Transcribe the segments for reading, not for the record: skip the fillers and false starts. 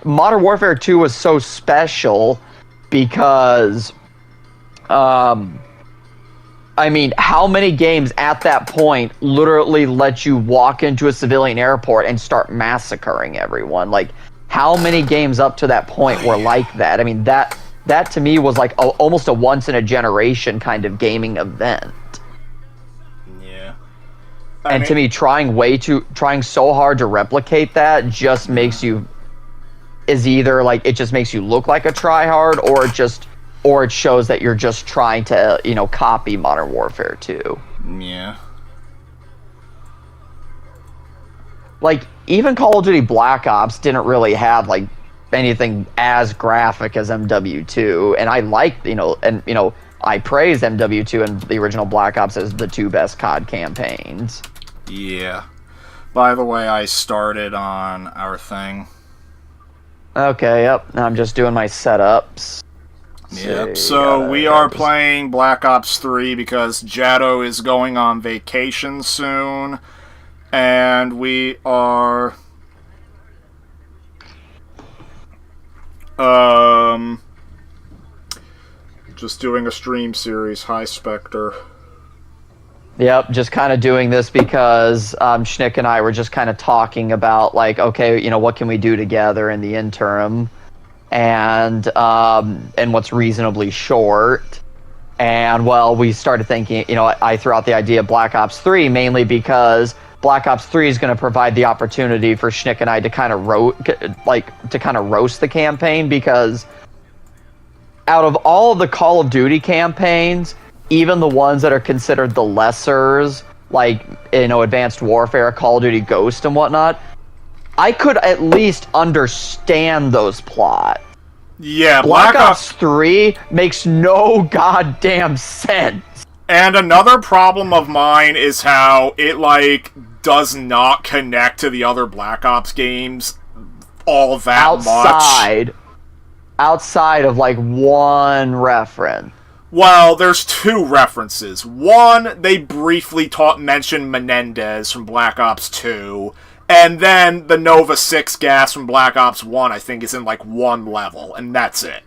Modern Warfare 2 was so special because, I mean, how many games at that point literally let you walk into a civilian airport and start massacring everyone? Like, how many games up to that point were like that? I mean, that to me was like almost a once in a generation kind of gaming event. Yeah. And to me, trying so hard to replicate that just makes you either like it just makes you look like a tryhard, or it shows that you're just trying to, copy Modern Warfare 2. Yeah. Like, even Call of Duty Black Ops didn't really have, like, anything as graphic as MW2. And I like, I praise MW2 and the original Black Ops as the two best COD campaigns. Yeah. By the way, I started on our thing. Okay, yep. Now I'm just doing my setups. Yep, so we are playing Black Ops 3 because Jado is going on vacation soon, and we are just doing a stream series. Hi, Spectre. Yep, just kind of doing this because Schnick and I were just kind of talking about, like, okay, what can we do together in the interim? And what's reasonably short. And, well, we started thinking, I threw out the idea of Black Ops 3 mainly because Black Ops 3 is going to provide the opportunity for Schnick and I to kind of roast the campaign, because out of all of the Call of Duty campaigns, even the ones that are considered the lessers, like, Advanced Warfare, Call of Duty Ghost and whatnot, I could at least understand those plots. Yeah, Black Ops 3 makes no goddamn sense. And another problem of mine is how it, does not connect to the other Black Ops games all that much. Outside of, one reference. Well, there's two references. One, they briefly mention Menendez from Black Ops 2. And then the Nova 6 gas from Black Ops 1, I think, is in, one level, and that's it.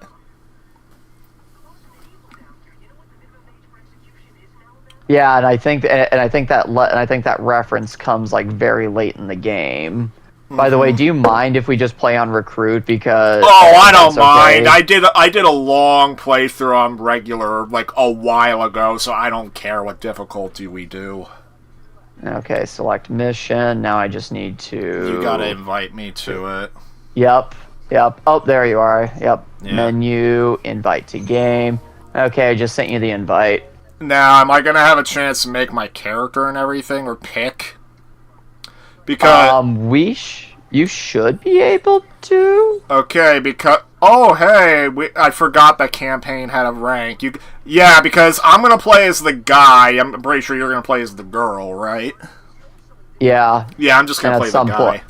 Yeah, and I think that reference comes, very late in the game. By the way, do you mind if we just play on Recruit? Because I don't mind. Okay. I did a long playthrough on regular, a while ago, so I don't care what difficulty we do. Okay, select mission. Now I just need to... You gotta invite me to it. Yep. Oh, there you are. Yep. Yeah. Menu, invite to game. Okay, I just sent you the invite. Now, am I gonna have a chance to make my character and everything, or pick? Because... You should be able to. Okay, because... Oh, hey, I forgot that campaign had a rank. Yeah, because I'm gonna play as the guy. I'm pretty sure you're gonna play as the girl, right? Yeah. Yeah, I'm just gonna play the guy.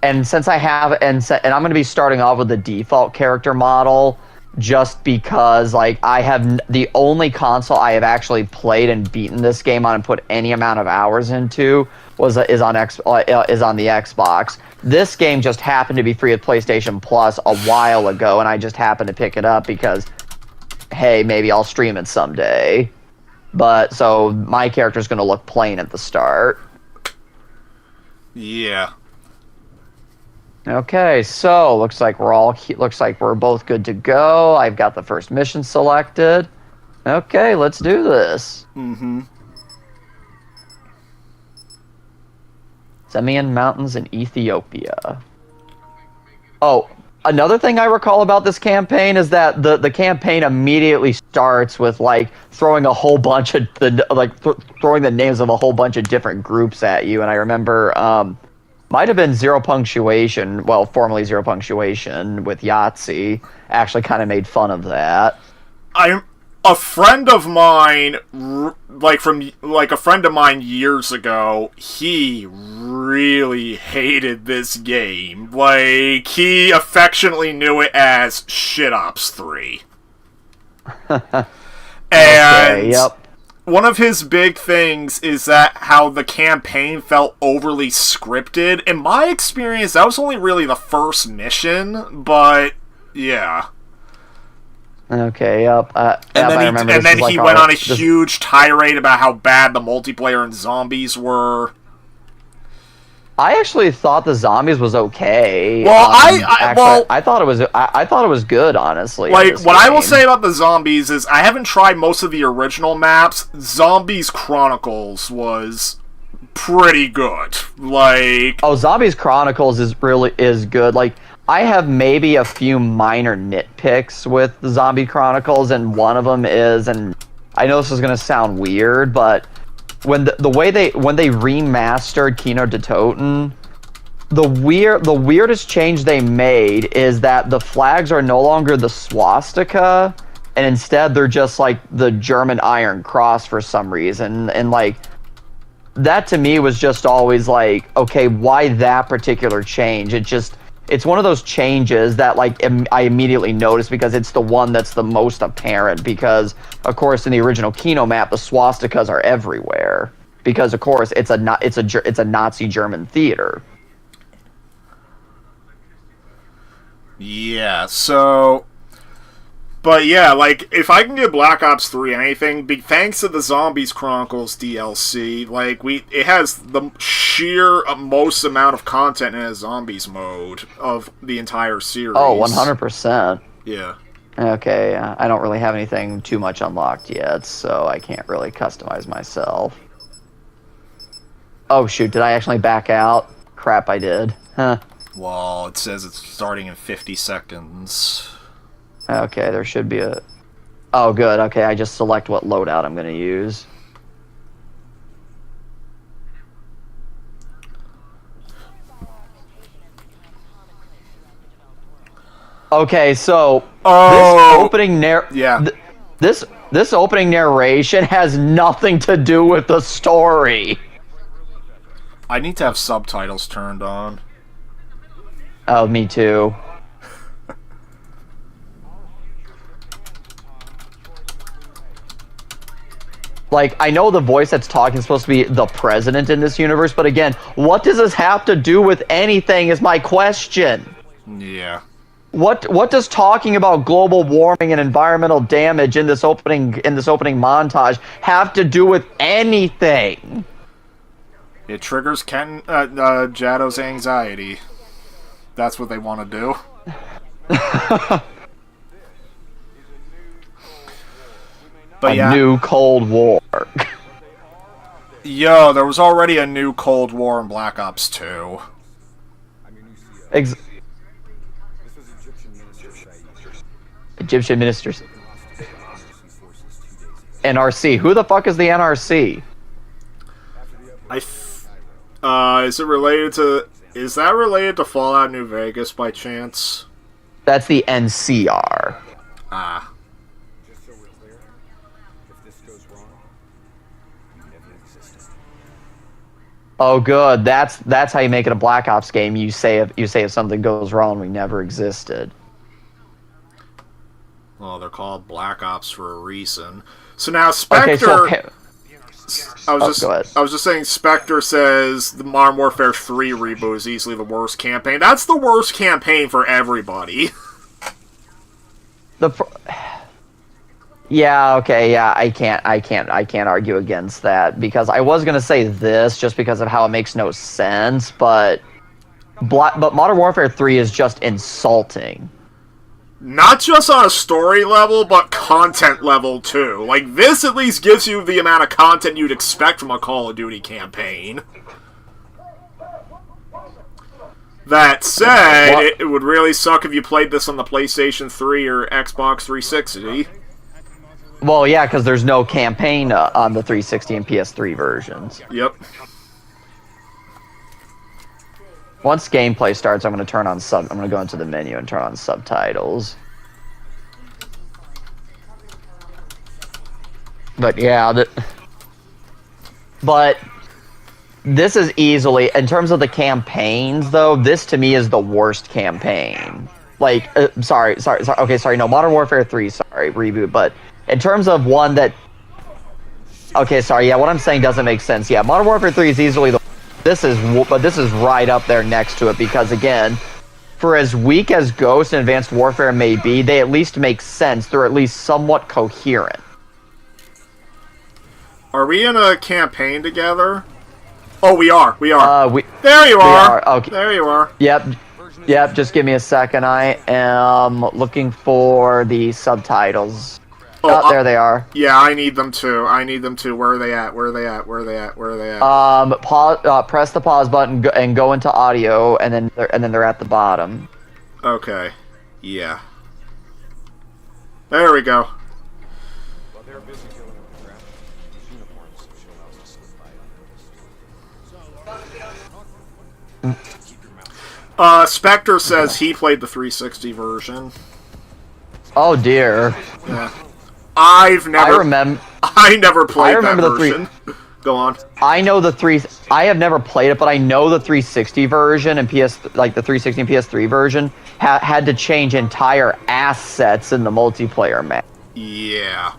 And since I have... And I'm gonna be starting off with the default character model, just because, I have... The only console I have actually played and beaten this game on and put any amount of hours into is on the Xbox. This game just happened to be free with PlayStation Plus a while ago, and I just happened to pick it up because, hey, maybe I'll stream it someday. But, so, my character's gonna look plain at the start. Yeah. Okay, so, looks like we're both good to go. I've got the first mission selected. Okay, let's do this. Mm-hmm. Semian Mountains in Ethiopia. Oh, another thing I recall about this campaign is that the campaign immediately starts with throwing a whole bunch of throwing the names of a whole bunch of different groups at you, and I remember might have been Zero Punctuation, well, formerly Zero Punctuation with Yahtzee, actually kind of made fun of that. A friend of mine, a friend of mine years ago, he really hated this game. He affectionately knew it as Shit Ops 3. And okay, yep. one of his big things is that how the campaign felt overly scripted. In my experience, that was only really the first mission, but yeah. Okay, yep. And I then he went on a huge tirade about how bad the multiplayer and zombies were. I actually thought the zombies was okay. Well, I thought it was. I thought it was good, honestly. Like, what I will say about the zombies is I haven't tried most of the original maps. Zombies Chronicles was pretty good. Like, oh, Zombies Chronicles is good. Like, I have maybe a few minor nitpicks with the Zombie Chronicles, and one of them is, and I know this is gonna sound weird, but when when they remastered Kino de Toten, the weirdest change they made is that the flags are no longer the swastika, and instead they're just like the German Iron Cross for some reason, and like that to me was just always like, okay, why that particular change? It's one of those changes that like I immediately noticed because it's the one that's the most apparent, because of course in the original Kino map the swastikas are everywhere because of course it's a Nazi German theater. Yeah, so but yeah, like, if I can give Black Ops 3 anything, thanks to the Zombies Chronicles DLC, like, it has the sheer most amount of content in a Zombies mode of the entire series. Oh, 100%. Yeah. Okay, I don't really have anything too much unlocked yet, so I can't really customize myself. Oh, shoot, did I actually back out? Crap, I did. Huh. Well, it says it's starting in 50 seconds. Okay, there should be a... Oh, good. Okay, I just select what loadout I'm going to use. Okay, so this opening this opening narration has nothing to do with the story. I need to have subtitles turned on. Oh, me too. Like, I know the voice that's talking is supposed to be the president in this universe, but again, what does this have to do with anything is my question. Yeah. What does talking about global warming and environmental damage in this opening montage have to do with anything? It triggers Jaddo's anxiety. That's what they want to do. But a new Cold War. Yo, there was already a new Cold War in Black Ops 2. Egyptian ministers. NRC. Who the fuck is the NRC? Is it related to... Is that related to Fallout New Vegas by chance? That's the NCR. Ah. Oh, good. That's how you make it a Black Ops game. You say if something goes wrong, we never existed. Well, they're called Black Ops for a reason. So now Spectre. Okay, I was just saying. Spectre says the Modern Warfare 3 reboot is easily the worst campaign. That's the worst campaign for everybody. Yeah, okay, yeah, I can't argue against that, because I was gonna say this just because of how it makes no sense, but Modern Warfare 3 is just insulting. Not just on a story level, but content level too. Like, this at least gives you the amount of content you'd expect from a Call of Duty campaign. That said, it would really suck if you played this on the PlayStation 3 or Xbox 360. Well, yeah, because there's no campaign on the 360 and PS3 versions. Yep. Once gameplay starts, I'm going to go into the menu and turn on subtitles. But yeah, but this is easily, in terms of the campaigns, though, this to me is the worst campaign. Like, sorry, no, Modern Warfare 3, sorry, reboot, but in terms of one that... Okay, sorry. Yeah, what I'm saying doesn't make sense. Yeah, Modern Warfare 3 is easily the. But this is right up there next to it because again, for as weak as Ghost and Advanced Warfare may be, they at least make sense. They're at least somewhat coherent. Are we in a campaign together? Oh, we are. We are. There you we are. Okay. There you are. Yep. Just give me a second. I am looking for the subtitles. Oh, there they are. Yeah, I need them too. Where are they at? Where are they at? Pause. Press the pause button and go into audio, and then they're at the bottom. Okay. Yeah. There we go. While they're busy dealing with the traffic, these uniforms should allow us to slip by unnoticed. Spectre says he played the 360 version. Oh dear. Yeah. I never played that version. Go on. I have never played it, but I know the 360 version and the 360 and PS3 version had to change entire assets in the multiplayer map. Yeah.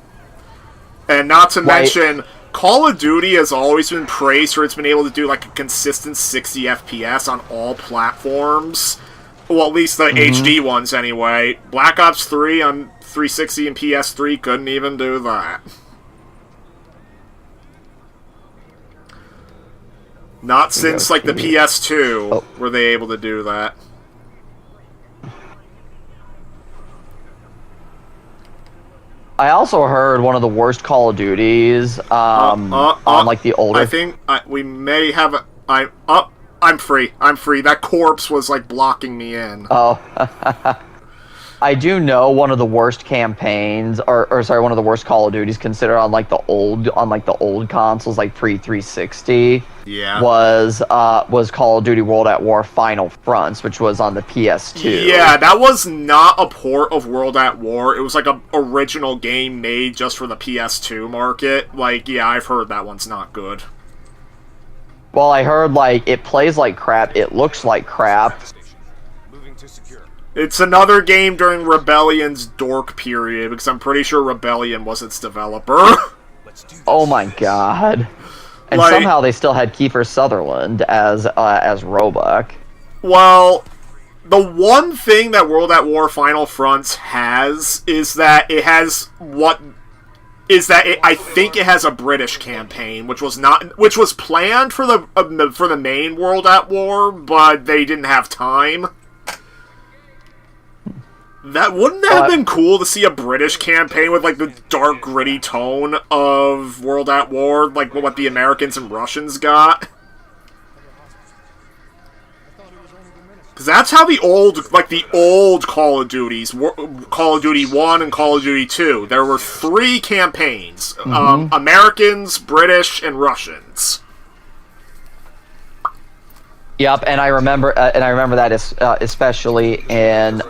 And not to mention, Call of Duty has always been praised for it's been able to do like a consistent 60 FPS on all platforms. Well, at least the HD ones anyway. Black Ops 3 on 360 and PS3 couldn't even do that. Not since like the PS2 were they able to do that. I also heard one of the worst Call of Duties on like the older. I think we may have. I'm free. That corpse was like blocking me in. Oh. I do know one of the worst campaigns, or sorry, one of the worst Call of Duties considered on like the old consoles, like pre-360. Yeah. Was Call of Duty World at War Final Fronts, which was on the PS2. Yeah, that was not a port of World at War. It was like an original game made just for the PS2 market. Like, yeah, I've heard that one's not good. Well, I heard like it plays like crap, it looks like crap. Moving to secure. It's another game during Rebellion's dork period, because I'm pretty sure Rebellion was its developer. Oh my god. And somehow they still had Kiefer Sutherland as Roebuck. Well, the one thing that World at War Final Fronts has is that it has I think it has a British campaign, which was planned for the main World at War, but they didn't have time. Wouldn't that have been cool to see a British campaign with like the dark, gritty tone of World at War, like what the Americans and Russians got? Because that's how the old Call of Duties, Call of Duty 1 and Call of Duty 2, there were 3 campaigns. Americans, British, and Russians. Yep, and I remember that especially in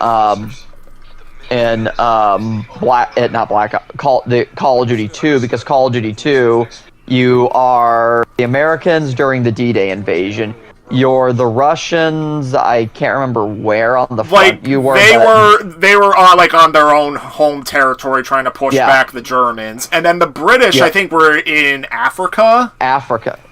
Call of Duty 2, because Call of Duty 2, you are the Americans during the D-Day invasion. You're the Russians. I can't remember where on the front you were. They were like on their own home territory trying to push back the Germans, and then the British, I think, were in Africa.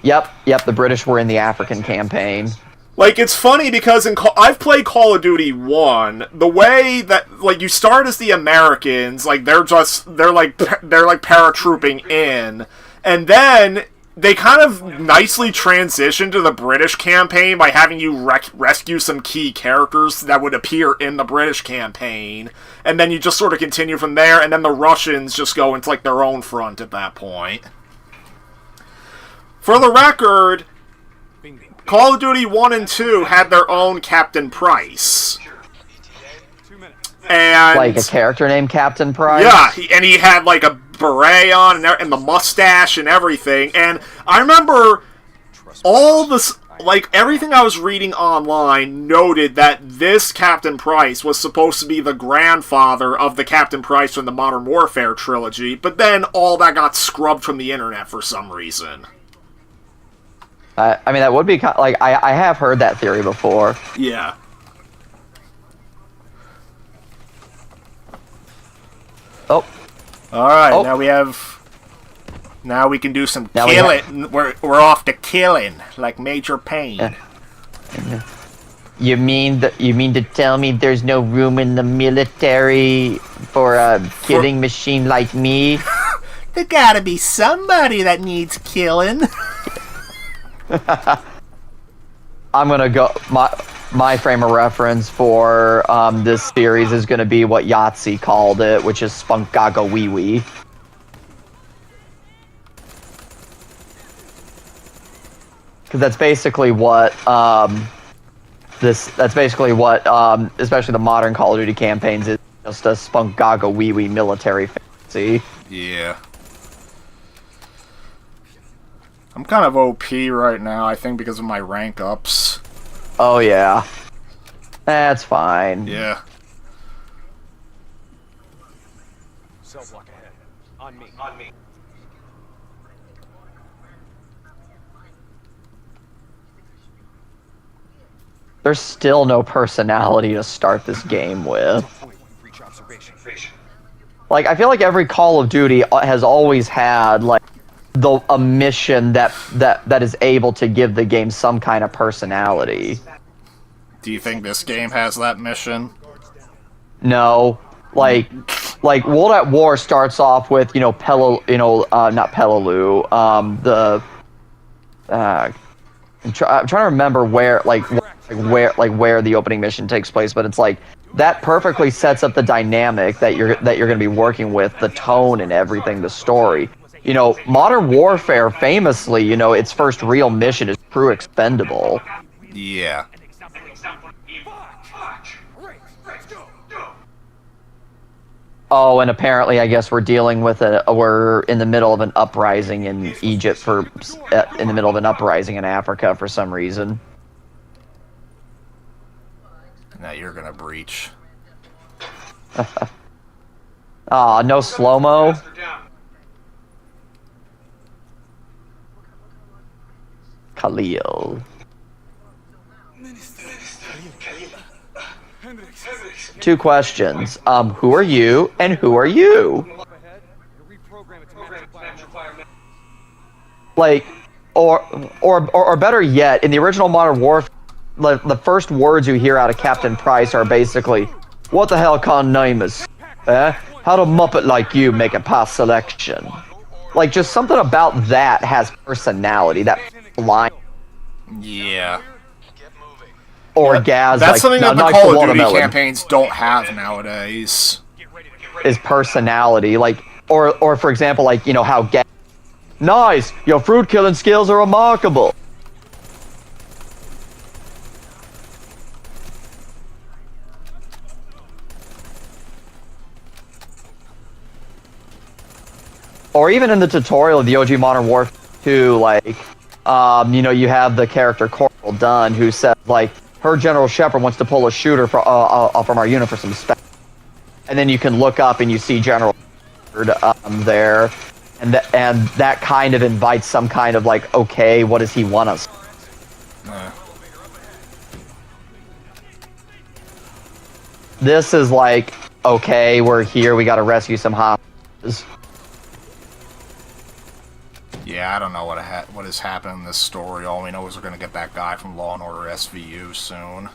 Yep. The British were in the African campaign. Like, it's funny because I've played Call of Duty 1. The way that, like, you start as the Americans, like, they're paratrooping in, and then they kind of nicely transition to the British campaign by having you rescue some key characters that would appear in the British campaign, and then you just sort of continue from there, and then the Russians just go into, like, their own front at that point. For the record, Call of Duty 1 and 2 had their own Captain Price. And like a character named Captain Price? Yeah, and he had like a beret on and the mustache and everything. And I remember all this, like everything I was reading online noted that this Captain Price was supposed to be the grandfather of the Captain Price from the Modern Warfare trilogy, but then all that got scrubbed from the internet for some reason. I mean, that would be like I have heard that theory before. Yeah. Oh. All right. Now we have Now we can do some Now we killing. We're off to killing, like Major Payne. You mean to tell me there's no room in the military for a killing machine like me? There gotta be somebody that needs killing. I'm gonna go. My frame of reference for this series is gonna be what Yahtzee called it, which is Spunkaga Wee Wee. Because that's basically what especially the modern Call of Duty campaigns is just a Spunkaga Wee Wee military fantasy. Yeah. I'm kind of OP right now, I think, because of my rank ups. Oh yeah, that's fine. Yeah. Cell block ahead. On me. On me. There's still no personality to start this game with. Breach observation. Like, I feel like every Call of Duty has always had like a mission that is able to give the game some kind of personality. Do you think this game has that mission? No, like World at War starts off with not Peleliu, I'm trying to remember where the opening mission takes place, but it's like that perfectly sets up the dynamic that you're going to be working with, the tone and everything, the story. You know, Modern Warfare famously, its first real mission is True Expendable. Yeah. Oh, and apparently, I guess we're in the middle of an uprising in Egypt in the middle of an uprising in Africa for some reason. Now you're gonna breach. Ah, no slow-mo. Khalil. Two questions. Who are you, and who are you? Like, or better yet, in the original Modern Warfare, the first words you hear out of Captain Price are basically, "What the hell kind of name is? How'd a Muppet like you make it past selection?" Like, just something about that has personality. That line. Yeah. Or Gaz. That's like, something that the nice Call of Duty watermelon campaigns don't have nowadays. is personality. Like, or for example, like, how Gaz. Nice! Your fruit killing skills are remarkable! Or even in the tutorial of the OG Modern Warfare 2, like, you have the character Corporal Dunn who says, like, her General Shepard wants to pull a shooter from our unit for some spec. And then you can look up and you see General Shepard there. And that kind of invites some kind of, like, okay, what does he want us? This is like, okay, we're here, we gotta rescue some hostages. Yeah, I don't know what has happened in this story. All we know is we're gonna get that guy from Law and Order SVU soon.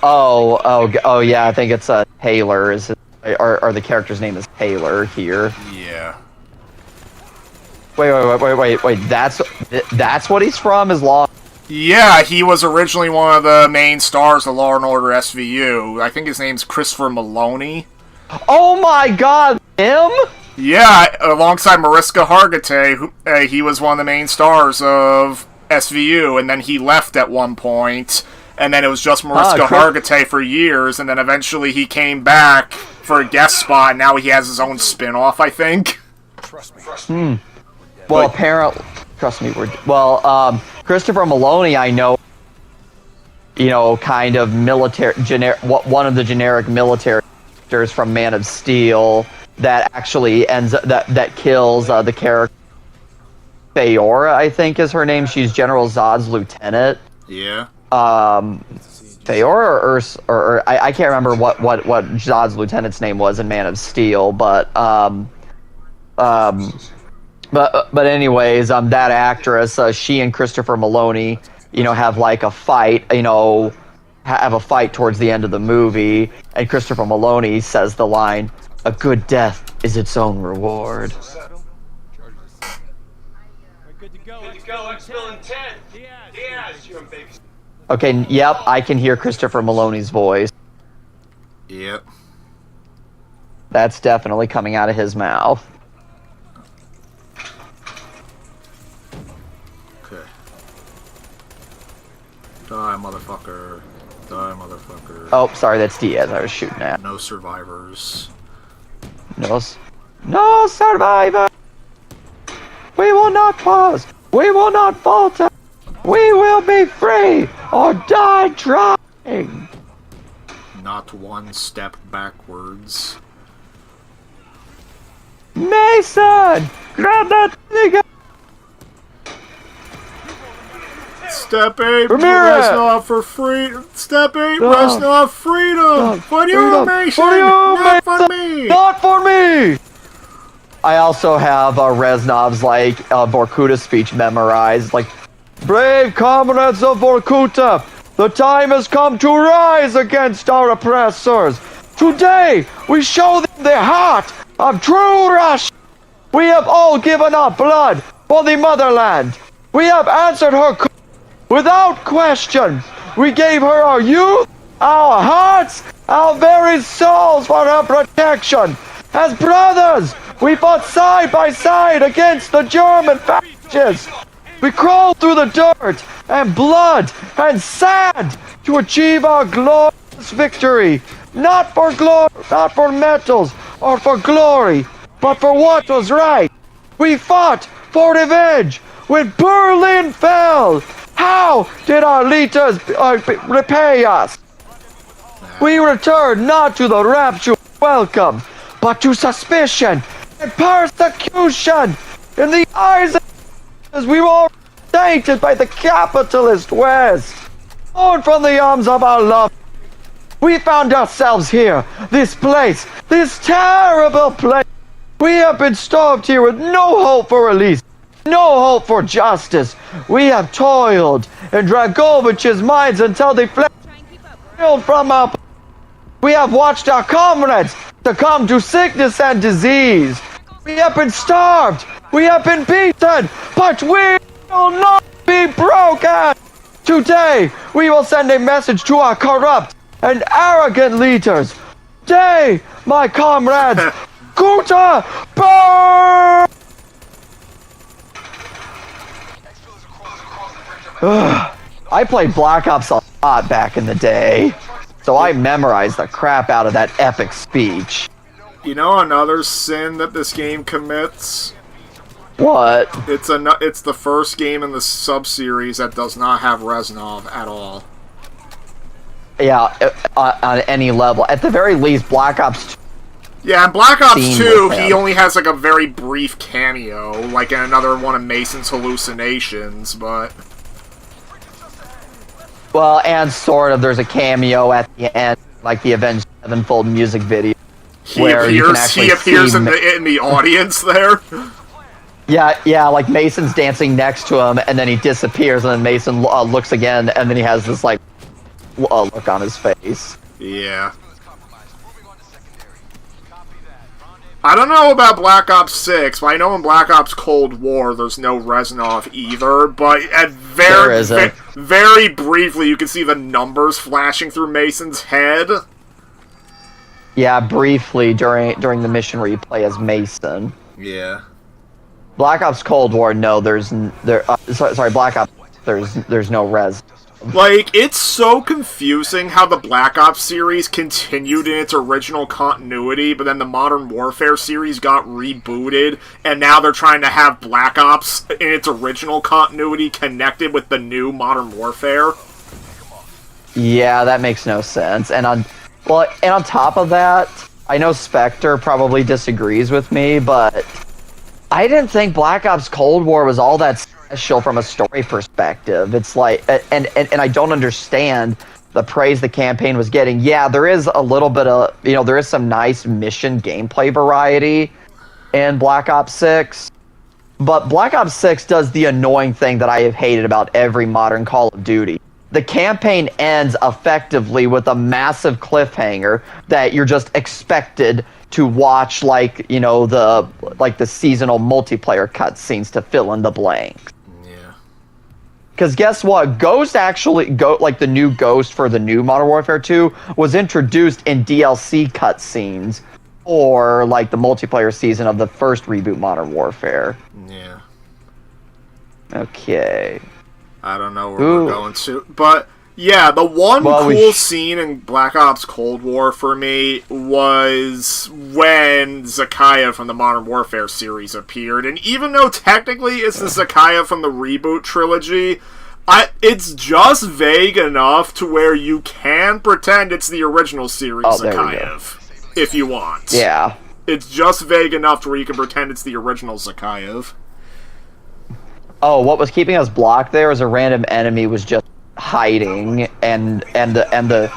Oh yeah, I think it's Taylor. Or the character's name is Taylor here. Yeah. Wait. That's what he's from, is Law. Yeah, he was originally one of the main stars of Law and Order SVU. I think his name's Christopher Maloney. Oh my God, him? Yeah, alongside Mariska Hargitay, he was one of the main stars of SVU, and then he left at one point, and then it was just Mariska Hargitay for years, and then eventually he came back for a guest spot, and now he has his own spin-off, I think. Trust me. Well, apparently, trust me, Christopher Maloney, I know, kind of one of the generic military actors from Man of Steel that actually that kills the character Feora, I think is her name. She's General Zod's lieutenant. Yeah. Feora or I can't remember what Zod's lieutenant's name was in Man of Steel, but But anyways, that actress, she and Christopher Maloney, have like a fight, have a fight towards the end of the movie, and Christopher Maloney says the line, "A good death is its own reward." Good to go, Exfil in 10. Diaz, you and baby. Okay, yep, I can hear Christopher Maloney's voice. Yep. That's definitely coming out of his mouth. Okay. Die, motherfucker. Die, motherfucker. Oh, sorry, that's Diaz I was shooting at. No survivors. No survivor! We will not pause! We will not falter! We will be free or die trying! Not one step backwards. Mason! Grab that nigga! Step 8, Ramirez! Reznov for free. Step 8, No. Reznov, freedom! For you, Freedom. Mason! For you, Not for Mason. me! Not for me! I also have Reznov's Vorkuta speech memorized. Like, brave comrades of Vorkuta, the time has come to rise against our oppressors. Today, we show them the heart of true Russia. We have all given our blood for the motherland. We have answered her call without question. We gave her our youth, our hearts, our very souls for her protection. As brothers, we fought side by side against the German fascists. We crawled through the dirt and blood and sand to achieve our glorious victory. Not for glory, not for medals or for glory, but for what was right. We fought for revenge when Berlin fell. How did our leaders repay us? We returned not to the rapture welcome, but to suspicion and persecution. In the eyes of as we were tainted by the capitalist West. Torn from the arms of our love, we found ourselves here, this place, this terrible place. We have been starved here with no hope for release, no hope for justice. We have toiled in Dragovich's mines until they fled from our. We have watched our comrades succumb to sickness and disease. We have been starved. We have been beaten, but we will not be broken. Today, we will send a message to our corrupt and arrogant leaders. Today, my comrades, Kuta burn! I played Black Ops a lot back in the day, so I memorized the crap out of that epic speech. You know another sin that this game commits? What? It's the first game in the sub-series that does not have Reznov at all. Yeah, on any level. At the very least, Black Ops 2. Yeah, in Black Ops Scene 2, with he him. only has like a very brief cameo, like in another one of Mason's hallucinations, but... Well, and sort of, there's a cameo at the end, like the Avenged Sevenfold music video. He where you can actually appears see in the audience there. Yeah, like Mason's dancing next to him, and then he disappears, and then Mason looks again, and then he has this, like, look on his face. Yeah. I don't know about Black Ops 6, but I know in Black Ops Cold War there's no Reznov either, but at There isn't. very briefly you can see the numbers flashing through Mason's head. Yeah, briefly during the mission where you play as Mason. Yeah. Black Ops Cold War, no, sorry, Black Ops, there's no res. Like, it's so confusing how the Black Ops series continued in its original continuity, but then the Modern Warfare series got rebooted, and now they're trying to have Black Ops in its original continuity connected with the new Modern Warfare. Yeah, that makes no sense. And on top of that, I know Spectre probably disagrees with me, but I didn't think Black Ops Cold War was all that special from a story perspective. It's like, and I don't understand the praise the campaign was getting. Yeah, there is a little bit of, there is some nice mission gameplay variety in Black Ops 6, But Black Ops 6 does the annoying thing that I have hated about every modern Call of Duty. The campaign ends effectively with a massive cliffhanger that you're just expected to watch, like, you know, the seasonal multiplayer cutscenes to fill in the blanks. Yeah. Because guess what? Ghost actually, the new Ghost for the new Modern Warfare 2 was introduced in DLC cutscenes or like the multiplayer season of the first reboot Modern Warfare. Yeah. Okay. I don't know where we're going to, but yeah, the one scene in Black Ops Cold War for me was when Zakaya from the Modern Warfare series appeared, and even though technically it's the Zakaya from the reboot trilogy, it's just vague enough to where you can pretend it's the original series Zakhaev, if you want. Yeah. It's just vague enough to where you can pretend it's the original Zakhaev. Oh, what was keeping us blocked there was a random enemy was just hiding, and the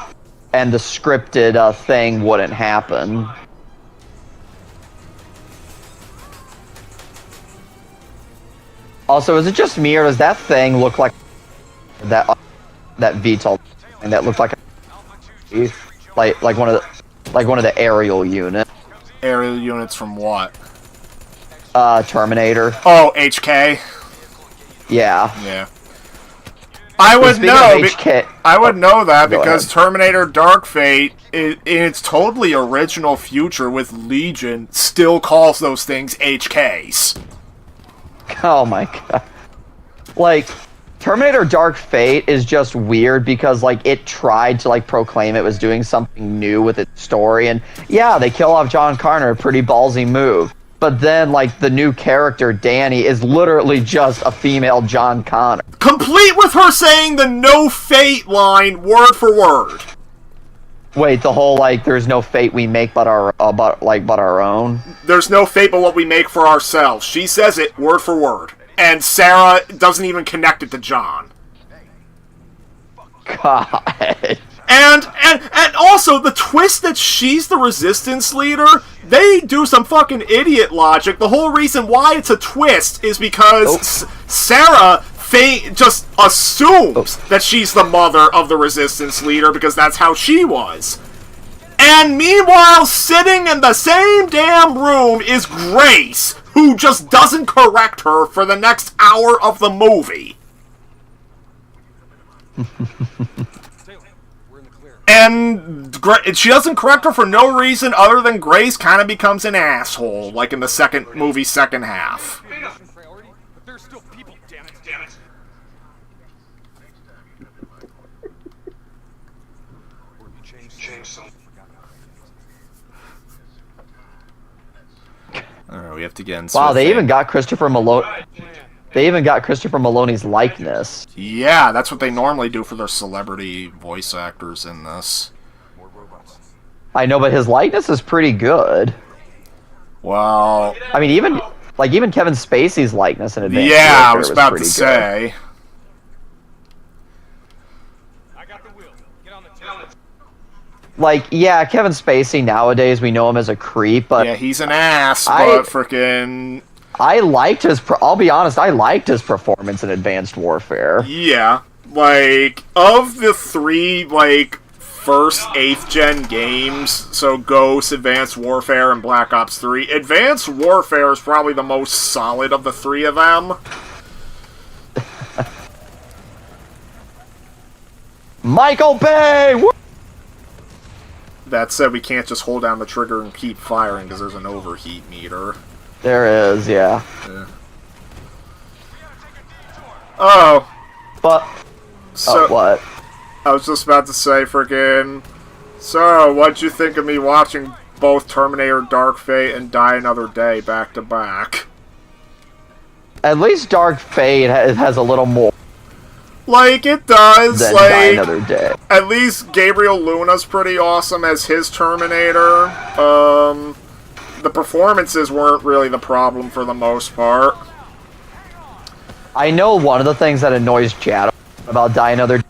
scripted thing wouldn't happen. Also, is it just me, or does that thing look like that VTOL thing that looked like one of the aerial units? Aerial units from what? Terminator. Oh, HK. Yeah. Yeah. I would know. I would know that because ahead. Terminator Dark Fate, in its totally original future with Legion, still calls those things HKs. Oh my god. Like, Terminator Dark Fate is just weird because, like, it tried to, like, proclaim it was doing something new with its story, and yeah, they kill off John Connor, a pretty ballsy move. But then, like, the new character, Danny, is literally just a female John Connor. Complete with her saying the no fate line word for word. Wait, the whole, like, there's no fate we make but our own? There's no fate but what we make for ourselves. She says it word for word. And Sarah doesn't even connect it to John. God. And also, the twist that she's the resistance leader, they do some fucking idiot logic. The whole reason why it's a twist is because Sarah just assumes that she's the mother of the resistance leader because that's how she was. And meanwhile, sitting in the same damn room is Grace, who just doesn't correct her for the next hour of the movie. And she doesn't correct her for no reason other than Grace kind of becomes an asshole, like in the second half. But there's still people, damn it. Change some. Alright, we have to get in. Wow, they even got Christopher Maloney. They even got Christopher Maloney's likeness. Yeah, that's what they normally do for their celebrity voice actors in this. More robots. I know, but his likeness is pretty good. Well, I mean, even Kevin Spacey's likeness in Advanced yeah, Warfare I was about to pretty say. I got the wheel. Get on the tail. Like, yeah, Kevin Spacey nowadays we know him as a creep, but Yeah, he's an ass, but frickin'... I liked his. I'll be honest, I liked his performance in Advanced Warfare. Yeah, like, of the three, like, first 8th gen games, so Ghost, Advanced Warfare, and Black Ops 3, Advanced Warfare is probably the most solid of the three of them. Michael Bay! Woo! That said, we can't just hold down the trigger and keep firing because there's an overheat meter. There is, yeah. Oh. But So, what? I was just about to say, frickin'... So, what'd you think of me watching both Terminator Dark Fate and Die Another Day back to back? At least Dark Fate has a little more Like, it does, than like... Die Another Day. At least Gabriel Luna's pretty awesome as his Terminator. The performances weren't really the problem for the most part. I know one of the things that annoys Chad about Die Another Day,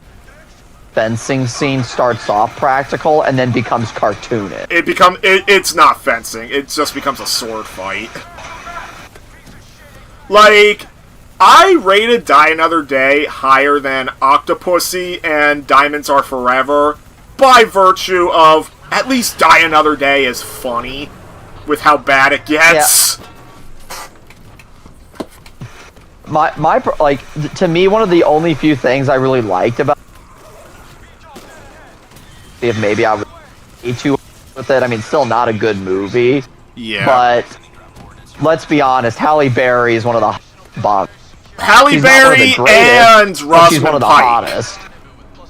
fencing scene starts off practical and then becomes cartoonish. It's not fencing, it just becomes a sword fight. Like, I rated Die Another Day higher than Octopussy and Diamonds Are Forever by virtue of at least Die Another Day is funny with how bad it gets. Yeah. Like, to me, one of the only few things I really liked about, if maybe I would be too with it. I mean, still not a good movie. Yeah. But let's be honest, Halle Berry is one of the bomb. Halle Berry and she's one Rosamund of the Pike. hottest.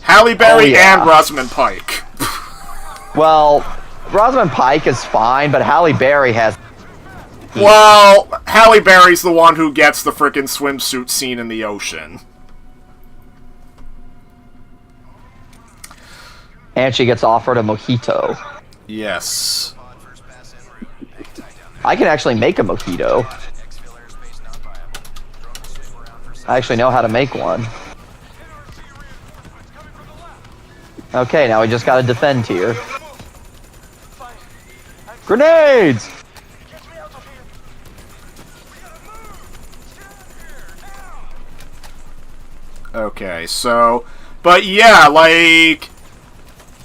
Halle Berry Oh, yeah. and Rosamund Pike. Well, Rosamund Pike is fine, but Halle Berry has. Well, Halle Berry's the one who gets the frickin' swimsuit scene in the ocean. And she gets offered a mojito. Yes. I can actually make a mojito. I actually know how to make one. Okay, now we just gotta defend here. Grenades! Okay, so... But yeah, like...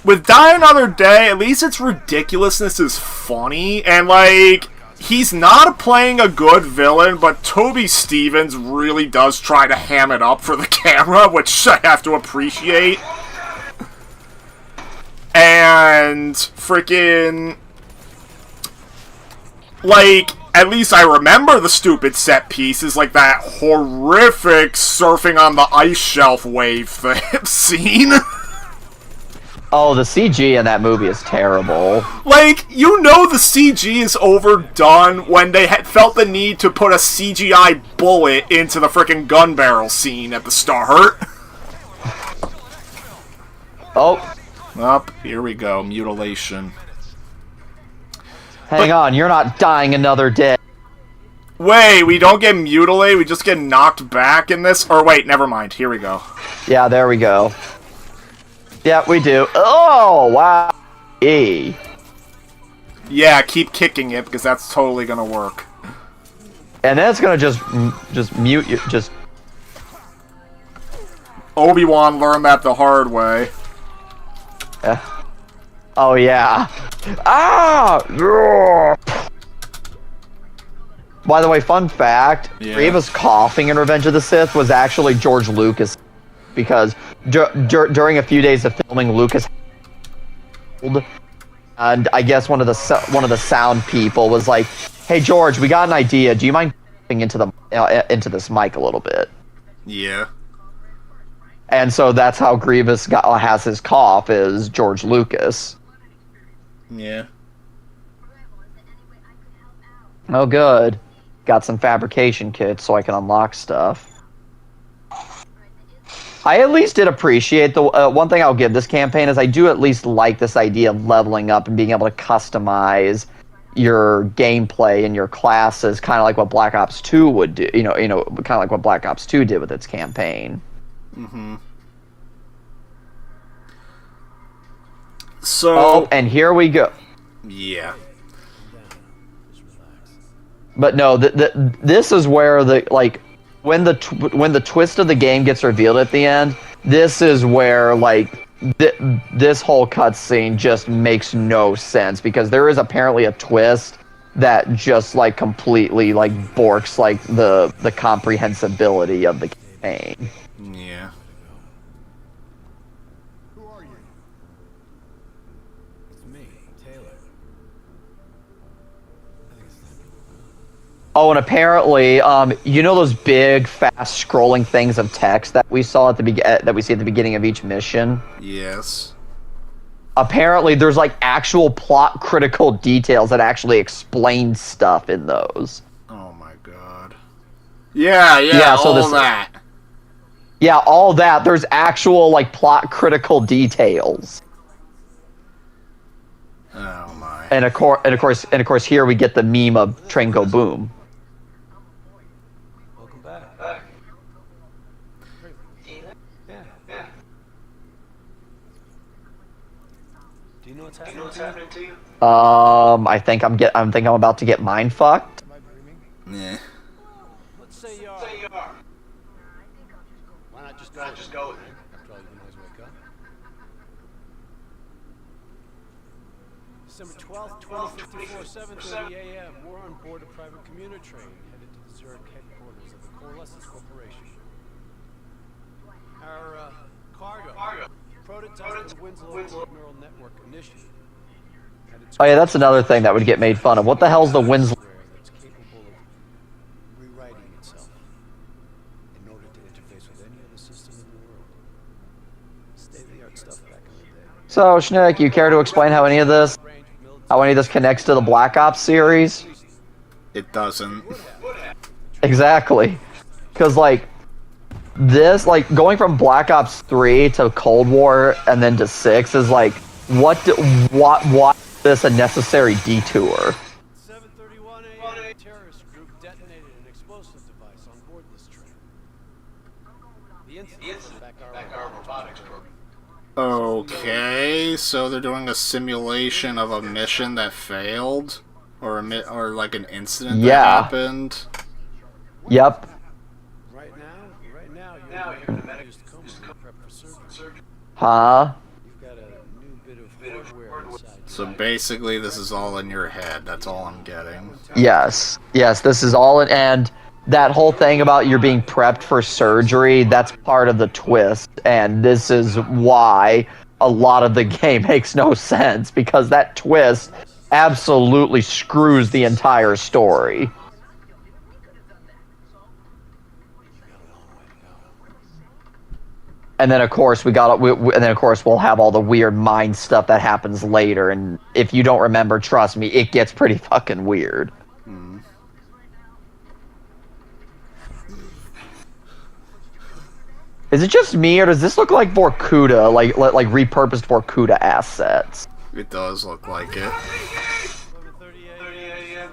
With Die Another Day, at least its ridiculousness is funny, and like... He's not playing a good villain, but Toby Stephens really does try to ham it up for the camera, which I have to appreciate. And... Frickin'... Like... At least I remember the stupid set pieces, like that horrific surfing on the ice shelf wave scene. Oh, the CG in that movie is terrible. Like, you know the CG is overdone when they had felt the need to put a CGI bullet into the frickin' gun barrel scene at the start. Oh. Up, here we go, mutilation. Hang on, you're not dying another day. Wait, we don't get mutilated, we just get knocked back in this? Or wait, never mind, here we go. Yeah, there we go. Yeah, we do. Oh, wow. E. Yeah, keep kicking it, because that's totally gonna work. And then it's gonna just mute you, just... Obi-Wan learned that the hard way. Oh, yeah. Ah! By the way, fun fact, Yeah. Grievous coughing in Revenge of the Sith was actually George Lucas, because during a few days of filming, Lucas, and I guess one of the sound people was like, "Hey George, we got an idea. Do you mind coughing into this mic a little bit?" Yeah. And so that's how Grievous has his cough, is George Lucas. Yeah. Oh, good. Got some fabrication kits so I can unlock stuff. I at least did appreciate the one thing I'll give this campaign is I do at least like this idea of leveling up and being able to customize your gameplay and your classes, kind of like what Black Ops 2 would do. You know, kind of like what Black Ops 2 did with its campaign. Mm-hmm. So... Oh, and here we go. Yeah. But no, this is where when the twist of the game gets revealed at the end, this is where this whole cutscene just makes no sense, because there is apparently a twist that just completely borks the comprehensibility of the campaign. Yeah. Who are you? It's me, Taylor. Oh, and apparently, you know those big, fast-scrolling things of text that we saw that we see at the beginning of each mission? Yes. Apparently, there's actual plot-critical details that actually explain stuff in those. Oh my god. Yeah, so all that. Yeah, all that. There's actual plot-critical details. Oh my. And of course, here we get the meme of Train Go Boom. Welcome back. Yeah. Do you know what's happening to you? I think I'm about to get mind fucked. Am I dreaming? Yeah. Let's say say you are. Why not just go with it? After all, you can always wake up. December 12th, 2054, 7:30 a.m. We're on board a private commuter train headed to the Zurich headquarters of the Coalescence Corporation. Our cargo. Prototype for the Winslow Neural Network Initiative. Oh yeah, that's another thing that would get made fun of. What the hell's the Winslow? That's capable of rewriting itself in order to interface with any other system in the world. State-of-the-art stuff back in the day. So, Schnick, you care to explain how any of this connects to the Black Ops series? It doesn't. Exactly. Because, like, this, like, going from Black Ops 3 to Cold War and then to 6 is like, why is this a necessary detour? 7:31 a.m. A terrorist group detonated an explosive device on board this train. The incident back our robotics program. Okay, so they're doing a simulation of a mission that failed, or like an incident that happened. Yep. Right now, you're in the medical prep for surgery. Huh? You've got a new bit of hardware inside. So basically, this is all in your head. That's all I'm getting. Yes. Yes, this is all in, and that whole thing about you're being prepped for surgery, that's part of the twist, and this is why a lot of the game makes no sense, because that twist absolutely screws the entire story. And then of course we'll have all the weird mind stuff that happens later, and if you don't remember, trust me, it gets pretty fucking weird. Is it just me, or does this look like Vorkuta, like repurposed Vorkuta assets? It does look like it. 11:30 a.m.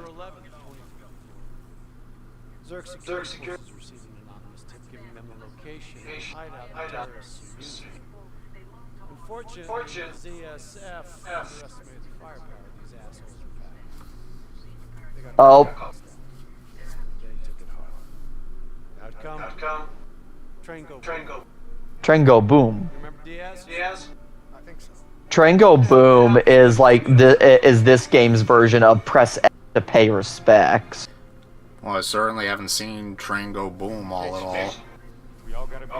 Zurich Security Forces received an anonymous tip giving them the location of a hideout terrorists are using. Unfortunately, ZSF underestimated the firepower these assholes were packing. They got They took it hard. Outcome? Train go. Train go boom. Remember Diaz? I think so. Train go boom is like is this game's version of press F to pay respects. Well, I certainly haven't seen Train Go Boom all at all. We all gotta be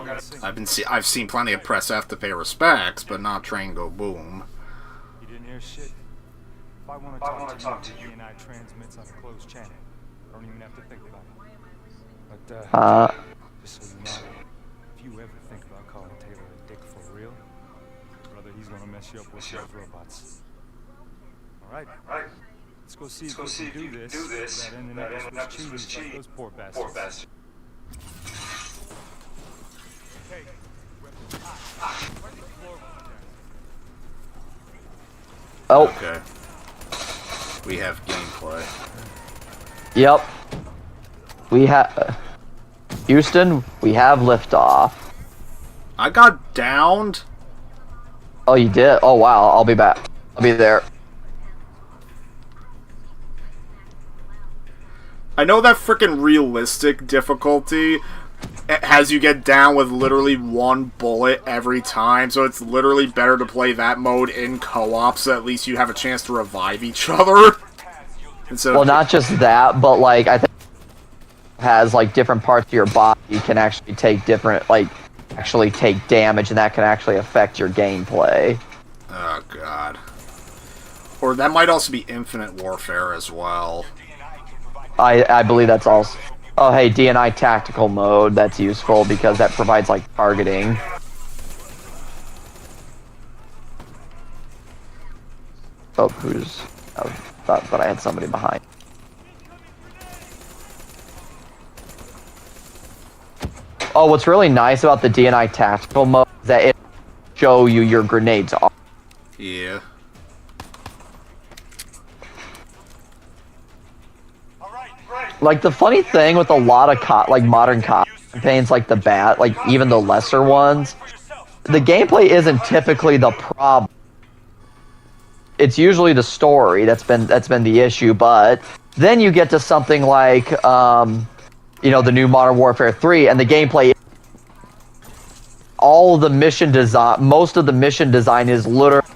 in sync. I've seen plenty of press F to pay respects, but not Train Go Boom. You didn't hear shit? If I wanna talk to you, DNI transmits on a closed channel. I don't even have to think about it. But, just so you know, if you ever think about calling Taylor a dick for real, brother, he's gonna mess you up with those robots. Alright? Let's go see if we can do this without ending up with Swiss cheese like those poor bastards. Hey, Oh, Okay. We have gameplay. yep. We have Houston. We have liftoff. I got downed. Oh, you did? Oh wow. I'll be back. I'll be there. I know that frickin' realistic difficulty has you get down with literally one bullet every time, so it's literally better to play that mode in co-op, so at least you have a chance to revive each other. Well, not just that, but like I think it has like different parts of your body you can actually take actually take damage, and that can actually affect your gameplay. Oh god. Or that might also be Infinite Warfare as well. I believe that's also. Oh hey, DNI tactical mode, that's useful because that provides like targeting. Oh, who's... I thought I had somebody behind. Oh, what's really nice about the DNI tactical mode is that it show you your grenades are. Yeah. Like, the funny thing with a lot of modern COD campaigns, like the even the lesser ones, the gameplay isn't typically the problem. It's usually the story that's been the issue, but then you get to something like you know, the new Modern Warfare 3, and the gameplay, all the mission design, most of the mission design is literally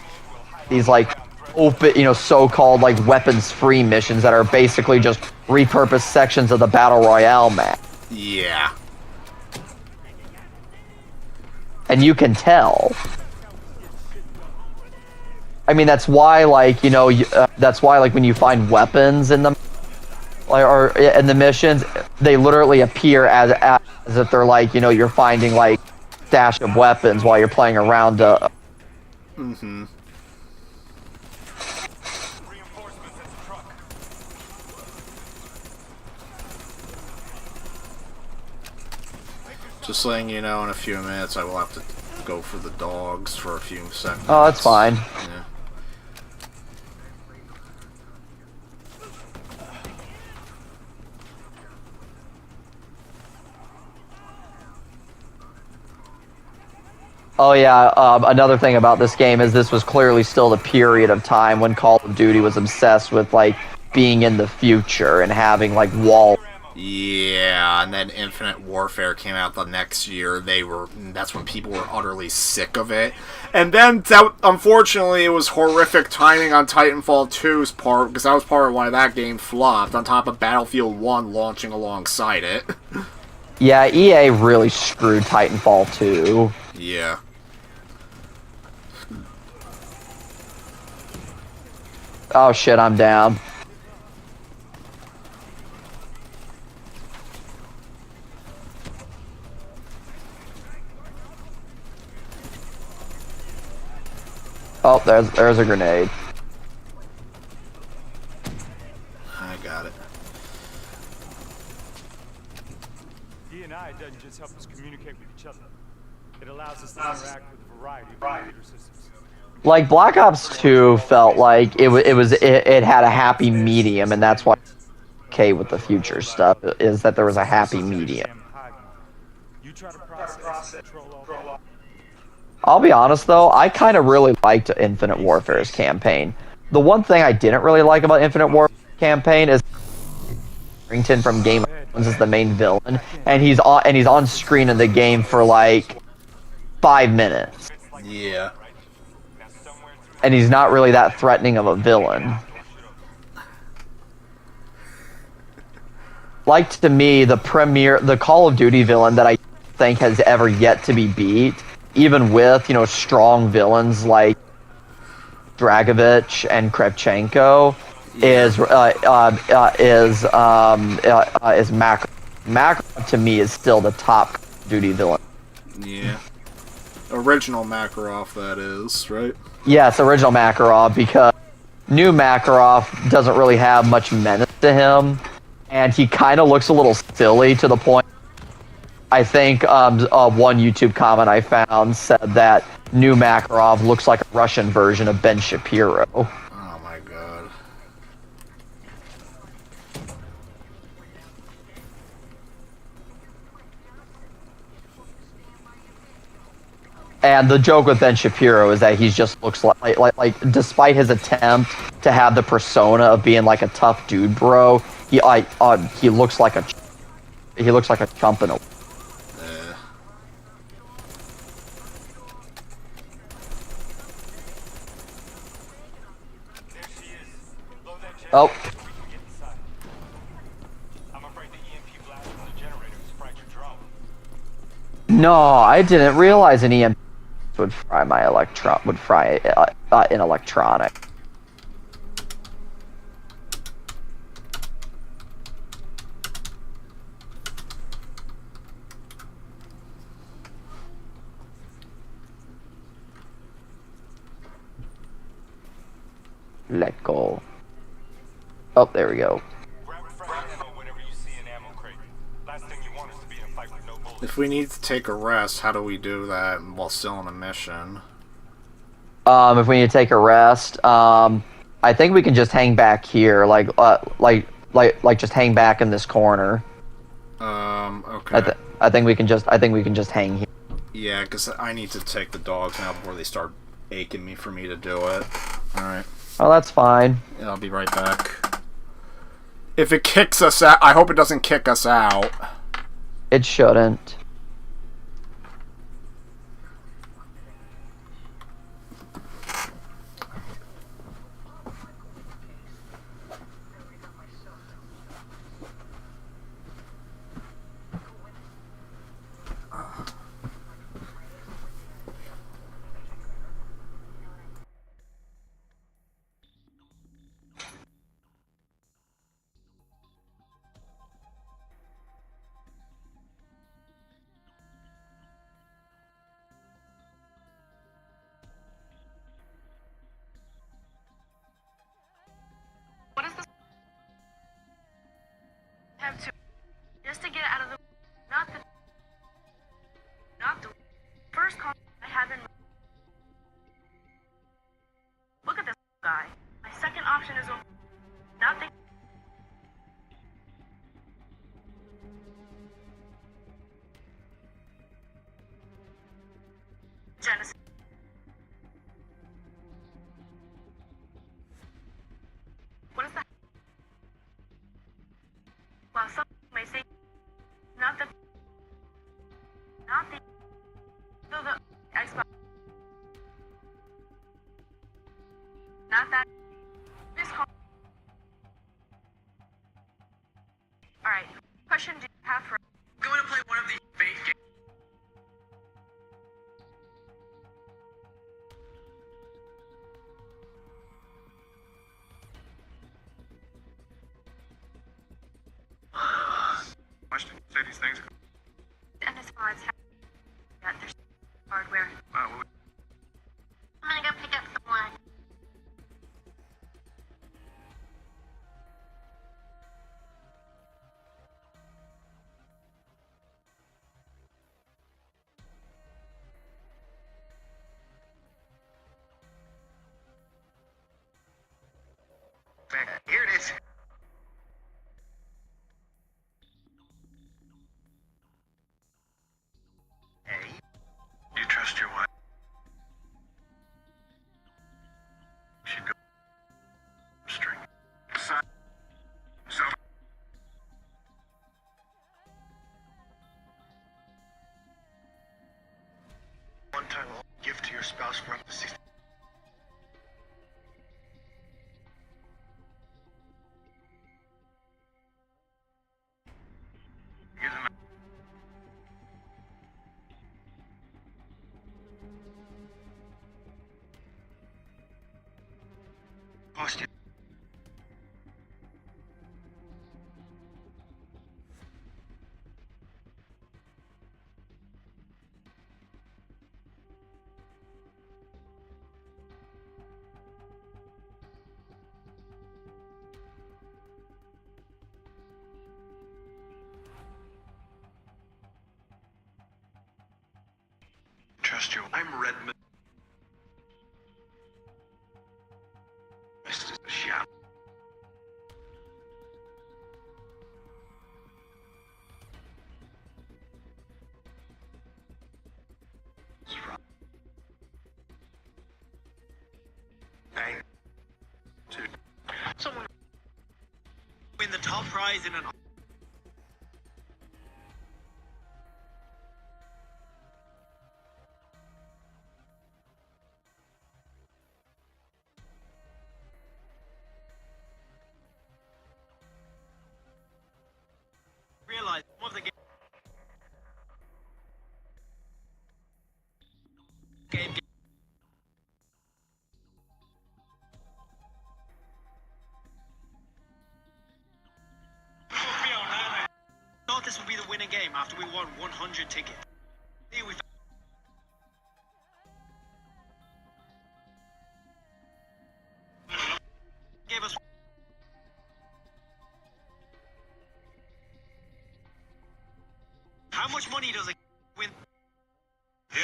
these like open, you know, so-called like weapons-free missions that are basically just repurposed sections of the Battle Royale map. Yeah. And you can tell. I mean, that's why, like, you know, that's why, like, when you find weapons in them, or in the missions, they literally appear as if they're like, you know, you're finding like stash of weapons while you're playing around. Mm-hmm. Reinforcements at the truck. Just letting you know, in a few minutes I will have to go for the dogs for a few seconds. Oh, that's fine. Yeah. Oh yeah, another thing about this game is this was clearly still the period of time when Call of Duty was obsessed with, like, being in the future and having, like, wall. Yeah, and then Infinite Warfare came out the next year. That's when people were utterly sick of it. And then, unfortunately, it was horrific timing on Titanfall 2's part, because that was part of why that game flopped, on top of Battlefield 1 launching alongside it. Yeah, EA really screwed Titanfall 2. Yeah. Oh shit, I'm down. Oh, there's a grenade. I got it. DNI doesn't just help us communicate with each other. It allows us to interact with a variety of computer systems. Like Black Ops 2 felt like it had a happy medium, and that's why okay with the future stuff is that there was a happy medium. You try to process and control all that. I'll be honest though, I kind of really liked Infinite Warfare's campaign. The one thing I didn't really like about Infinite Warfare campaign is Harrington from Game of Thrones is the main villain, and he's on screen in the game for like 5 minutes. Yeah. And he's not really that threatening of a villain. Like, to me, the Call of Duty villain that I think has ever yet to be beat, even with, you know, strong villains like Dragovich and Kravchenko, is Makarov. Makarov, to me, is still the top Call of Duty villain. Yeah. Original Makarov, that is, right? Yes, original Makarov, because new Makarov doesn't really have much menace to him, and he kind of looks a little silly to the point. I think one YouTube comment I found said that new Makarov looks like a Russian version of Ben Shapiro. Oh my god. And the joke with Ben Shapiro is that he just looks like despite his attempt to have the persona of being like a tough dude, bro, he looks like a chump in a. Oh. I'm afraid the EMP blast from the generator has fractured drone. No, I didn't realize an EMP would fry my an electronic. Let go. Oh, there we go. Grab fresh ammo whenever you see an ammo crate. Last thing you want is to be in a fight with no bullets. If we need to take a rest, how do we do that while still on a mission? If we need to take a rest, I think we can just hang back here, like just hang back in this corner. Okay. I think we can just hang here. Yeah, because I need to take the dogs now before they start aching me for me to do it. Alright. Oh, that's fine. Yeah, I'll be right back. If it kicks us out, I hope it doesn't kick us out. It shouldn't. What is this? Have to just to get out of the not the first call I have in. Look at this guy. My second option is nothing. Genesis. What is that? Well, some may say not the Xbox. Not that. This call. All right. Question do you have for? I'm going to play one of these fake games. Question. Say these things. And as far as that there's hardware. Wow. I'm gonna go pick up someone. Here it is. Hey. You trust your wife? She'd go string. So. One-time gift to your spouse for up to 60. Here's a Cost you. trust your. I'm Redmond. This is a shop. Bang. Two. Someone win the top prize in an. Realize some of the game. Thought this would be the winning game after we won 100 tickets. Here we gave us. How much money does it win? Yeah.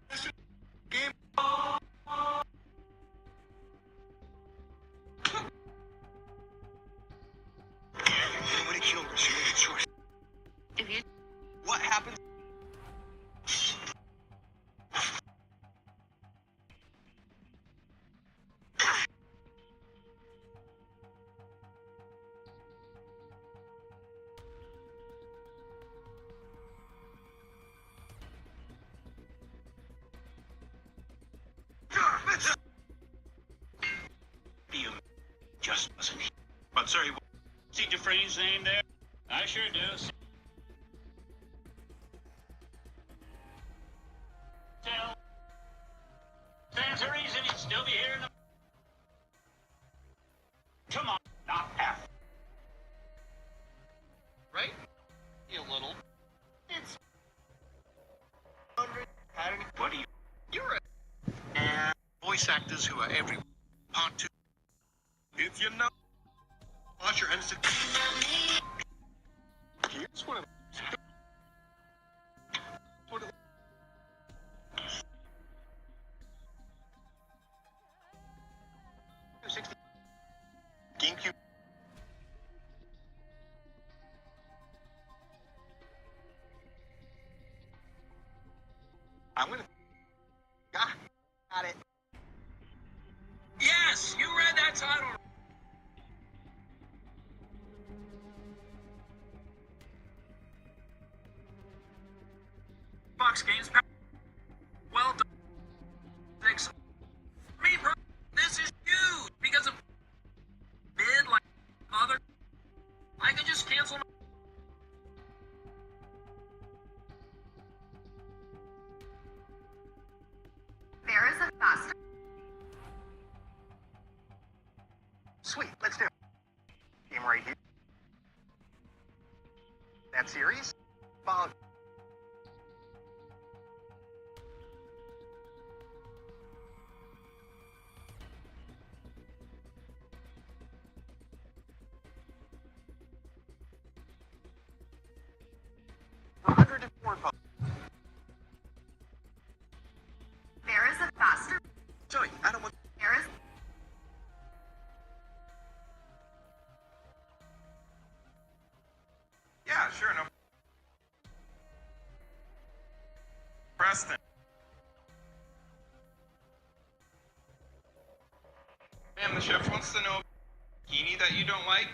First game. Nobody killed her. wasn't he? But sorry, see Dufresne's name there? I sure do. Stands a reason he'd still be here in the... Come on, not half. Right? A little. It's... What do you... You're a... And voice actors who are every... Part 2. If you know... Wash your hands to... Here's one of... What of... GameCube. I'm gonna. Got it. Yes, you read that title. Fox Games. Well done. Thanks. Me, bro. This is huge because of mid like mother. I can just cancel. There is a faster. Sweet, let's do it. Game right here. That series? Follow. There is a faster. Joey, I don't want. There is. Yeah, sure, no. Preston. Man, the chef wants to know tahini that you don't like.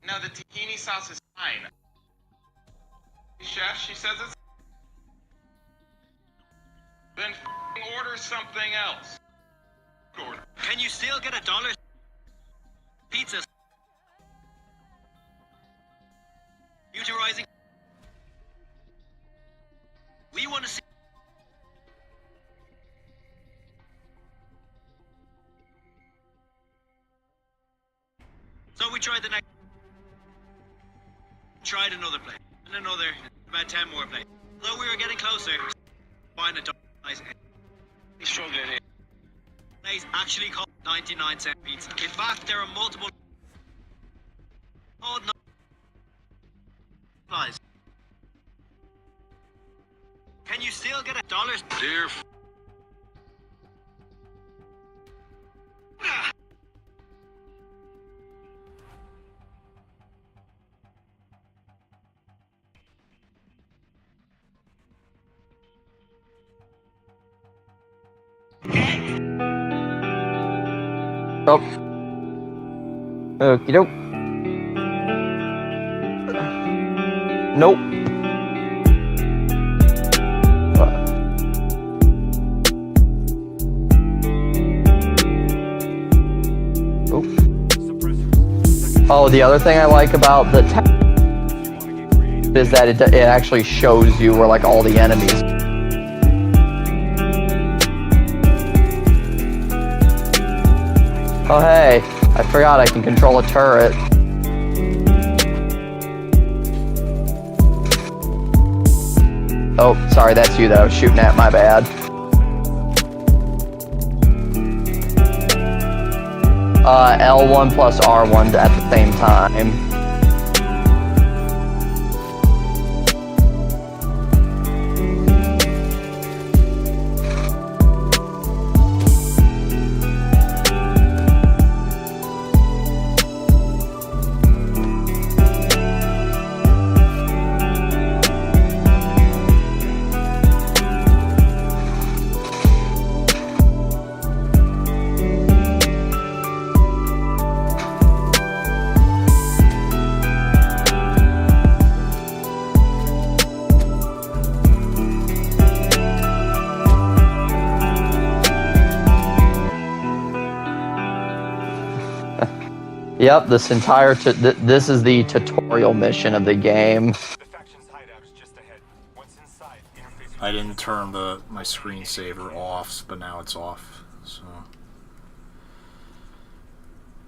No, the tahini sauce is fine. Chef, she says it's... Then order something else. Order. Can you still get $1 pizza? Future Rising. We want to see. So we tried the next. Tried another place. And another. About 10 more places. Though we were getting closer. Find a nice. He's struggling here. Place actually called 99-cent pizza. In fact, there are multiple. Oh no. Guys. Can you still get $1? Dear Oh. Okie doke. Nope. Oh, the other thing I like about the is that it actually shows you where like all the enemies. Oh hey, I forgot I can control a turret. Oh, sorry, that's you that I was shooting at, my bad. L1 plus R1 at the same time. Yep, this entire this is the tutorial mission of the game. The faction's hideout is just ahead. Once inside, interface. I didn't turn my screensaver off, but now it's off. So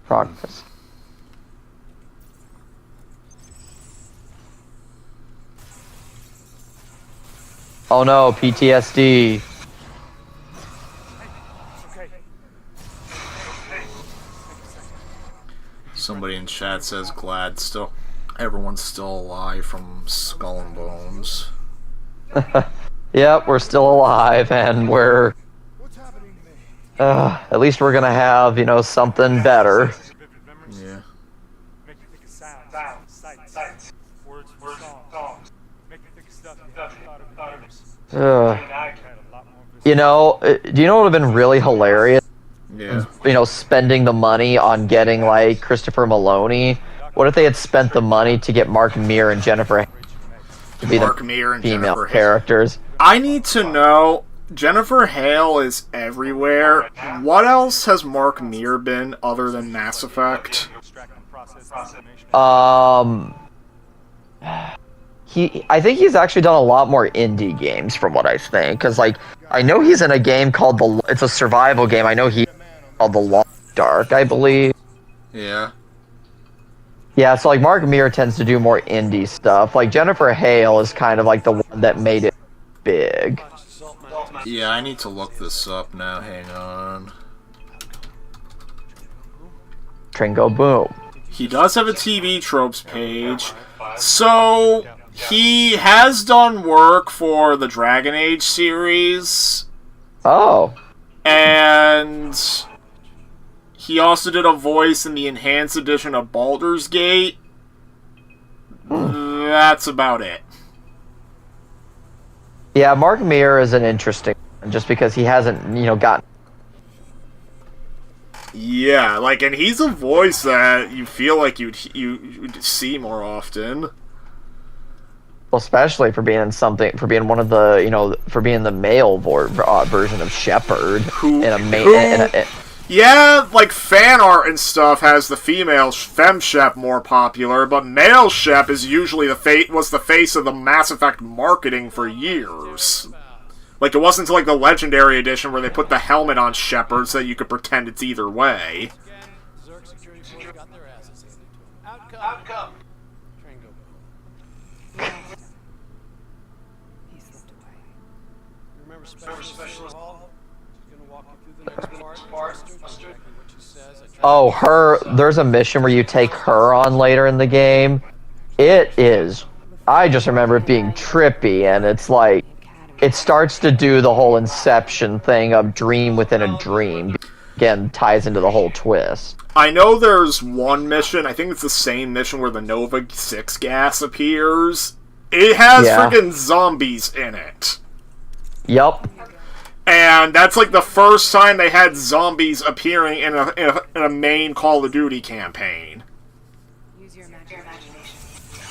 Progress. Oh no, PTSD. Okay. somebody in chat says glad still everyone's still alive from Skull and Bones. Yep, we're still alive, and we're. At least we're gonna have, you know, something better. Yeah. Make you think of sounds, sights, words, songs. Make you think of stuff you haven't thought of in years. You know, do you know what would have been really hilarious? Yeah. You know, spending the money on getting, like, Christopher Maloney. What if they had spent the money to get Mark Meer and Jennifer to be Mark the Meer and female Jennifer characters? I need to know. Jennifer Hale is everywhere. What else has Mark Meer been other than Mass Effect? I think he's actually done a lot more indie games, from what I think. Because, like, I know he's in a game called it's a survival game. I know he's called The Long Dark, I believe. Yeah. Yeah, so, like, Mark Meer tends to do more indie stuff. Like, Jennifer Hale is kind of, like, the one that made it big. Yeah, I need to look this up now. Hang on. Tringo Boom. He does have a TV tropes page. So, he has done work for the Dragon Age series. Oh. And he also did a voice in the enhanced edition of Baldur's Gate. That's about it. Yeah, Mark Meer is an interesting one, just because he hasn't, you know, gotten... Yeah, like, and he's a voice that you feel like you'd see more often. Well, especially for being one of the, you know, for being the male version of Shepard. Yeah, like, fan art and stuff has the female Fem Shep more popular, but male Shep is usually was the face of the Mass Effect marketing for years. Like, it wasn't until, like, the Legendary Edition where they put the helmet on Shepard so that you could pretend it's either way. Outcome. Remember Special Hall? She's gonna walk you through the next part. Exactly what she says. Oh, there's a mission where you take her on later in the game. I just remember it being trippy, and it's like, it starts to do the whole Inception thing of dream within a dream. Again, ties into the whole twist. I know there's one mission, I think it's the same mission where the Nova 6 gas appears. It has freaking zombies in it. Yep. And that's like the first time they had zombies appearing in a main Call of Duty campaign.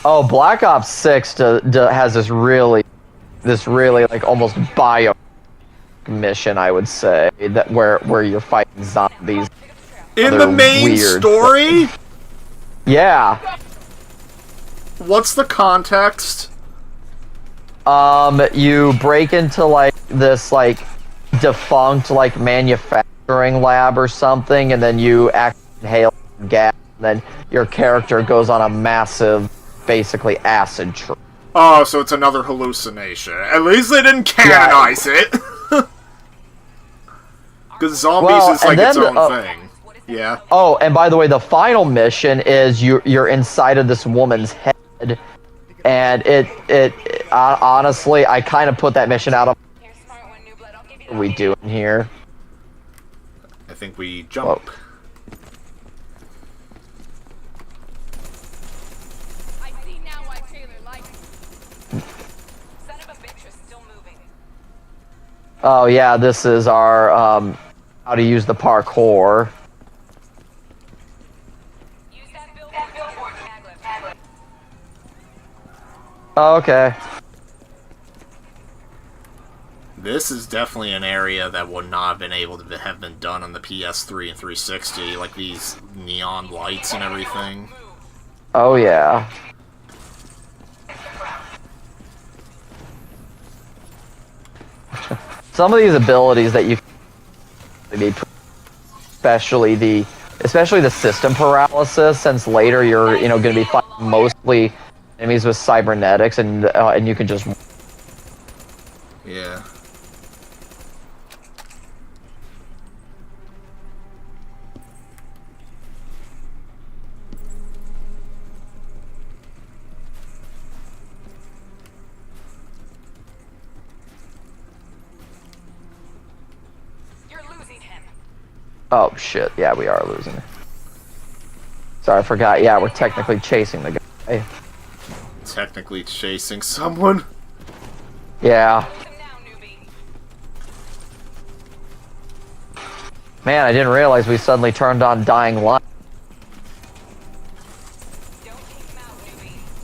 Oh, Black Ops 6 has this really like almost bio mission, I would say, that where you're fighting zombies. In the main story? Yeah. What's the context? You break into like this like defunct like manufacturing lab or something, and then you inhale gas, and then your character goes on a massive, basically acid trip. Oh, so it's another hallucination. At least they didn't canonize it. Because zombies is like its own thing. Yeah. Oh, and by the way, the final mission is you're inside of this woman's head, and it honestly, I kind of put that mission out of. What are we doing here? I think we jump. Whoa. Oh yeah, this is our how to use the parkour. Oh, okay. This is definitely an area that would not have been able to have been done on the PS3 and 360, like these neon lights and everything. Oh yeah. Some of these abilities that you need, especially the system paralysis, since later you're going to be fighting mostly enemies with cybernetics, and you can just yeah. Oh shit, yeah, we are losing. Sorry, I forgot. Yeah, we're technically chasing the guy. Technically chasing someone? Yeah. Man, I didn't realize we suddenly turned on Dying Light.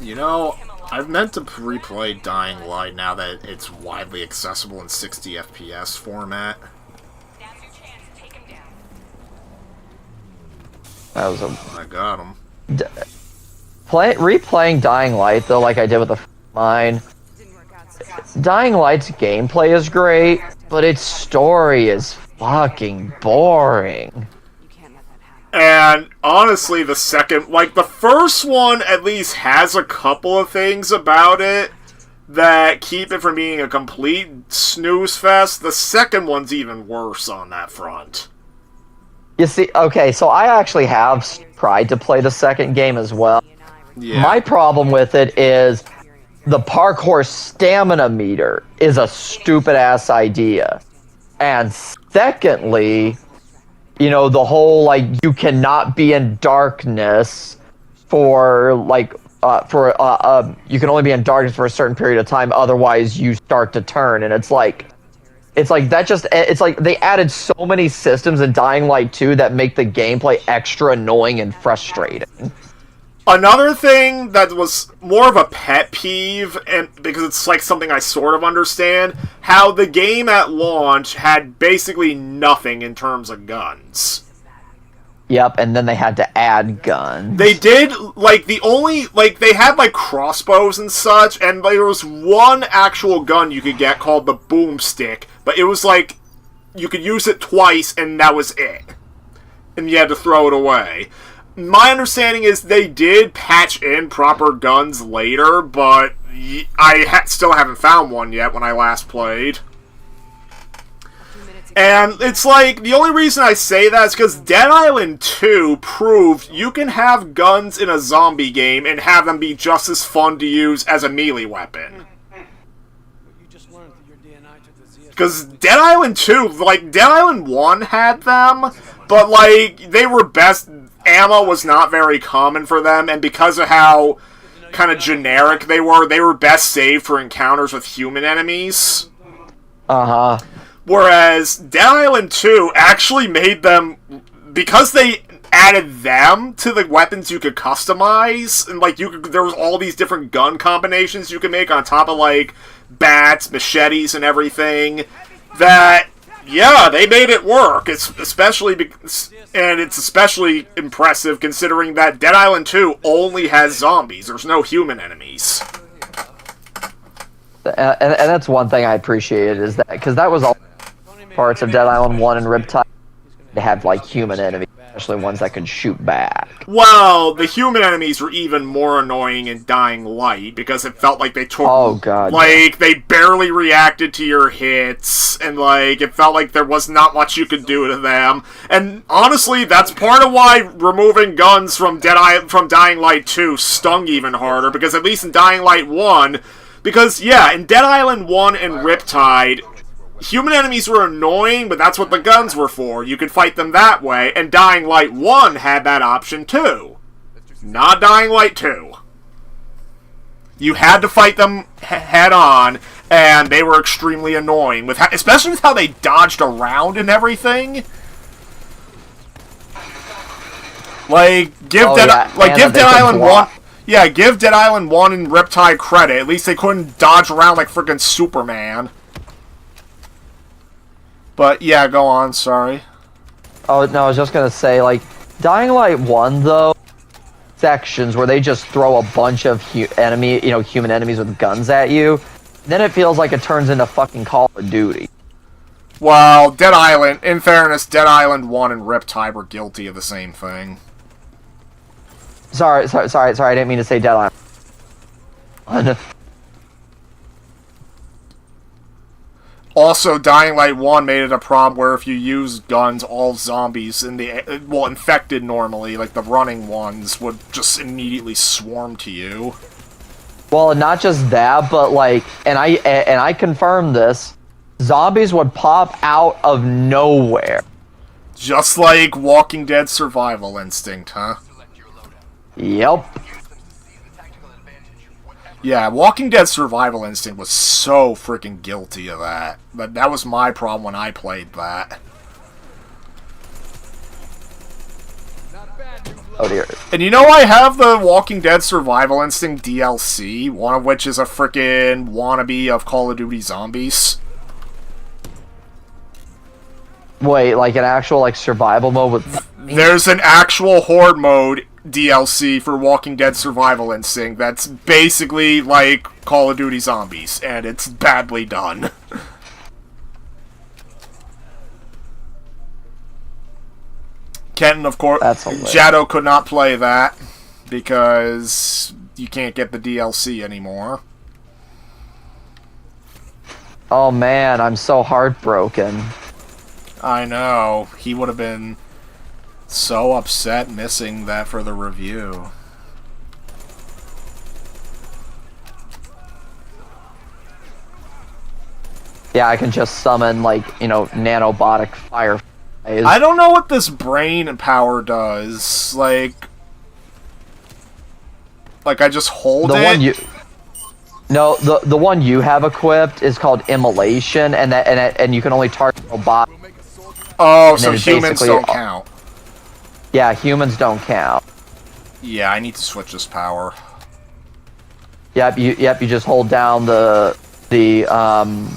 You know, I've meant to replay Dying Light now that it's widely accessible in 60 FPS format. That was I got him. Replaying Dying Light, though, like I did with the mine. Dying Light's gameplay is great, but its story is fucking boring. And honestly, the first one at least has a couple of things about it that keep it from being a complete snooze fest. The second one's even worse on that front. You see, okay, so I actually have tried to play the second game as well. Yeah. My problem with it is the parkour stamina meter is a stupid-ass idea. And secondly, the whole, you cannot be in darkness for, you can only be in darkness for a certain period of time, otherwise you start to turn, and it's like they added so many systems in Dying Light 2 that make the gameplay extra annoying and frustrating. Another thing that was more of a pet peeve, and because it's something I sort of understand, how the game at launch had basically nothing in terms of guns. Yep, and then they had to add guns. They did, they had, crossbows and such, and there was one actual gun you could get called the boomstick, but it was you could use it twice, and that was it. And you had to throw it away. My understanding is they did patch in proper guns later, but I still haven't found one yet when I last played. And it's the only reason I say that is because Dead Island 2 proved you can have guns in a zombie game and have them be just as fun to use as a melee weapon. Because Dead Island 2, Dead Island 1 had them, but, they were best... Ammo was not very common for them, and because of how kind of generic they were best saved for encounters with human enemies. Uh-huh. Whereas Dead Island 2 actually made them, because they added them to the weapons you could customize, and there was all these different gun combinations you could make on top of bats, machetes, and everything, that, yeah, they made it work. It's especially impressive considering that Dead Island 2 only has zombies. There's no human enemies. And that's one thing I appreciated, is that, because that was all parts of Dead Island 1 and Riptide, to have, human enemies, especially ones that could shoot back. Well, the human enemies were even more annoying in Dying Light, because it felt like they took... Oh, God. They barely reacted to your hits, and, it felt like there was not much you could do to them. And, honestly, that's part of why removing guns from Dying Light 2 stung even harder, because at least in Dying Light 1... Because, yeah, in Dead Island 1 and Riptide... Human enemies were annoying, but that's what the guns were for. You could fight them that way, and Dying Light 1 had that option too. Not Dying Light 2. You had to fight them head-on, and they were extremely annoying, especially with how they dodged around and everything. Give Dead Island 1... Yeah, give Dead Island 1 and Riptide credit. At least they couldn't dodge around like freaking Superman. But yeah, go on. Sorry. Oh no, I was just gonna say, like, Dying Light 1 though, sections where they just throw a bunch of human enemies with guns at you, then it feels like it turns into fucking Call of Duty. Well, Dead Island, in fairness, Dead Island 1 and Riptide were guilty of the same thing. Sorry, I didn't mean to say Dead Island. Also, Dying Light 1 made it a problem where if you use guns, all zombies infected normally, like the running ones, would just immediately swarm to you. Well, not just that, but like, and I confirmed this, zombies would pop out of nowhere. Just like Walking Dead Survival Instinct, huh? Yep. Yeah, Walking Dead Survival Instinct was so freaking guilty of that. But that was my problem when I played that. Oh dear. And you know, I have the Walking Dead Survival Instinct DLC, one of which is a freaking wannabe of Call of Duty Zombies. Wait, like an actual like survival mode with... There's an actual Horde mode DLC for Walking Dead Survival Instinct that's basically like Call of Duty Zombies, and it's badly done. Kenton, of course, Shadow could not play that because you can't get the DLC anymore. Oh man, I'm so heartbroken. I know. He would have been so upset missing that for the review. Yeah, I can just summon, like, you know, nanobotic fire. I don't know what this brain power does. Like I just hold the it? One you... No, the one you have equipped is called Immolation, and you can only target robots. Oh, so humans don't count. Yeah, humans don't count. Yeah, I need to switch this power. Yep, you just hold down the down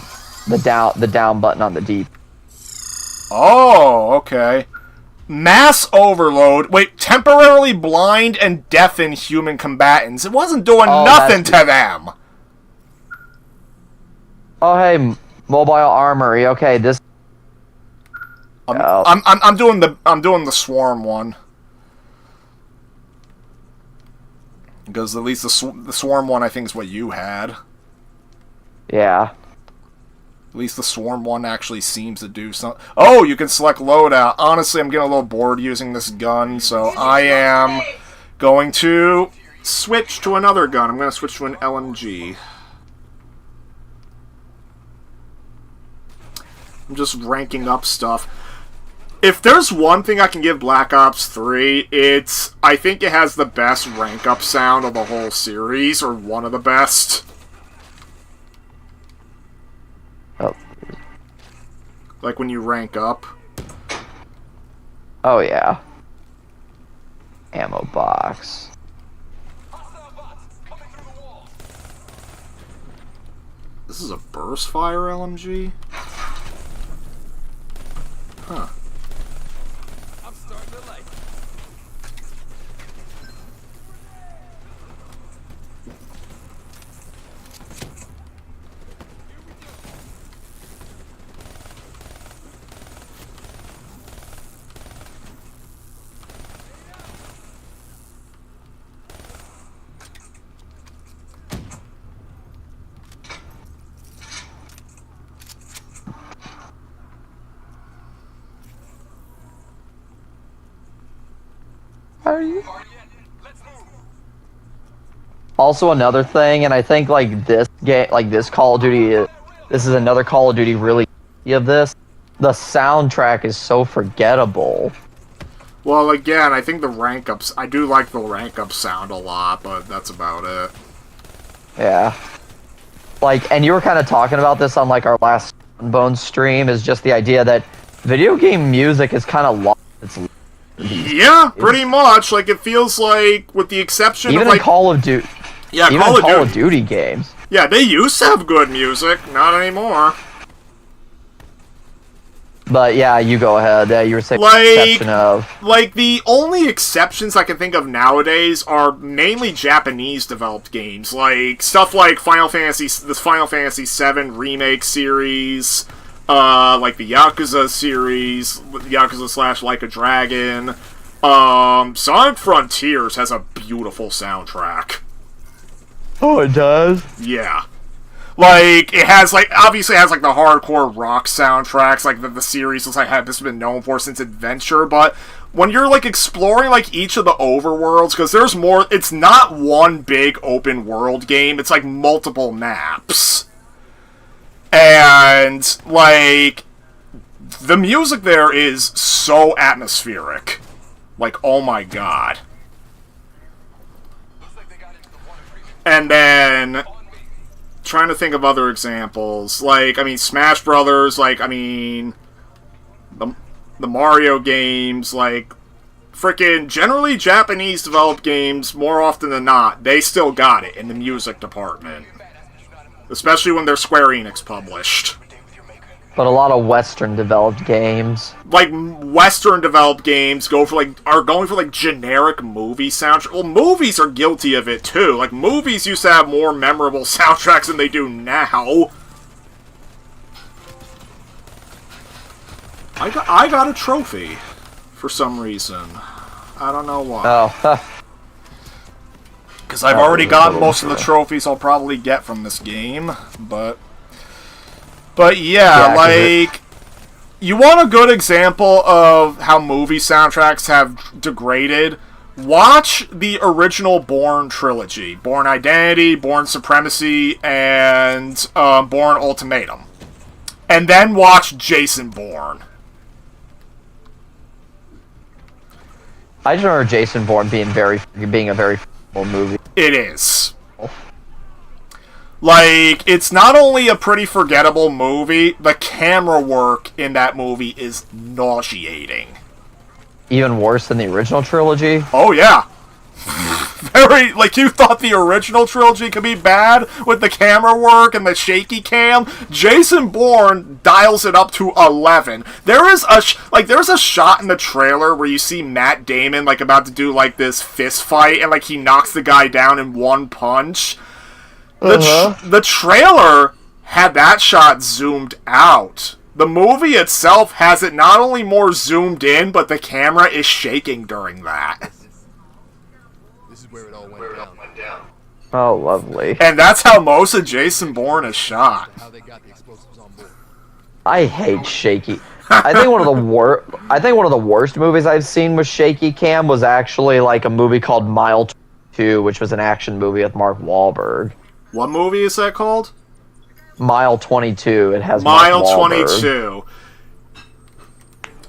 button on the D. Oh, okay. Mass overload. Wait, temporarily blind and deafen human combatants. It wasn't doing nothing to them. Oh, hey, mobile armory. Okay, this. I'm doing the swarm one. Because at least the swarm one I think is what you had. Yeah. At least the swarm one actually seems to do something. Oh, you can select loadout. Honestly, I'm getting a little bored using this gun, so I am going to switch to another gun. I'm going to switch to an LMG. I'm just ranking up stuff. If there's one thing I can give Black Ops 3, I think it has the best rank up sound of the whole series, or one of the best. Oh. Like when you rank up. Oh yeah. Ammo box. This is a burst fire LMG? Huh. I'm starting to like. Also another thing, and I think like this game, like this Call of Duty, this is another Call of Duty really of this. The soundtrack is so forgettable. Well, again, I think the rank ups. I do like the rank up sound a lot, but that's about it. Yeah. Like, and you were kind of talking about this on like our last Bone stream. Is just the idea that video game music is kind of lost its. Yeah, pretty much. Like, it feels like, with the exception even of, like... in Call of Duty... Yeah, even in Call of Duty games. Yeah, they used to have good music. Not anymore. But yeah, you go ahead. You were saying Like- exception of. Like, the only exceptions I can think of nowadays are mainly Japanese-developed games. Like, stuff like the Final Fantasy VII Remake series, like the Yakuza series, Yakuza / Like a Dragon. Sonic Frontiers has a beautiful soundtrack. Oh, it does? Yeah. Like, it has, like, obviously it has, like, the hardcore rock soundtracks, like, the series has, like, this has been known for since Adventure, but when you're, like, exploring, like, each of the overworlds, because there's more, it's not one big open world game, it's, like, multiple maps. And, like, the music there is so atmospheric. Like, oh my god. And then, trying to think of other examples. Like, I mean, Smash Brothers, like, I mean, the Mario games, like, frickin' generally Japanese-developed games, more often than not, they still got it in the music department. Especially when they're Square Enix published. But a lot of Western-developed games. Like, Western-developed games are going for, like, generic movie soundtracks. Well, movies are guilty of it, too. Like, movies used to have more memorable soundtracks than they do now. I got a trophy, for some reason. I don't know why. Oh, Because I've already gotten most of the trophies I'll probably get from this game, but yeah, like, you want a good example of how movie soundtracks have degraded? Watch the original Bourne trilogy. Bourne Identity, Bourne Supremacy, and Bourne Ultimatum. And then watch Jason Bourne. I just remember Jason Bourne being a very cool movie. It is. Like, it's not only a pretty forgettable movie, the camera work in that movie is nauseating. Even worse than the original trilogy? Oh, yeah. Very, like, you thought the original trilogy could be bad with the camera work and the shaky cam? Jason Bourne dials it up to 11. There's a shot in the trailer where you see Matt Damon, like, about to do, like, this fist fight, and, like, he knocks the guy down in one punch. The trailer had that shot zoomed out. The movie itself has it not only more zoomed in, but the camera is shaking during that. This is where it all went down. Oh, lovely. And that's how most of Jason Bourne is shot. How they got the explosives on board. I hate shaky. I think one of the worst movies I've seen with shaky cam was actually like a movie called Mile 22, which was an action movie with Mark Wahlberg. What movie is that called? Mile 22. It has Mile Mark Wahlberg. 22.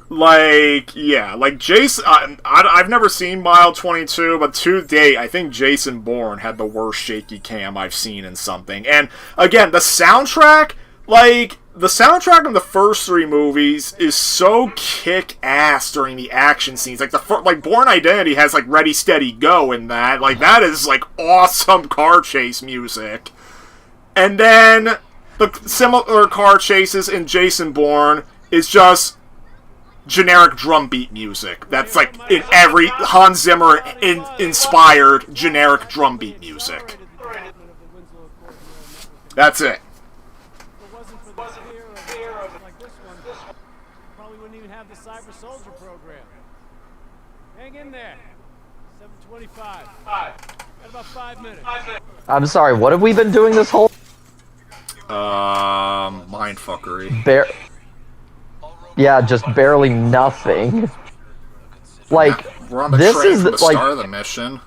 Like, yeah, like Jason. I've never seen Mile 22, but to date, I think Jason Bourne had the worst shaky cam I've seen in something. And again, the soundtrack, like, the soundtrack in the first three movies is so kick-ass during the action scenes. Like, Bourne Identity has, like, Ready, Steady, Go in that. Like, that is, like, awesome car chase music. And then the similar car chases in Jason Bourne is just generic drum beat music. That's, like, in every Hans Zimmer inspired generic drum beat music. That's it. Have the Cyber Soldier program. Hang in there. 7:25. Got about 5 minutes. I'm sorry, what have we been doing this whole... Mindfuckery. Yeah, just barely nothing. Like, We're on the this train is, from the like, start of the mission.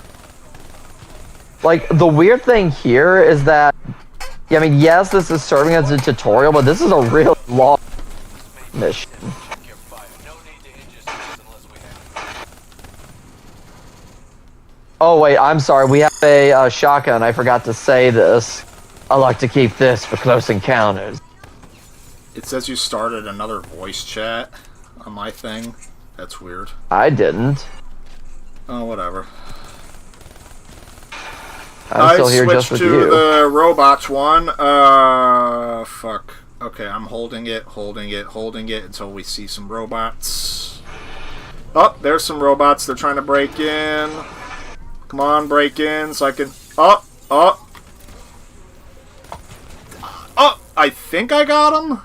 Like, the weird thing here is that, I mean, yes, this is serving as a tutorial, but this is a real long mission. Oh, wait, I'm sorry. We have a shotgun. I forgot to say this. I like to keep this for close encounters. It says you started another voice chat on my thing. That's weird. I didn't. Oh, whatever. I'm still here just switched with to you. the robots one. Fuck. Okay, I'm holding it until we see some robots. Oh, there's some robots. They're trying to break in. Come on, break in so I can... Oh! I think I got him?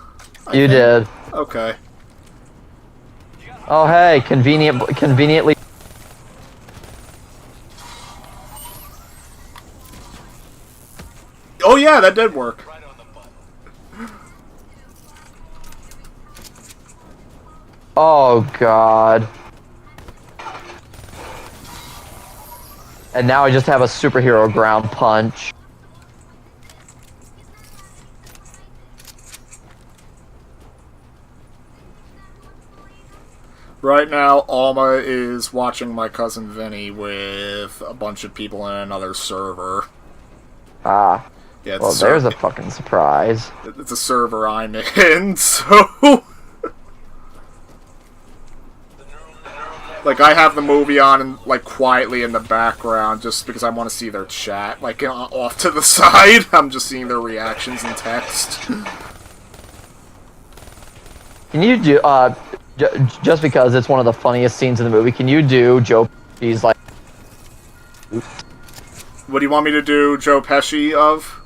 You did. Okay. Oh, hey, conveniently... Oh yeah, that did work. Oh, God. And now I just have a superhero ground punch. Right now, Alma is watching my cousin Vinny with a bunch of people in another server. Ah. Yeah, well, there's a fucking surprise. It's a server I'm in, so... Like, I have the movie on and, like, quietly in the background just because I want to see their chat. Like, off to the side, I'm just seeing their reactions and text. Can you do, just because it's one of the funniest scenes in the movie, can you do Joe Pesci's, like... What do you want me to do Joe Pesci of?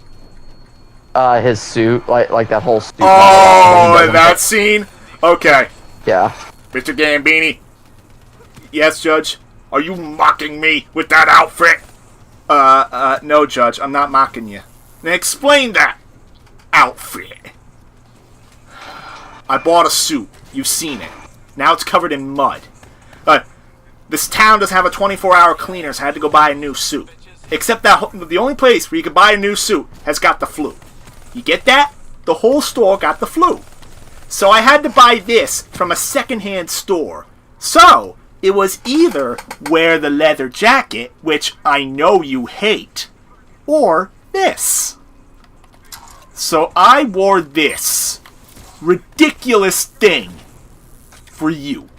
His suit, like that whole suit. Oh, that scene? Okay. Yeah. Mr. Gambini. Yes, Judge? Are you mocking me with that outfit? No, Judge, I'm not mocking you. Now explain that outfit. I bought a suit. You've seen it. Now it's covered in mud. This town doesn't have a 24-hour cleaner, so I had to go buy a new suit. Except that the only place where you can buy a new suit has got the flu. You get that? The whole store got the flu. So I had to buy this from a secondhand store. So, it was either wear the leather jacket, which I know you hate, or this. So I wore this ridiculous thing for you.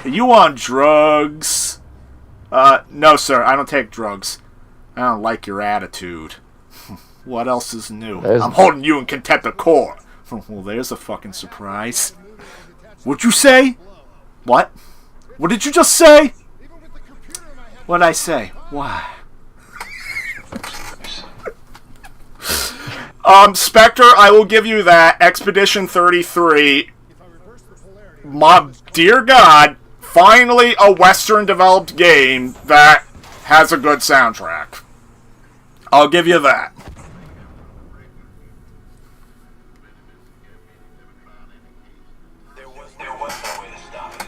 Are you on drugs? No, sir, I don't take drugs. I don't like your attitude. What else is new? I'm holding you in contempt of court. Well, there's a fucking surprise. What'd you say? What? What did you just say? What'd I say? Why? Spectre, I will give you that. Expedition 33. My dear God, finally a Western developed game that has a good soundtrack. I'll give you that. There was no way to stop it.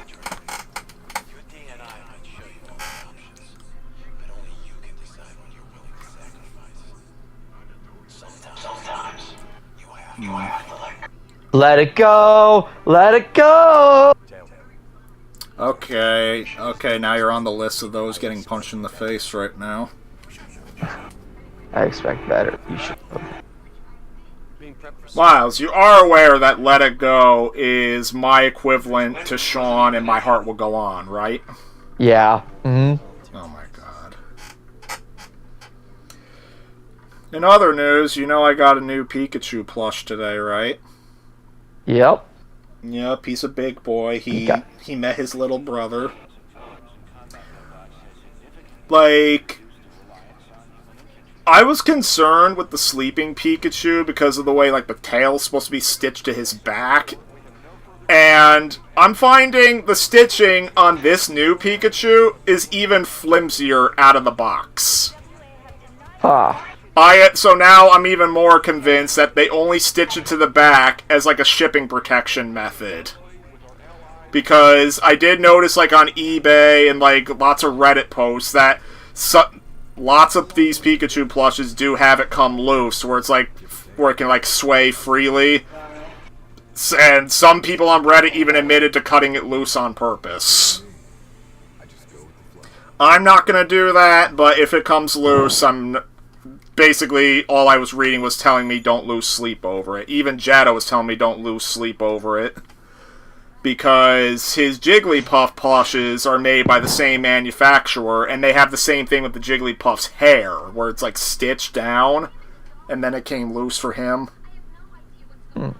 Your DNA might show you all the options, but only you can decide when you're willing to sacrifice. Sometimes you have to let it go! Let it go! Okay, now you're on the list of those getting punched in the face right now. I expect better. You should. Miles, you are aware that Let It Go is my equivalent to Sean and My Heart Will Go On, right? Yeah. Mm-hmm. Oh my god. In other news, you know I got a new Pikachu plush today, right? Yep. Yep, he's a big boy. He met his little brother. Like, I was concerned with the sleeping Pikachu because of the way, like, the tail's supposed to be stitched to his back. And I'm finding the stitching on this new Pikachu is even flimsier out of the box. Ah. So now I'm even more convinced that they only stitch it to the back as, like, a shipping protection method. Because I did notice, like, on eBay and, like, lots of Reddit posts that lots of these Pikachu plushes do have it come loose, where it's, like, where it can, like, sway freely. And some people on Reddit even admitted to cutting it loose on purpose. I'm not gonna do that, but if it comes loose, basically, all I was reading was telling me don't lose sleep over it. Even Jado was telling me don't lose sleep over it. Because his Jigglypuff plushes are made by the same manufacturer, and they have the same thing with the Jigglypuff's hair, where it's, like, stitched down. and then it came loose for him. Hmm.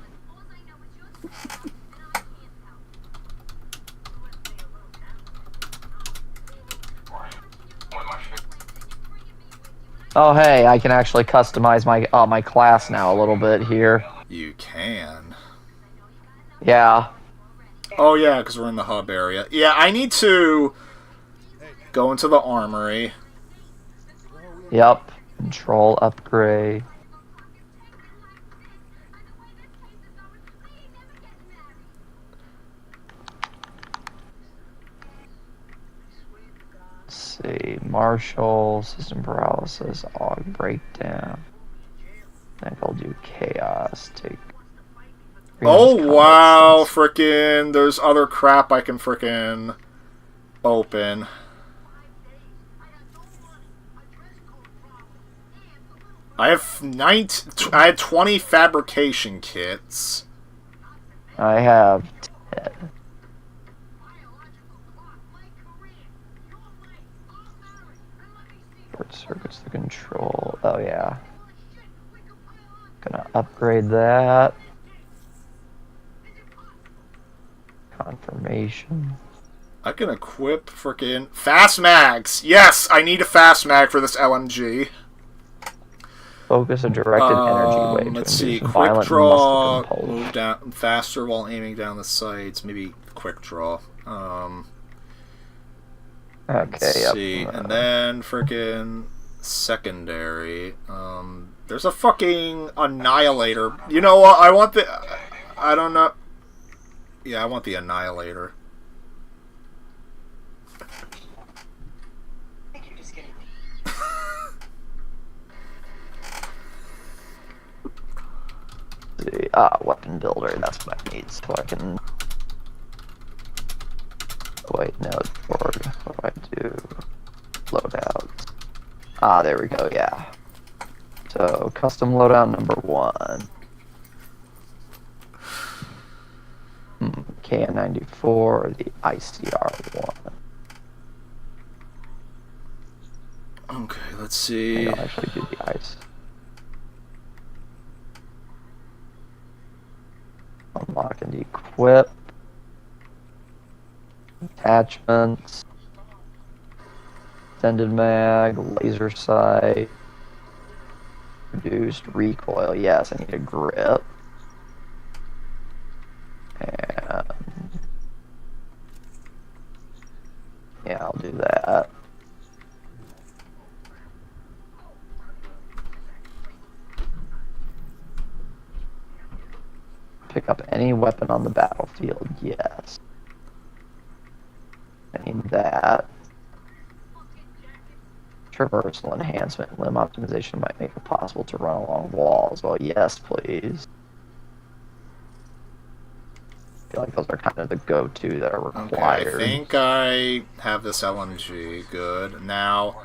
Oh hey, I can actually customize my class now a little bit here. You can. Yeah. Oh yeah, because we're in the hub area. Yeah, I need to go into the armory. Yep. Control upgrade. Let's see. Marshall, system paralysis, aug breakdown. I think I'll do chaos. Take. Oh wow, frickin' there's other crap I can frickin' open. I had 20 fabrication kits. I have 10. Short circuits to control. Oh yeah. Gonna upgrade that. Confirmation. I can equip frickin' fast mags. Yes, I need a fast mag for this LMG. Focus a directed energy wave. Let's to see, induce quick violent draw, muscle impulse. move down faster while aiming down the sights. Maybe quick draw. Okay, Let's see, and then frickin' secondary. There's a fucking annihilator. You know what? I want the. I don't know. Yeah, I want the annihilator. Weapon builder, that's what I need, so I can... Wait, no, what do I do? Loadout. There we go, yeah. So, custom loadout number 1. KN94, the ICR-1. Okay, let's see. I'll actually do the ice. Unlock and equip. Attachments. Extended mag, laser sight. Reduced recoil. Yes, I need a grip. And yeah, I'll do that. Pick up any weapon on the battlefield, yes. I need that. Traversal enhancement and limb optimization might make it possible to run along walls. Well, yes, please. I feel like those are kind of the go-to that are required. Okay, I think I have this LMG. Good. Now,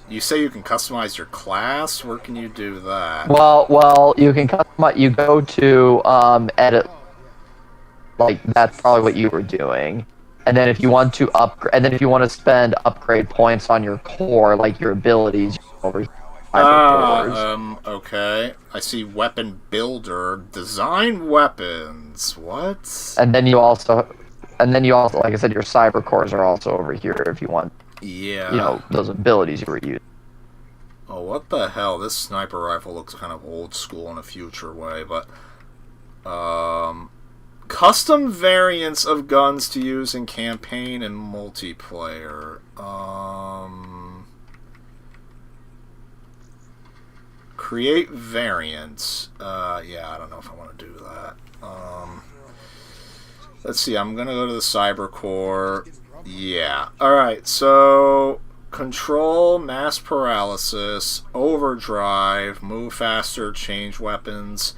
you say you can customize your class? Where can you do that? Well, you can customize. You go to edit. Like that's probably what you were doing, and then if you want to upgrade, and then if you want to spend upgrade points on your core, like your abilities, over here. Okay. I see weapon builder, design weapons. What? And then you also, like I said, your cyber cores are also over here if you want. Yeah. You know those abilities you were using. Oh, what the hell? This sniper rifle looks kind of old school in a future way, but custom variants of guns to use in campaign and multiplayer. Create variants. Yeah, I don't know if I want to do that. Let's see, I'm gonna go to the cyber core. Yeah. Alright, so control, mass paralysis, overdrive, move faster, change weapons.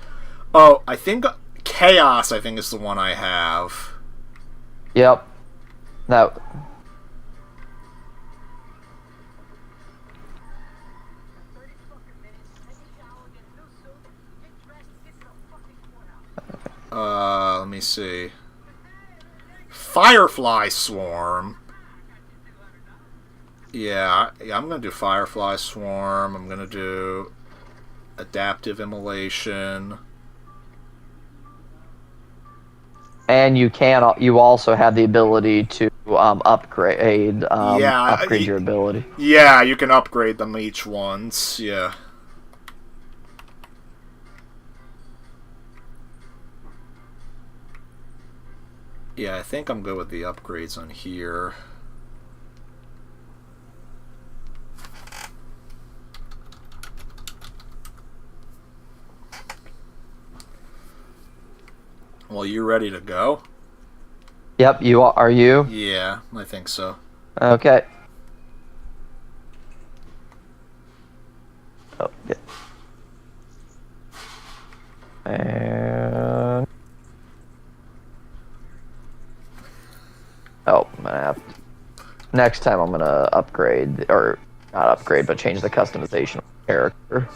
Oh, I think chaos, I think, is the one I have. Yep. That. Let me see. Firefly Swarm. Yeah, I'm gonna do Firefly Swarm. I'm gonna do adaptive immolation. And you also have the ability to upgrade your ability. Yeah, you can upgrade them each once. Yeah. Yeah, I think I'm good with the upgrades on here. Well, you ready to go? Yep, are you? Yeah, I think so. Okay. Oh, yeah. And I'm gonna have to... Next time I'm gonna upgrade, or not upgrade, but change the customization of the character.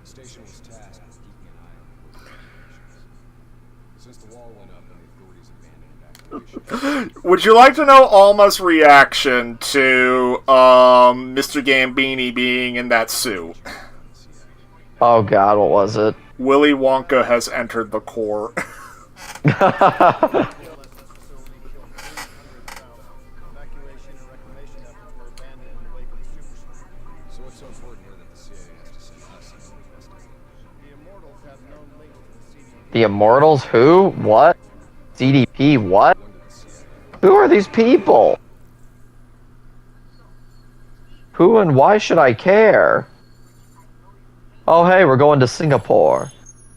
The station was tasked with keeping an eye on since the wall went up and the authorities abandoned evacuation. Would you like to know Alma's reaction to Mr. Gambini being in that suit? Oh god, what was it? Willy Wonka has entered the court. So what's so important here that the CIA has to send us an investigation? The Immortals have known links to the CDP. The Immortals? Who? What? CDP? What? Who are these people? Who and why should I care? Oh hey, we're going to Singapore.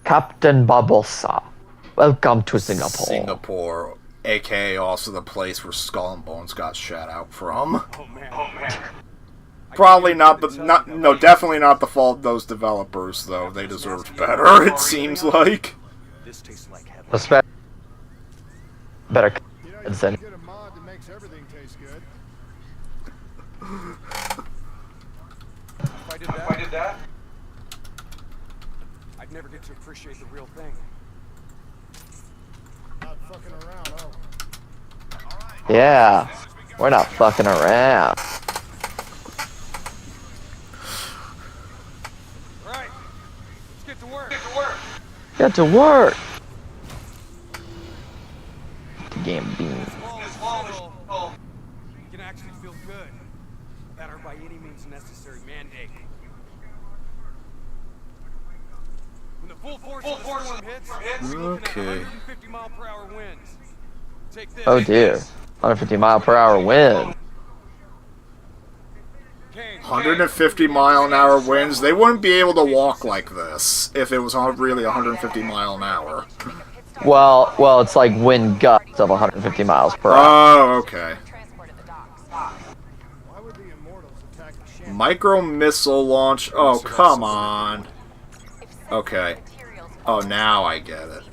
Captain Barbossa. Welcome to Singapore. Singapore, aka also the place where Skull and Bones got shot out from. Oh man. Probably not definitely not the fault of those developers, though. They deserved better, it seems like. This tastes like heaven. Better You know, than... get a mod that makes everything taste good. If I did that, I'd never get to appreciate the real thing. Not fucking around, oh. Yeah, we're not fucking around. Right. Let's get to work. Get to work. The game beans. You can actually feel good. That are by any means necessary mandate. When the full force of the storm hits, we're looking at 150 mile per hour winds. Take this. Oh dear. 150 mile per hour wind. 150 mile an hour winds. They wouldn't be able to walk like this if it was really 150 mile an hour. Well, it's like wind gusts of 150 miles per hour. Oh, okay. Micro missile launch. Oh, come on. Okay. Oh, now I get it.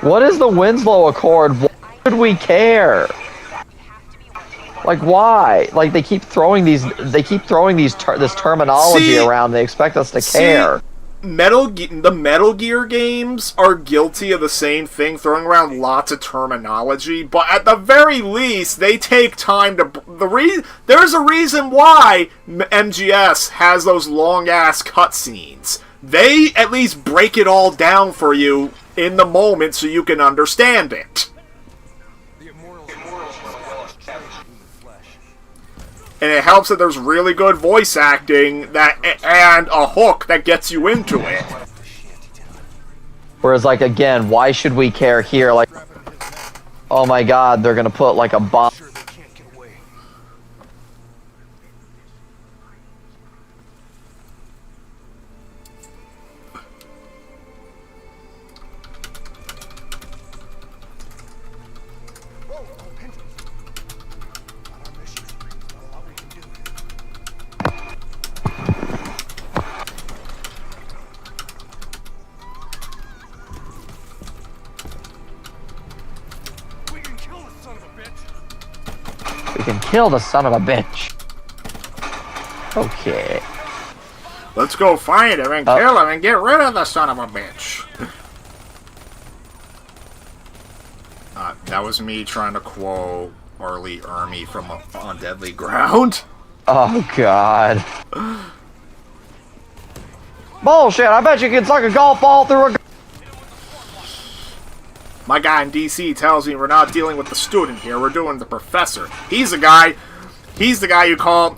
What is the Winslow Accord? Why should we care? Like why? Like they keep throwing this terminology around. They expect us to care. The Metal Gear games are guilty of the same thing, throwing around lots of terminology, but at the very least, they take time to... There's a reason why MGS has those long-ass cutscenes. They at least break it all down for you in the moment so you can understand it. And it helps that there's really good voice acting and a hook that gets you into it. Whereas, like, again, why should we care here? Like, oh my god, they're gonna put, like, a bomb. We can kill the son of a bitch. Okay. Let's go find him and kill him and get rid of the son of a bitch. That was me trying to quote Arlie Ermy from On Deadly Ground. Oh god. Bullshit, I bet you can suck a golf ball through a... My guy in DC tells me we're not dealing with the student here, we're doing the professor. He's the guy you call...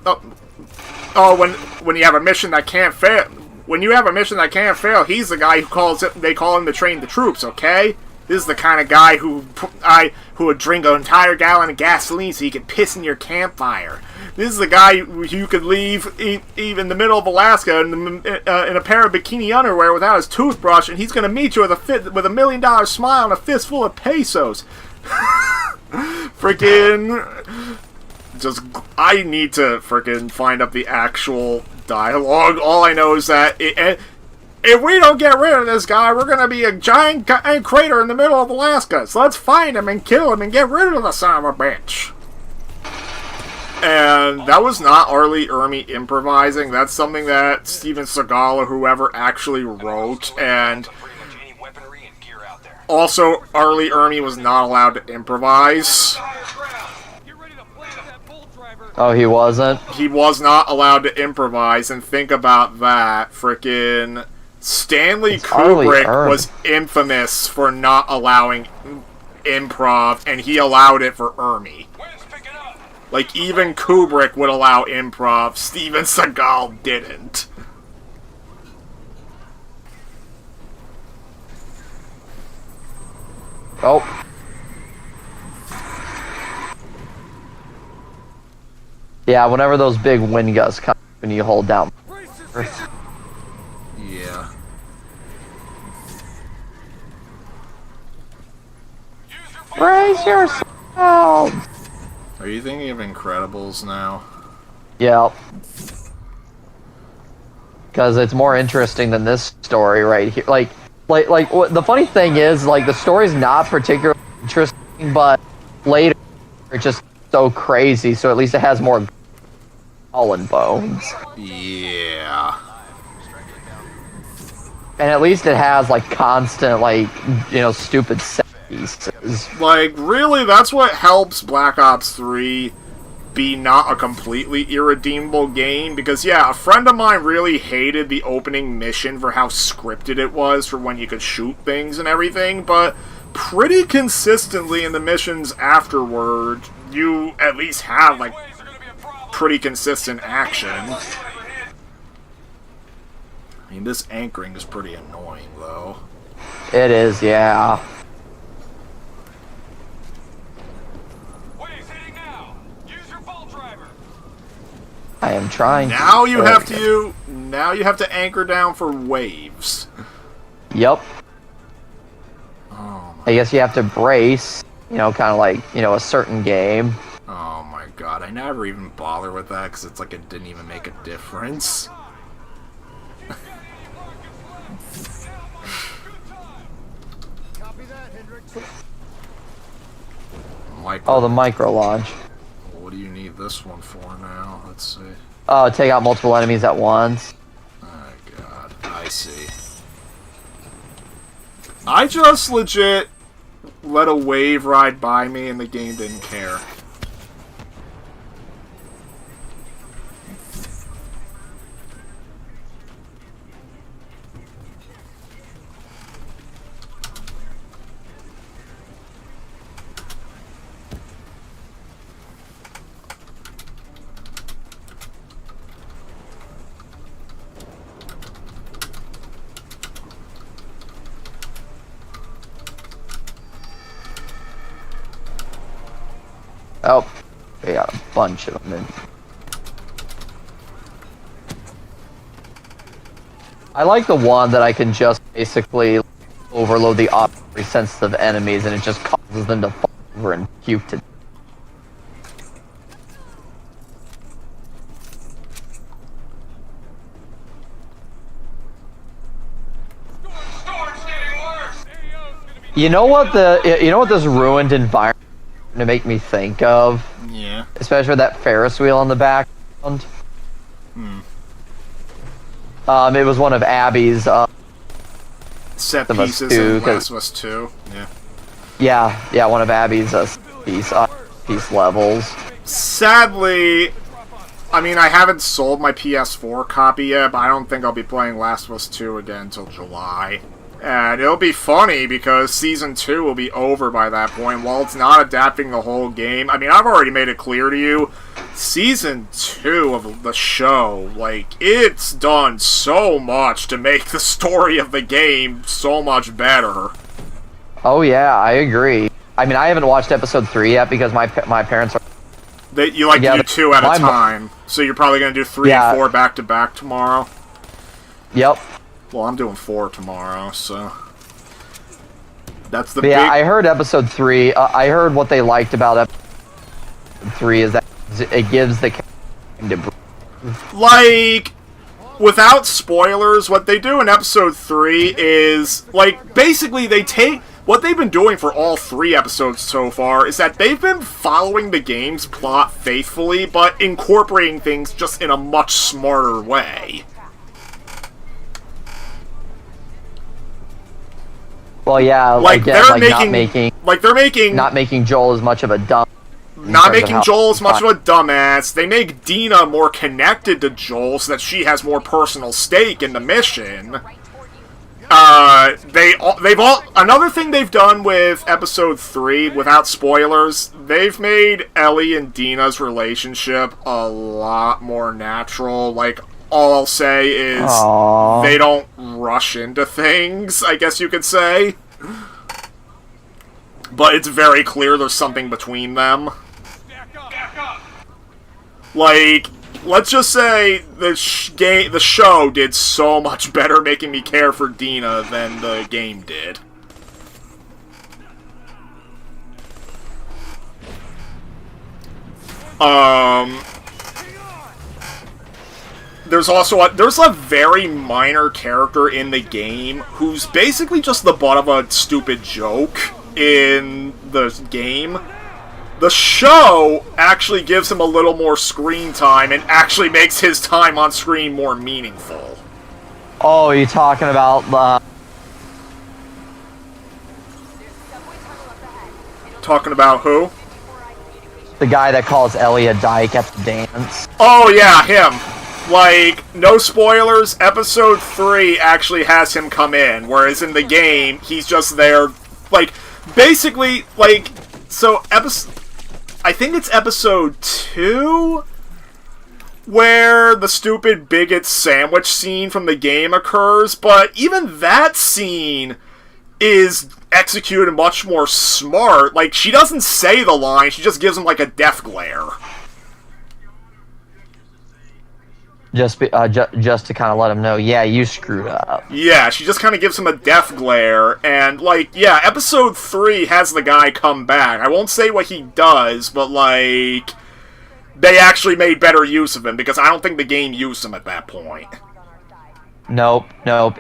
when you have a mission that can't fail... When you have a mission that can't fail, he's the guy they call him to train the troops, okay? This is the kind of guy who would drink an entire gallon of gasoline so he could piss in your campfire. This is the guy you could leave in the middle of Alaska in a pair of bikini underwear without his toothbrush, and he's gonna meet you with a $1 million smile and a fistful of pesos. Freaking, I need to freaking find up the actual dialogue. All I know is that if we don't get rid of this guy, we're gonna be a giant crater in the middle of Alaska. So let's find him and kill him and get rid of the son of a bitch. And that was not Arlie Ermy improvising. That's something that Steven Seagal or whoever actually wrote. And also, Arlie Ermy was not allowed to improvise. Oh, he wasn't? He was not allowed to improvise, and think about that. Frickin' Stanley Kubrick was infamous for not allowing improv, and he allowed it for Ermy. Like, even Kubrick would allow improv, Steven Seagal didn't. Oh. Yeah, whenever those big wind gusts come when you hold down. Yeah. Brace yourself! Are you thinking of Incredibles now? Yeah. Because it's more interesting than this story right here. Like, the funny thing is, like, the story's not particularly interesting, but later it's just so crazy, so at least it has more skull and bones. Yeah. And at least it has, like, constant, like, you know, stupid set pieces. Like, really, that's what helps Black Ops 3 be not a completely irredeemable game, because, yeah, a friend of mine really hated the opening mission for how scripted it was for when you could shoot things and everything, but pretty consistently in the missions afterward, you at least have, like, pretty consistent action. I mean, this anchoring is pretty annoying, though. It is, yeah. I am trying. Now you have to anchor down for waves. Yep. Oh I guess you have to brace, you know, kind of like, you know, a certain game. Oh my god, I never even bother with that because it's like it didn't even make a difference. Oh, the micro launch. What do you need this one for now? Let's see. Oh, take out multiple enemies at once. Oh god, I see. I just legit let a wave ride by me and the game didn't care. Oh, we got a bunch of them in. I like the one that I can just basically overload the optically sensitive enemies and it just causes them to fall over and puke to death. You know what this ruined environment to make me think of? Yeah. Especially with that Ferris wheel in the background. It was one of Abby's set pieces in Last of Us 2. Yeah. Yeah, one of Abby's piece. piece levels. Sadly, I mean, I haven't sold my PS4 copy yet, but I don't think I'll be playing Last of Us 2 again until July. And it'll be funny because Season 2 will be over by that point. While it's not adapting the whole game, I mean, I've already made it clear to you, Season 2 of the show, like, it's done so much to make the story of the game so much better. Oh yeah, I agree. I mean, I haven't watched episode 3 yet because my parents are... You like to do 2 at a time, so you're probably going to do 3 and 4 back-to-back tomorrow? Yep. Well, I'm doing 4 tomorrow, so... That's the big... Yeah, I heard episode 3. I heard what they liked about episode 3 is that it gives the... Like, without spoilers, what they do in episode 3 is, like, basically they take... What they've been doing for all 3 episodes so far is that they've been following the game's plot faithfully, but incorporating things just in a much smarter way. Well, yeah, like again, they're making not making Joel as much of a dumb. Not making Joel as much of a dumbass. They make Dina more connected to Joel so that she has more personal stake in the mission. Another thing they've done with episode 3, without spoilers, they've made Ellie and Dina's relationship a lot more natural. Like, all I'll say is they don't rush into things, I guess you could say. But it's very clear there's something between them. Like, let's just say the show did so much better making me care for Dina than the game did. There's also a very minor character in the game who's basically just the butt of a stupid joke in the game. The show actually gives him a little more screen time and actually makes his time on screen more meaningful. Oh, you're talking about Talking about who? The guy that calls Ellie a dyke at the dance. Oh yeah, him. Like, no spoilers, episode 3 actually has him come in, whereas in the game, he's just there, like, basically, like, so I think it's episode 2 where the stupid bigot sandwich scene from the game occurs, but even that scene is executed much more smart. Like, she doesn't say the line, she just gives him, like, a death glare. Just to kind of let him know, yeah, you screwed up. Yeah, she just kind of gives him a death glare, and, like, yeah, episode 3 has the guy come back. I won't say what he does, but, like, they actually made better use of him, because I don't think the game used him at that point. Nope,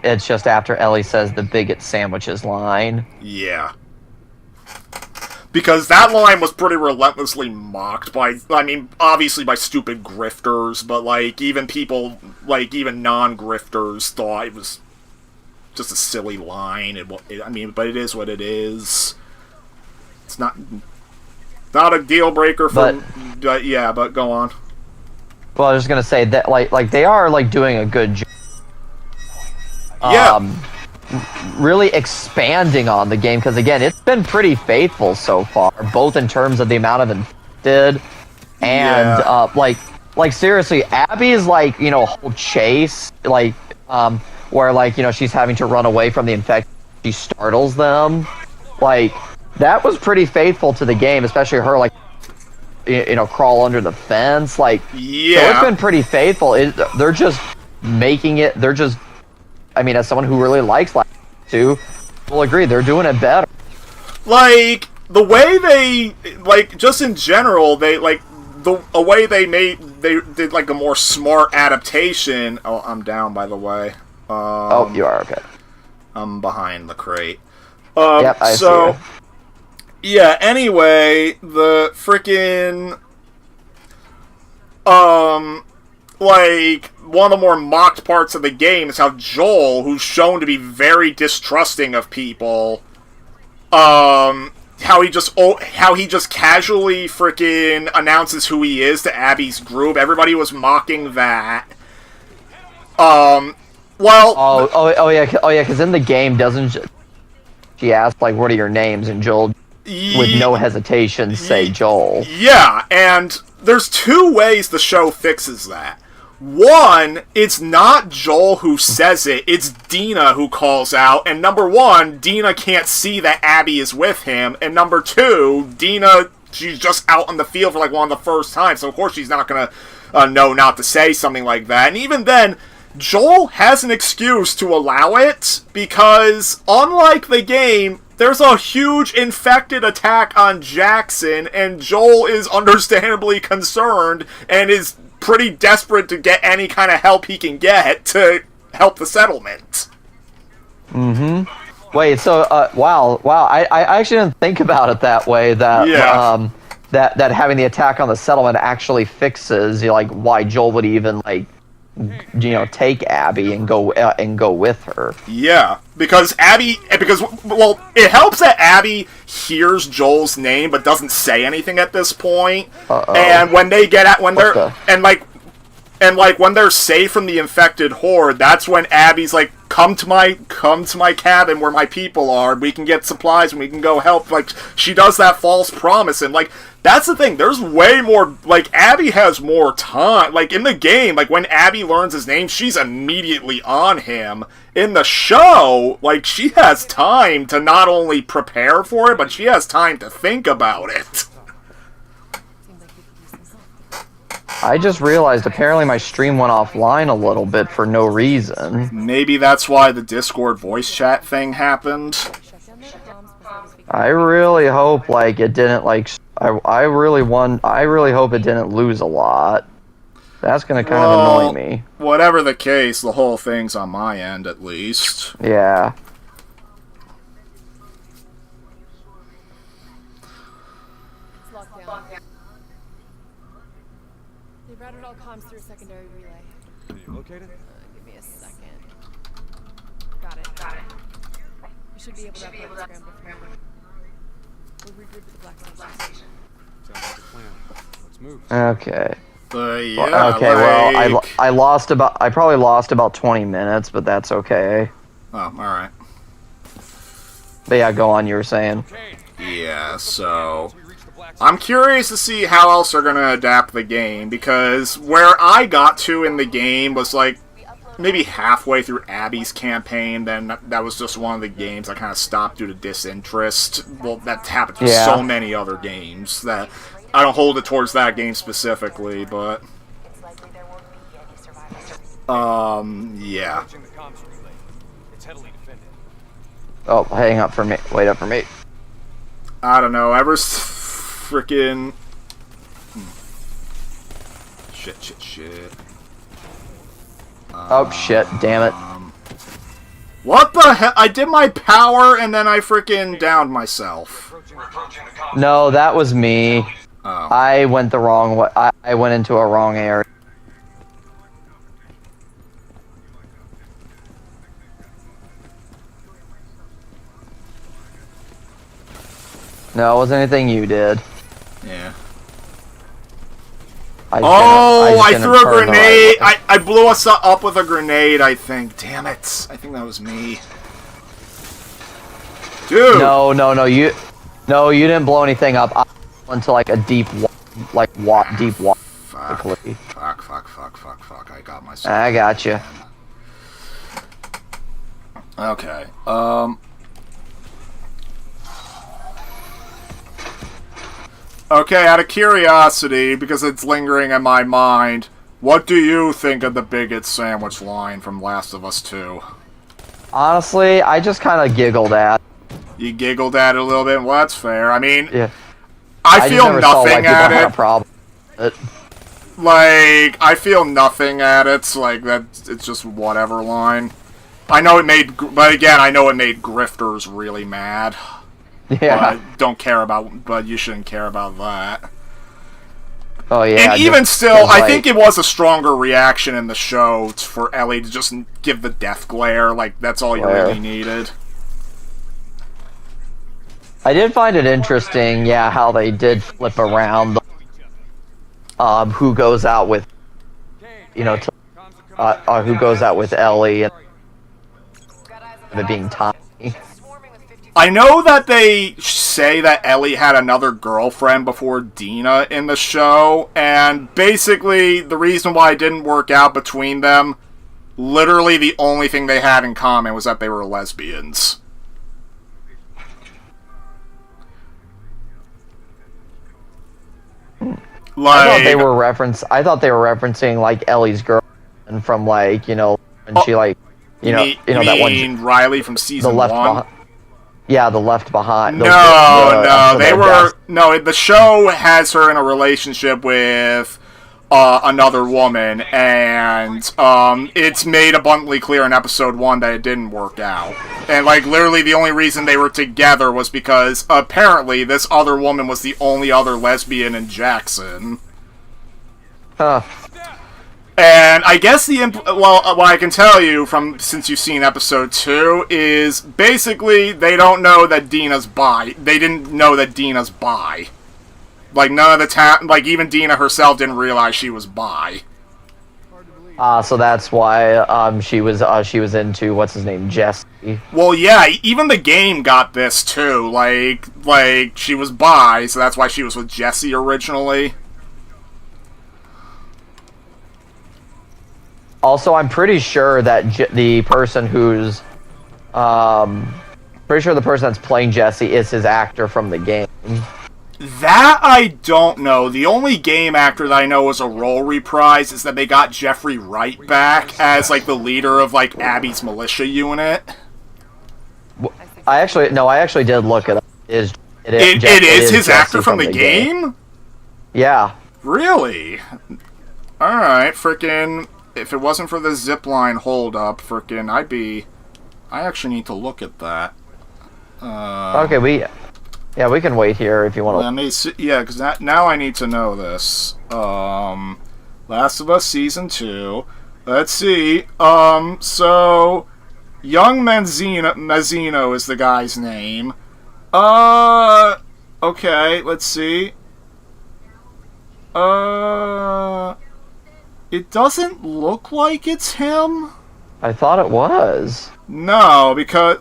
it's just after Ellie says the bigot sandwiches line. Yeah. Because that line was pretty relentlessly mocked by, I mean, obviously by stupid grifters, but, like, even people, like, even non-grifters thought it was just a silly line. I mean, but it is what it is. It's not a deal breaker for, yeah, but go on. Well, I was just gonna say that, like they are, like, doing a good job. Yeah. Really expanding on the game, because again, it's been pretty faithful so far, both in terms of the amount of infected and like seriously, Abby's, like, you know, whole chase, like, where, like, you know, she's having to run away from the infected, she startles them, like, that was pretty faithful to the game, especially her, like, you know, crawl under the fence, like, yeah, so it's been pretty faithful. They're just making it, I mean, as someone who really likes Last of Us 2, will agree, they're doing it better. Like, the way they, like, just in general, they, like, a way they did, like, a more smart adaptation. Oh, I'm down, by the way. Oh, you are, okay. I'm behind the crate. Yep, I see you. Yeah, anyway, the frickin', like, one of the more mocked parts of the game is how Joel, who's shown to be very distrusting of people, how he just casually freaking announces who he is to Abby's group. Everybody was mocking that. Well. Oh yeah, because in the game, doesn't she ask like, "What are your names?" and Joel, with no hesitation, say Joel. Yeah, and there's two ways the show fixes that. One, it's not Joel who says it, it's Dina who calls out, and number one, Dina can't see that Abby is with him, and number two, Dina, she's just out on the field for like one of the first times, so of course she's not gonna know not to say something like that, and even then, Joel has an excuse to allow it, because unlike the game, there's a huge infected attack on Jackson, and Joel is understandably concerned, and is pretty desperate to get any kind of help he can get to help the settlement. Wait, so wow, I actually didn't think about it that way. That that having the attack on the settlement actually fixes, you know, like why Joel would even like, you know, take Abby and go with her. Yeah, because it helps that Abby hears Joel's name but doesn't say anything at this point. And when they get when they're safe from the infected horde, that's when Abby's like, come to my cabin where my people are. We can get supplies and we can go help. Like, she does that false promise, and like, that's the thing. There's way more, like, Abby has more time. Like, in the game, like, when Abby learns his name, she's immediately on him. In the show, like, she has time to not only prepare for it, but she has time to think about it. I just realized apparently my stream went offline a little bit for no reason. Maybe that's why the Discord voice chat thing happened. I really hope like it didn't like I really hope it didn't lose a lot. That's gonna kind of annoy me. Whatever the case, the whole thing's on my end at least. Yeah. They've routed all comms through a secondary relay. Can you locate it? Give me a second. Got it. We should be able to upload the scramble from here. We'll regroup at the Black Station. Sounds like a plan. Let's move. Okay. Yeah, okay, well, I probably lost about 20 minutes, but that's okay. Oh, alright. But yeah, go on, you were saying. Yeah, so I'm curious to see how else they're gonna adapt the game, because where I got to in the game was like maybe halfway through Abby's campaign, then that was just one of the games I kind of stopped due to disinterest. Well, that happened to so many other games that I don't hold it towards that game specifically, but yeah. Oh, hang up for me. Wait up for me. I don't know. Frickin' shit. Oh shit! Damn it! What the hell? I did my power and then I frickin' downed myself. No, that was me. Oh. I went the wrong way. I went into a wrong area. No, it wasn't anything you did. Yeah. I threw a grenade! I blew us up with a grenade, I think. Damn it. I think that was me. Dude! No, you didn't blow anything up. I went to like a deep deep water. Fuck. I got myself. I got you. Okay. Okay, out of curiosity, because it's lingering in my mind, what do you think of the Bigot sandwich line from Last of Us 2? Honestly, I just kind of giggled at. You giggled at it a little bit? Well, that's fair. I mean, yeah. I feel nothing at it. Like, I feel nothing at it. Like, it's just whatever line. I know it made, but again, I know it made grifters really mad. Yeah. But you shouldn't care about that. Oh yeah. And even still, I think it was a stronger reaction in the show for Ellie to just give the death glare. Like, that's all you really needed. I did find it interesting, yeah, how they did flip around who goes out with, you know, who goes out with Ellie and it being Tommy. I know that they say that Ellie had another girlfriend before Dina in the show, and basically the reason why it didn't work out between them, literally the only thing they had in common was that they were lesbians. Like, I thought they were referencing like Ellie's girlfriend from like, you know, when she like, you know that one Riley from season 1. Yeah, the Left Behind. No, the show has her in a relationship with another woman, and it's made abundantly clear in episode 1 that it didn't work out. And, like, literally the only reason they were together was because, apparently, this other woman was the only other lesbian in Jackson. Huh. And I guess what I can tell you since you've seen episode 2 is basically they don't know that Dina's bi. They didn't know that Dina's bi. Like none of the like even Dina herself didn't realize she was bi. So that's why she was into what's his name, Jesse. Well, yeah, even the game got this too. Like she was bi, so that's why she was with Jesse originally. Also, I'm pretty sure that the person who's, pretty sure the person that's playing Jesse is his actor from the game. That I don't know. The only game actor that I know was a role reprise is that they got Jeffrey Wright back as like the leader of like Abby's militia unit. I actually did look it up. It is his actor from the game? Yeah. Really? Alright, frickin'. If it wasn't for the zipline hold-up, frickin', I actually need to look at that. Okay, we can wait here if you want to. Yeah, because now I need to know this. Last of Us Season 2. Let's see. So, Young Mazzino is the guy's name. Okay, let's see. It doesn't look like it's him. I thought it was. No, because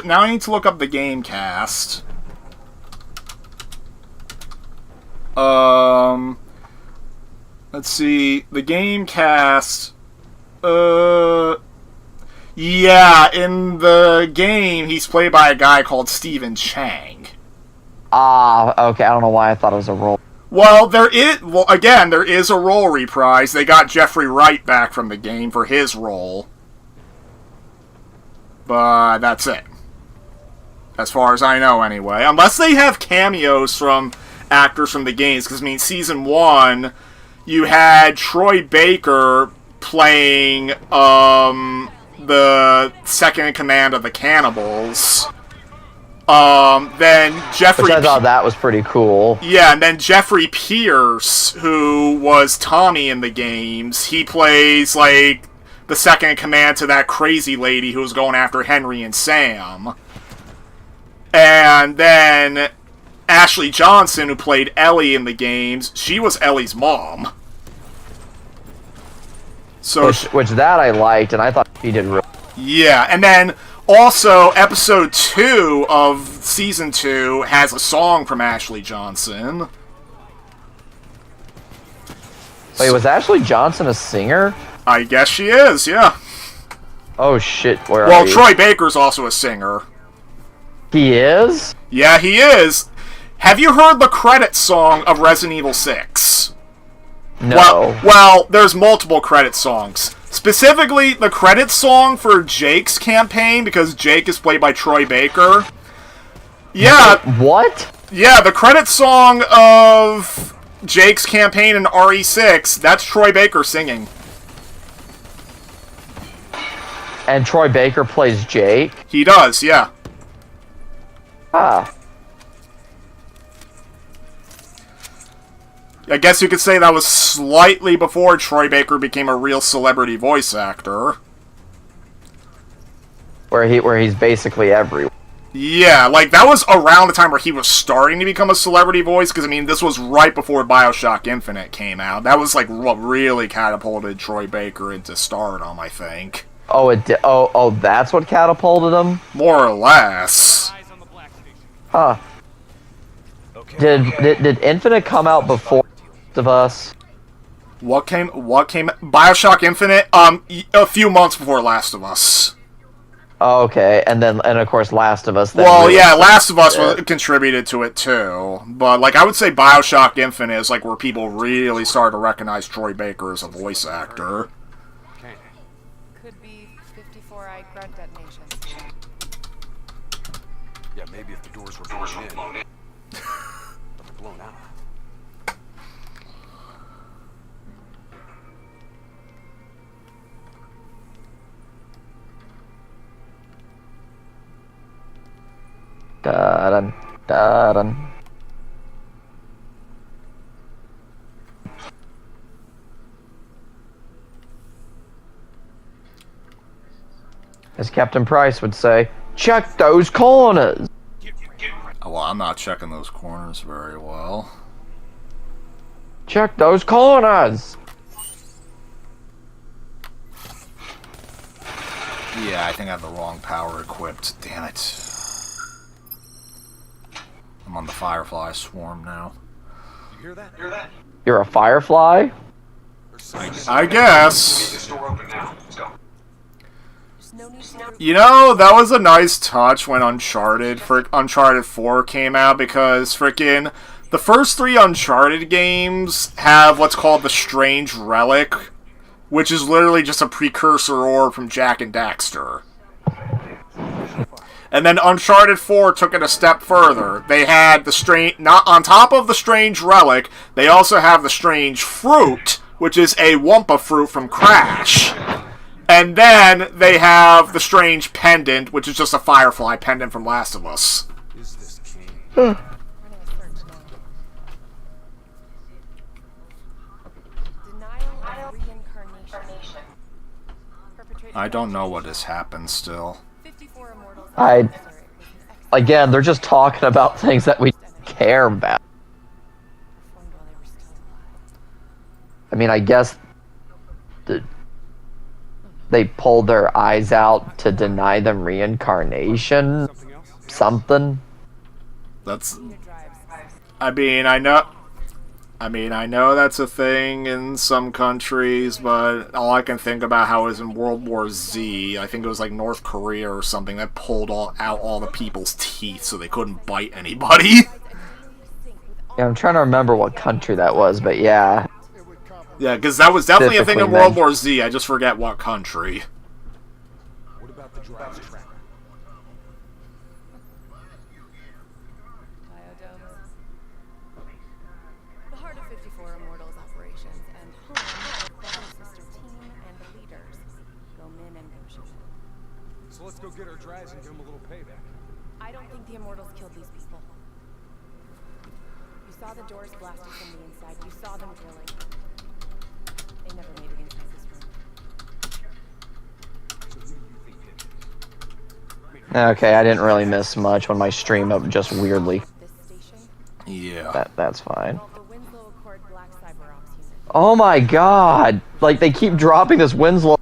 now I need to look up the game cast. Let's see. The game cast. Yeah, in the game, he's played by a guy called Stephen Chang. Okay, I don't know why I thought it was a role. Well, there is a role reprise. They got Jeffrey Wright back from the game for his role. But that's it. As far as I know, anyway. Unless they have cameos from actors from the games. Because, I mean, Season 1, you had Troy Baker playing the second-in-command of the Cannibals. Then Jeffrey... Which I thought that was pretty cool. Yeah, and then Jeffrey Pierce, who was Tommy in the games, he plays, like, the second-in-command to that crazy lady who was going after Henry and Sam. And then Ashley Johnson, who played Ellie in the games, she was Ellie's mom. So which that I liked, and I thought she did really... Yeah, and then... Also, episode 2 of Season 2 has a song from Ashley Johnson. Wait, was Ashley Johnson a singer? I guess she is, yeah. Oh shit, where Well, are you? Troy Baker's also a singer. He is? Yeah, he is. Have you heard the credit song of Resident Evil 6? No. Well, there's multiple credit songs. Specifically, the credits song for Jake's campaign, because Jake is played by Troy Baker. Yeah. What? Yeah, the credits song of Jake's campaign in RE6, that's Troy Baker singing. And Troy Baker plays Jake? He does, yeah. Ah. I guess you could say that was slightly before Troy Baker became a real celebrity voice actor. Where he's basically everywhere. Yeah, like, that was around the time where he was starting to become a celebrity voice, because, I mean, this was right before Bioshock Infinite came out. That was, like, what really catapulted Troy Baker into stardom, I think. Oh, that's what catapulted him? More or less. Huh. Did Infinite come out before Last of Us? What came? Bioshock Infinite? A few months before Last of Us. Oh, okay, and of course Last of Us. Well, yeah, Last of Us contributed to it too, but like I would say, Bioshock Infinite is like where people really started to recognize Troy Baker as a voice actor. Could be 54i grunt detonation. Yeah, maybe if the doors were blown in. But they're blown out. Da-dun, da-dun. As Captain Price would say, check those corners! Well, I'm not checking those corners very well. Check those corners! Yeah, I think I have the wrong power equipped. Damn it. I'm on the Firefly swarm now. You hear that? Hear that? You're a firefly? I guess. Get the door open now. Let's go. You know, that was a nice touch when Uncharted 4 came out, because frickin' the first 3 Uncharted games have what's called the Strange Relic, which is literally just a precursor orb from Jak and Daxter. And then Uncharted 4 took it a step further. They had the strange... Not on top of the Strange Relic, they also have the Strange Fruit, which is a Wumpa fruit from Crash. And then they have the Strange Pendant, which is just a Firefly pendant from Last of Us. Is this king? Denial of reincarnation. I don't know what has happened still. 54 immortals. Again, they're just talking about things that we care about. I mean, I guess they pulled their eyes out to deny them reincarnation. Something. That's... I mean, I know that's a thing in some countries, but all I can think about how it was in World War Z, I think it was like North Korea or something, that pulled out all the people's teeth so they couldn't bite anybody. Yeah, I'm trying to remember what country that was, but yeah. Yeah, because that was definitely a thing in World War Z, I just forget what country. What about the drive tracker? The heart of 54 Immortals operations and home of the Battle Sister team and the leaders. Go Min and Go Shin. So let's go get our drives and give them a little payback. I don't think the Immortals killed these people. You saw the doors blasted from the inside. You saw them drilling. They never made it inside this room. So who do you think did it? Okay, I didn't really miss much when my stream up just weirdly. This station? Yeah. That's fine. Well, the Winslow Accord Black Cyber Ops unit. Oh my god! Like, they keep dropping this Winslow.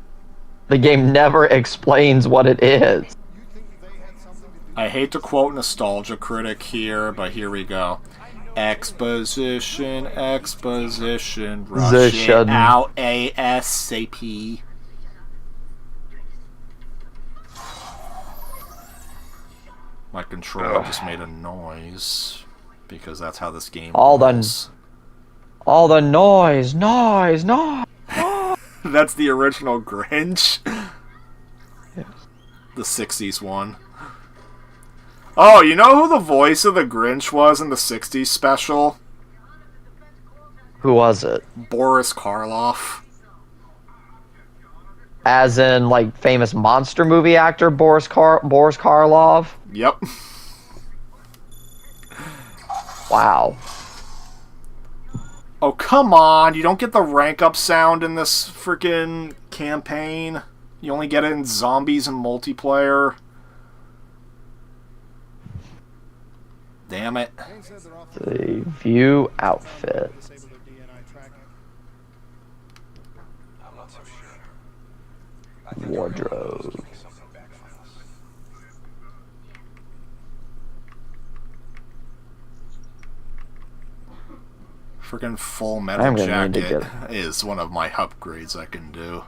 The game never explains what it is. I hate to quote Nostalgia Critic here, but here we go. Exposition, rush it out ASAP. My controller just made a noise, because that's how this game rolls. All the noise. That's the original Grinch. The 60s one. Oh, you know who the voice of the Grinch was in the 60s special? Who was it? Boris Karloff. As in, like, famous monster movie actor Boris Karloff? Yep. Wow. Oh, come on. You don't get the rank up sound in this freaking campaign. You only get it in zombies and multiplayer. Damn it. The view outfit. I'm not so sure. I think Wardrobe. Freaking full metal I'm gonna need to jacket get- is one of my upgrades I can do.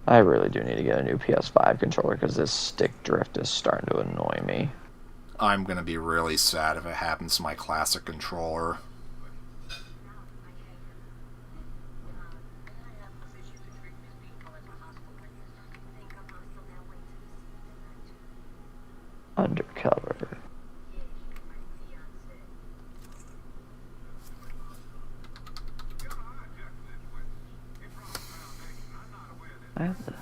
I really do need to get a new PS5 controller because this stick drift is starting to annoy me. I'm gonna be really sad if it happens to my classic controller. Undercover. I have the-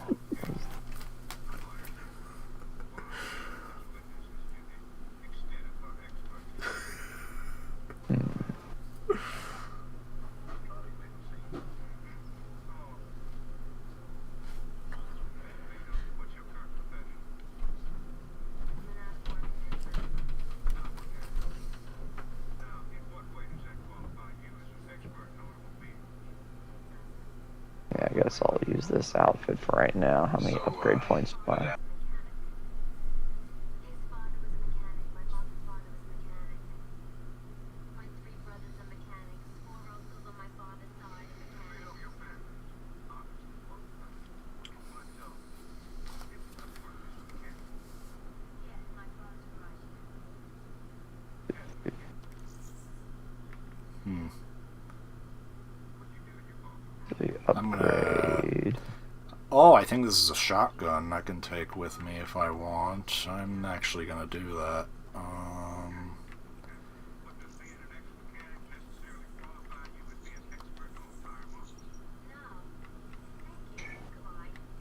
Yeah, I guess I'll use this outfit for right now. How many upgrade points do I have? The I'm gonna- upgrade. Oh, I think this is a shotgun I can take with me if I want. I'm actually gonna do that.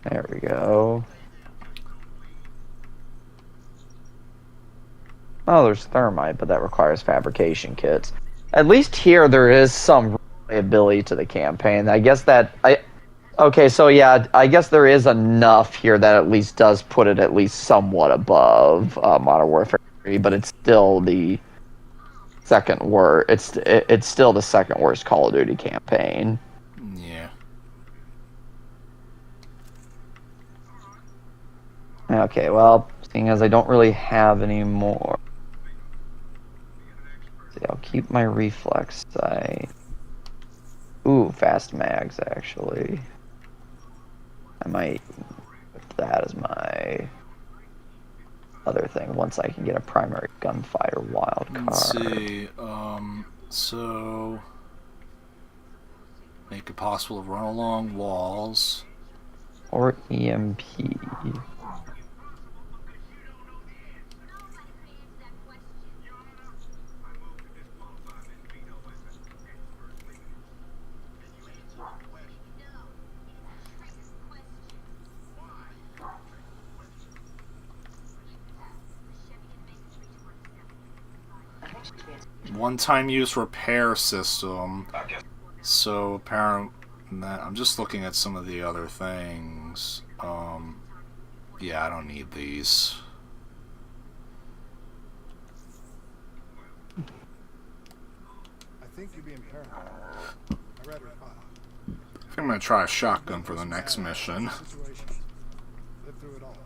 There we go. Oh, there's thermite, but that requires fabrication kits. At least here there is some ability to the campaign. I guess that okay, so yeah, I guess there is enough here that at least does put it at least somewhat above Modern Warfare 3, but it's still the second worst. It's still the second worst Call of Duty campaign. Yeah. Okay, well, seeing as I don't really have any more, see, I'll keep my reflex sight. Ooh, fast mags, actually. I might put that as my other thing once I can get a primary gunfighter wild card. Let's see. So make it possible to run along walls. Or EMP. One-time use repair system. So apparently, I'm just looking at some of the other things. Yeah, I don't need these. I think you're being paranoid. I read her file. I think I'm gonna try a shotgun for the next mission. Situation. Lived through it all.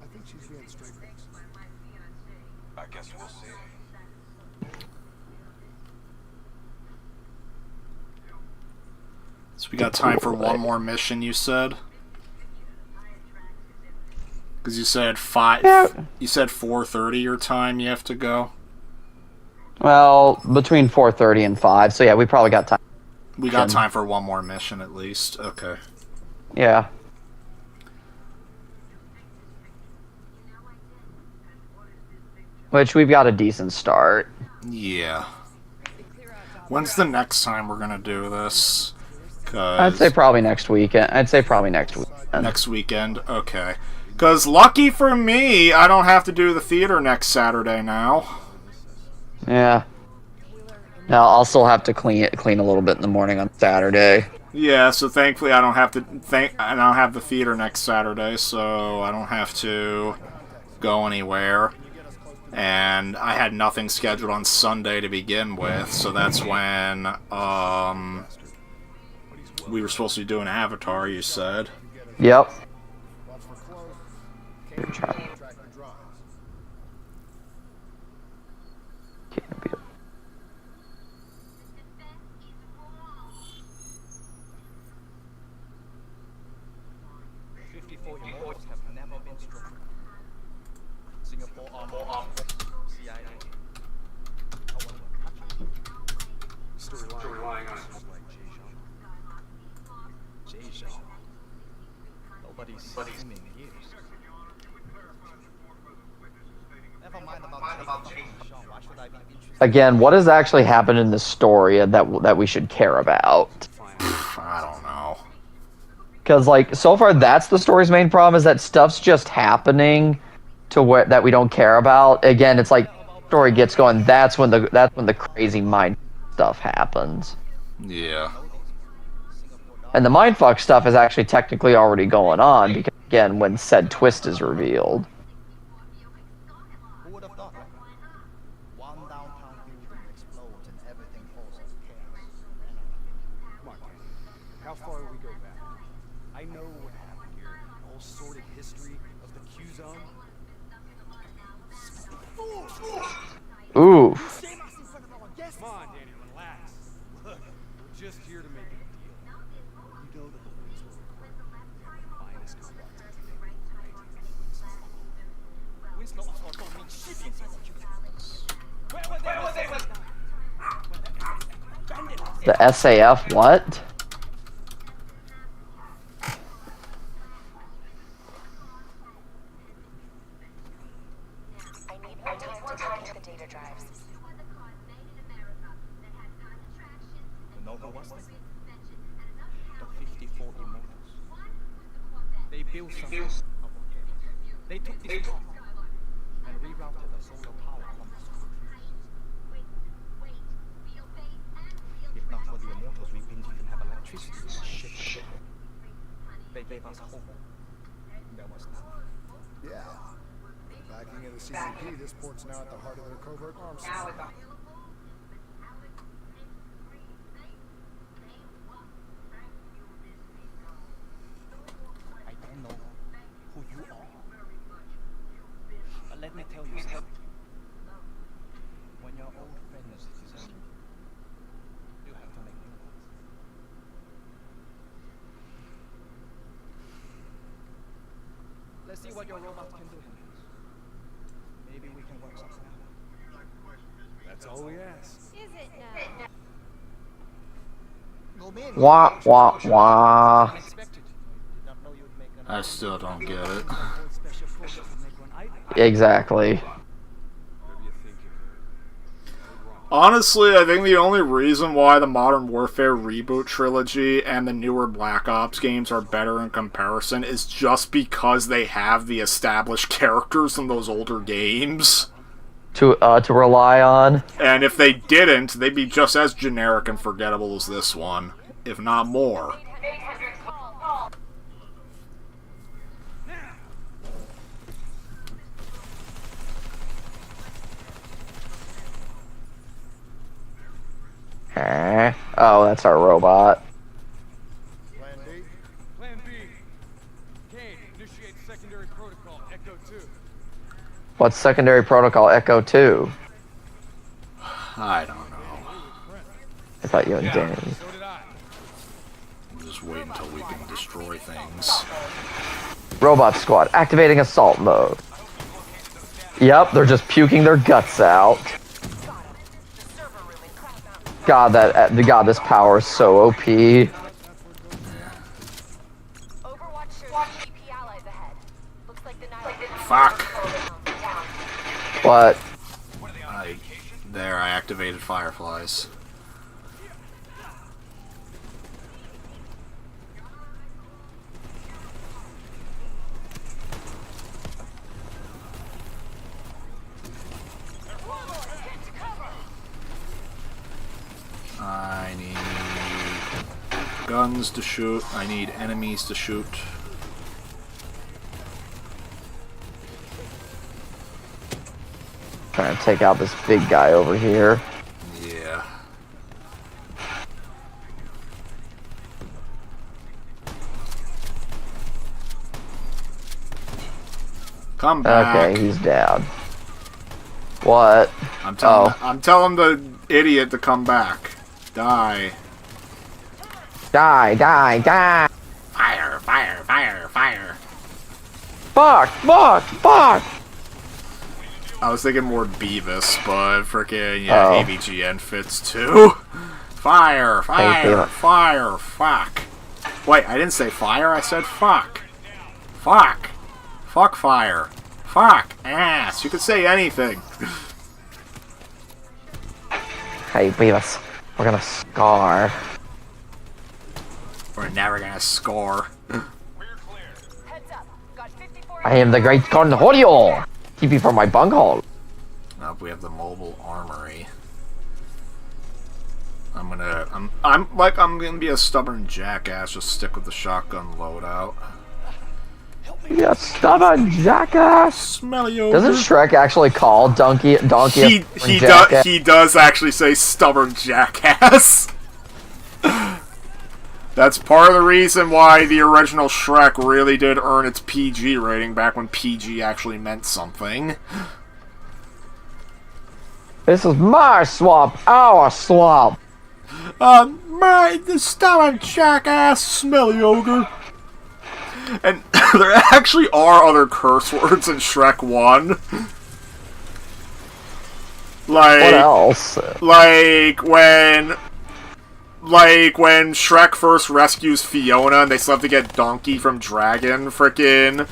I think she's being straight faced. I guess we'll see. So we got time for one more mission, you said? Because you said you said 4:30 your time you have to go? Well, between 4:30 and 5, so yeah, we probably got time. We got time for one more mission at least. Okay. Yeah. Which we've got a decent start. Yeah. When's the next time we're gonna do this? I'd say probably next weekend. Next weekend? Okay. Because lucky for me, I don't have to do the theater next Saturday now. Yeah. Now I'll still have to clean a little bit in the morning on Saturday. Yeah, so thankfully I don't have to I don't have the theater next Saturday, so I don't have to go anywhere. and I had nothing scheduled on Sunday to begin with, so that's when we were supposed to be doing Avatar, you said. Yep. Again, what has actually happened in this story that we should care about? I don't know. Because, like, so far, that's the story's main problem, is that stuff's just happening to where that we don't care about. Again, it's like, story gets going, that's when the crazy mind stuff happens. Yeah. And the mindfuck stuff is actually technically already going on, because, again, when said twist is revealed. How far will we go back? I know what happened here. The whole sordid history of the Q-Zone. Ooh. Come on, Danny, relax. Look, we're just here to make a deal. You know the police will record the finest conduct today. Winslow Oswald don't mean shit inside the Q-Zone. Where were they? The SAF, what? They built something. They took this block and rerouted the solar power from the school. If not for the immortals, we wouldn't even have electricity. Shit. They gave us hope. There was none. Yeah. Backing of the CCP, this port's now at the heart of their covert arms system. I don't know who you are. But let me tell you something. When your old friends desert you, you have to make new ones. Let's see what your robot can do. Maybe we can work something out. That's all we ask. Is it now? Wah, wah, wah. I still don't get it. Exactly. Honestly, I think the only reason why the Modern Warfare reboot trilogy and the newer Black Ops games are better in comparison is just because they have the established characters in those older games. To rely on. And if they didn't, they'd be just as generic and forgettable as this one, if not more. Oh, that's our robot. Plan B? Plan B. Kane, initiate secondary protocol, Echo 2. What's secondary protocol Echo 2? I don't know. I thought you and Danny. So did I. Just wait until we can destroy things. Robot squad activating assault mode. Yep, they're just puking their guts out. God, this power is so OP. Fuck. What? There, I activated Fireflies. I need guns to shoot. I need enemies to shoot. Trying to take out this big guy over here. Yeah. Come back. Okay, he's down. What? I'm telling the idiot to come back. Die. Die, die, die! Fire, fire, fire, fire. Fuck, fuck, fuck! I was thinking more Beavis, but frickin' yeah, AVGN fits too. Fire, fire, fire, fuck. Wait, I didn't say fire, I said fuck. Fuck. Fuck fire. Fuck ass. You could say anything. Hey, Beavis, we're gonna scar. We're never gonna score. I am the great Cornholio! Keep you from my bunghole. Nope, we have the mobile armory. I'm gonna be a stubborn jackass, just stick with the shotgun loadout. You stubborn jackass! Smelly ogre. Doesn't Shrek actually call Donkey he does actually say stubborn jackass. That's part of the reason why the original Shrek really did earn its PG rating back when PG actually meant something. This is my swamp, our swamp. The stubborn jackass, smelly ogre. And there actually are other curse words in Shrek 1. Like, what else? Like when Shrek first rescues Fiona and they still have to get Donkey from Dragon, frickin'.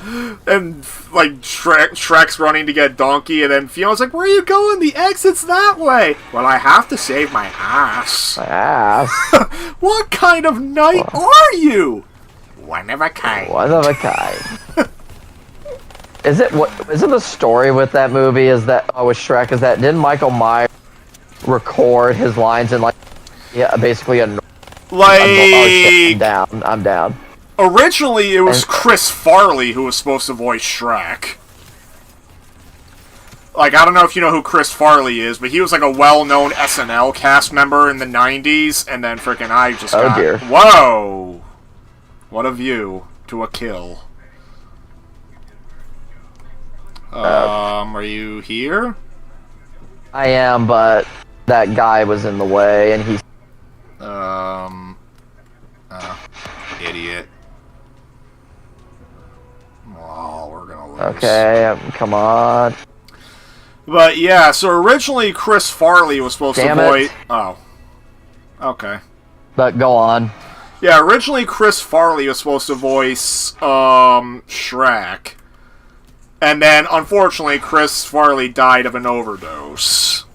And, like, Shrek's running to get Donkey, and then Fiona's like, where are you going? The exit's that way! Well, I have to save my ass. My ass? What kind of knight are you? One of a kind. One of a kind. Isn't the story with that movie with Shrek is that didn't Michael Myers record his lines in like basically a like I'm down. Originally it was Chris Farley who was supposed to voice Shrek. Like, I don't know if you know who Chris Farley is, but he was like a well-known SNL cast member in the 90s, and then frickin' I just got... dear. Whoa! What a view to a kill. Are you here? I am, but that guy was in the way, and he's... Idiot. Oh, we're gonna lose. Okay, come on. But yeah, so originally Chris Farley was supposed to voice... Oh. Okay. But go on. Yeah, originally Chris Farley was supposed to voice, Shrek. And then, unfortunately, Chris Farley died of an overdose.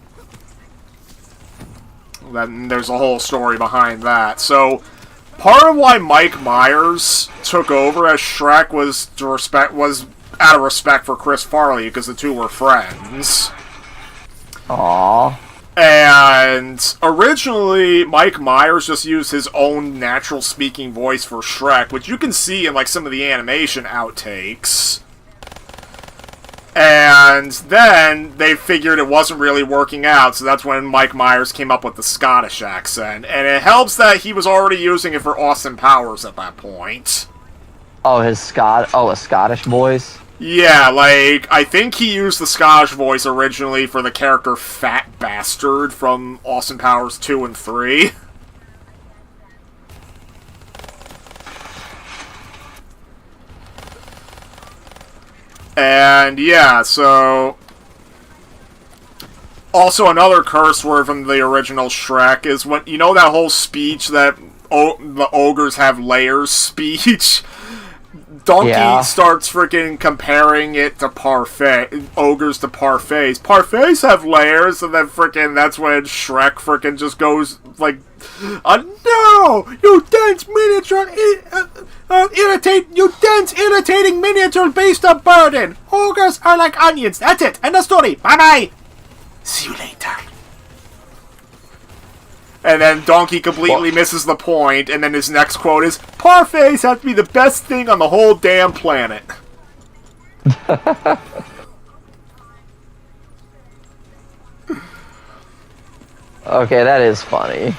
Then there's a whole story behind that. So, part of why Mike Myers took over as Shrek was out of respect for Chris Farley, because the two were friends. Aww. And originally, Mike Myers just used his own natural speaking voice for Shrek, which you can see in like some of the animation outtakes. And then they figured it wasn't really working out, so that's when Mike Myers came up with the Scottish accent. And it helps that he was already using it for Austin Powers at that point. Oh, a Scottish voice? Yeah, like, I think he used the Scottish voice originally for the character Fat Bastard from Austin Powers 2 and 3. And, yeah, so... Also, another curse word from the original Shrek is when... You know that whole speech that the ogres have layers speech? Donkey starts freaking comparing it to ogres to parfaits. Parfaits have layers, and then freaking that's when Shrek freaking just goes like, no! You dense miniature, irritating miniature beast of burden! Ogres are like onions, that's it, end of story, bye-bye! See you later. And then Donkey completely misses the point, and then his next quote is, parfaits have to be the best thing on the whole damn planet. Okay, that is funny.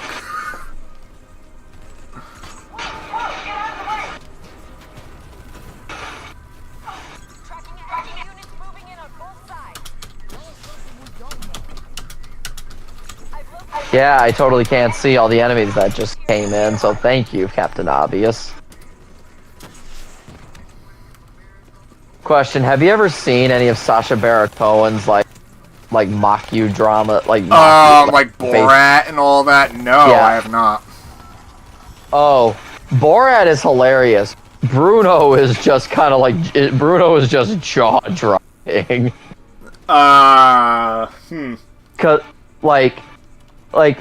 Yeah, I totally can't see all the enemies that just came in, so thank you, Captain Obvious. Question, have you ever seen any of Sacha Baron Cohen's, like mock you drama, like Borat and all that? No, Yeah. I have not. Oh, Borat is hilarious. Bruno is just kind of like, Bruno is just jaw-dropping. Cause, like,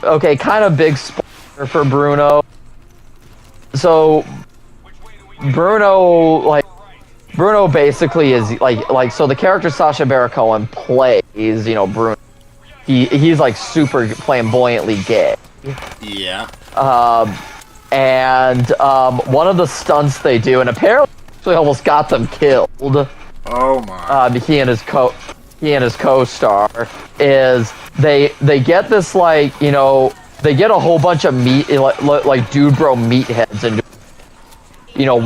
okay, kind of big spoiler for Bruno. So, Bruno basically is, so the character Sacha Baron Cohen plays, you know, Bruno. He's, like, super flamboyantly gay. Yeah. One of the stunts they do, and apparently almost got them killed. Oh my. He and his co-star is they get this, like, you know, they get a whole bunch of like dude bro meatheads and, you know,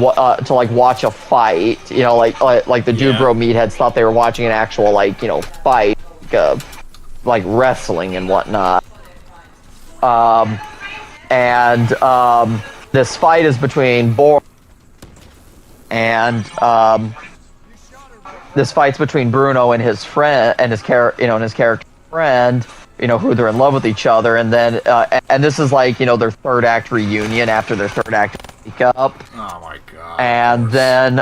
to like watch a fight, you know, like the dude bro meatheads thought they were watching an actual, like, you know, fight, like wrestling and whatnot. This fight is between this fight's between Bruno and his friend and his character friend, you know, who they're in love with each other, and then and this is like, you know, their third act reunion after their third act breakup. Oh my god. And then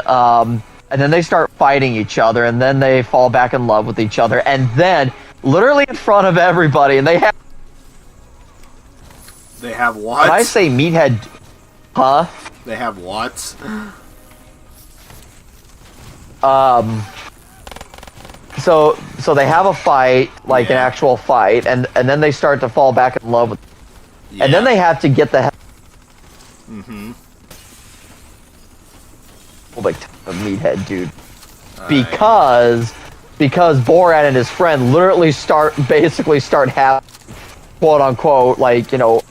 they start fighting each other, and then they fall back in love with each other, and then literally in front of everybody, and they have what? When I say meathead, huh? They have what? So they have a fight, like an actual fight, and then they start to fall back in love with, and then they have to get the hell. Like a meathead dude, because Borat and his friend literally start having, quote unquote, like, you know,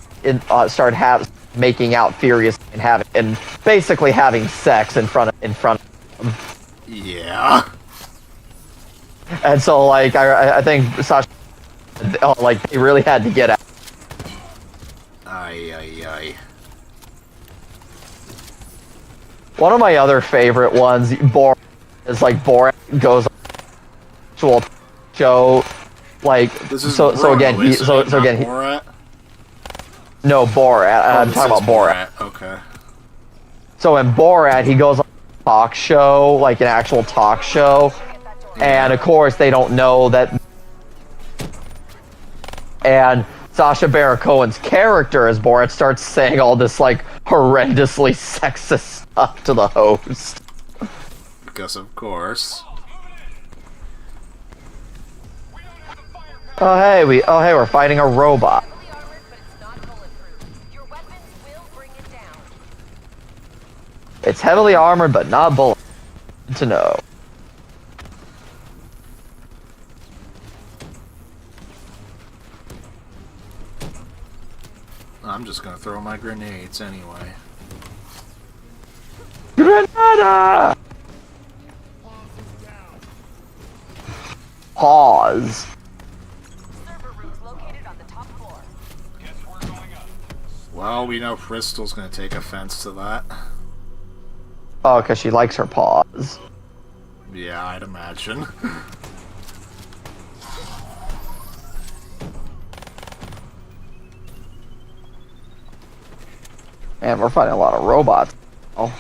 making out furious and basically having sex in front of them. Yeah. And so, like, I think Sasha, like, they really had to get out. Aye. One of my other favorite ones, Borat goes on an actual show, like, so again, Borat? No, Borat. I'm talking about Borat. Okay. So in Borat, he goes on a talk show, like an actual talk show, and of course they don't know that. And Sacha Baron Cohen's character as Borat starts saying all this, like, horrendously sexist stuff to the host. Because of course. Oh hey, we're fighting a robot. It's heavily armored, but not bullet. Good to know. I'm just gonna throw my grenades anyway. Grenada! Pause. Well, we know Crystal's gonna take offense to that. Oh, because she likes her paws. Yeah, I'd imagine. Man, we're fighting a lot of robots. Oh.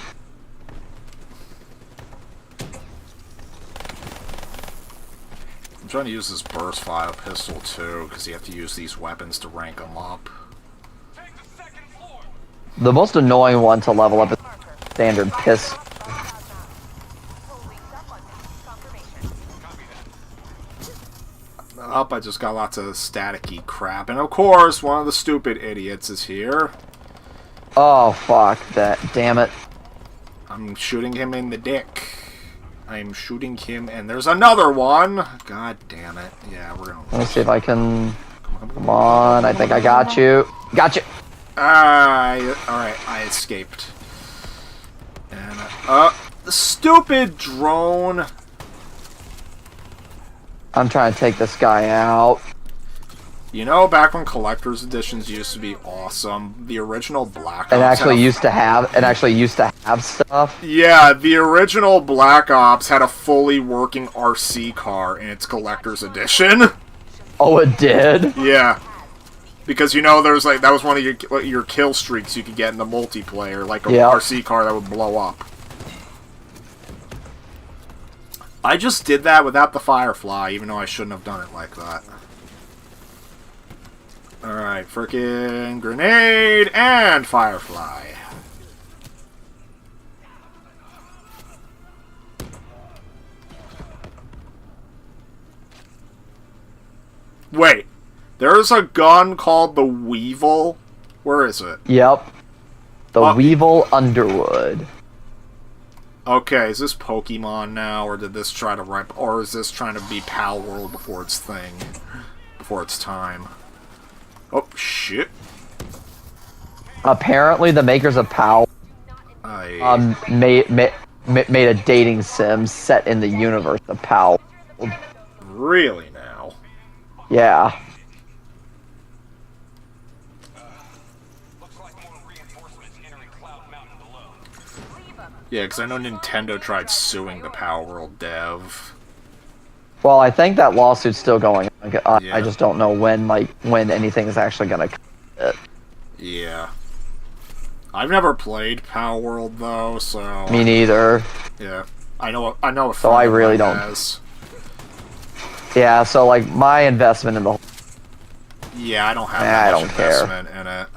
I'm trying to use this burst fire pistol too, because you have to use these weapons to rank them up. The most annoying one to level up is standard pistol. Up, I just got lots of staticky crap, and of course, one of the stupid idiots is here. Oh, fuck that. Damn it. I'm shooting him in the dick. I'm shooting him, and there's another one! God damn it. Yeah, we're gonna... Let me see if I can... Come Come on, I think I got you. Got you. Alright, I escaped. And, the stupid drone. I'm trying to take this guy out. You know, back when collector's editions used to be awesome, the original Black Ops It actually used to have stuff. Yeah, the original Black Ops had a fully working RC car in its collector's edition. Oh, it did? Yeah. Because, you know, there's like, that was one of your kill streaks you could get in the multiplayer, like a RC car that would blow up. I just did that without the Firefly, even though I shouldn't have done it like that. Alright, frickin' grenade and Firefly. Wait, there's a gun called the Weevil? Where is it? Yep. The Weevil Underwood. Okay, is this Pokemon now, or did this try to or is this trying to be Pal World before its thing? Before its time? Oh, shit. Apparently, the makers of PAL made a dating sim set in the universe of PAL. Really now? Yeah. Yeah, because I know Nintendo tried suing the Power World dev. Well, I think that lawsuit's still going on. I just don't know when anything is actually gonna come to it. Yeah. I've never played Power World though, so. Me neither. Yeah, I know. A so I really don't. Has. Yeah, so like my investment in the. Yeah, I don't have that much investment in it.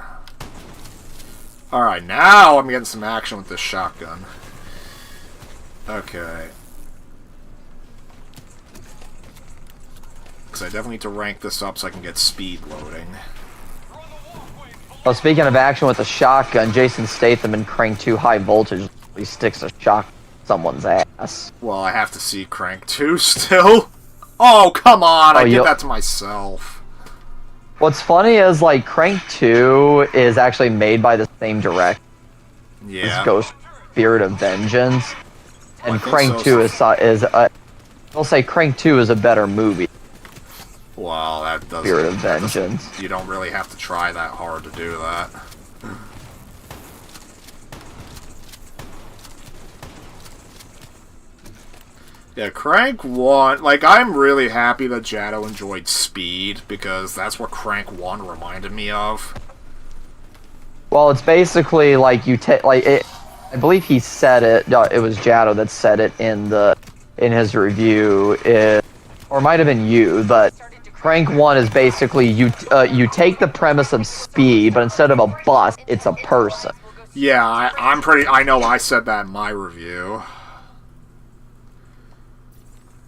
All right, now I'm getting some action with this shotgun. Okay. Because I definitely need to rank this up so I can get speed loading. Well, speaking of action with the shotgun, Jason Statham in Crank 2 High Voltage he sticks a shot someone's ass. Well, I have to see Crank 2 still. Oh, come on! I did that to myself. What's funny is, like, Crank 2 is actually made by the same director. Yeah. Ghost Spirit of Vengeance. And Crank 2 I'll say Crank 2 is a better movie. Well, that doesn't... Spirit of Vengeance. You don't really have to try that hard to do that. Yeah, Crank 1... Like, I'm really happy that Jado enjoyed Speed, because that's what Crank 1 reminded me of. Well, it's basically like you take... Like, I believe he said it... No, it was Jado that said it in his review. Or it might have been you, but... Crank 1 is basically you take the premise of Speed, but instead of a bus, it's a person. Yeah, I know I said that in my review.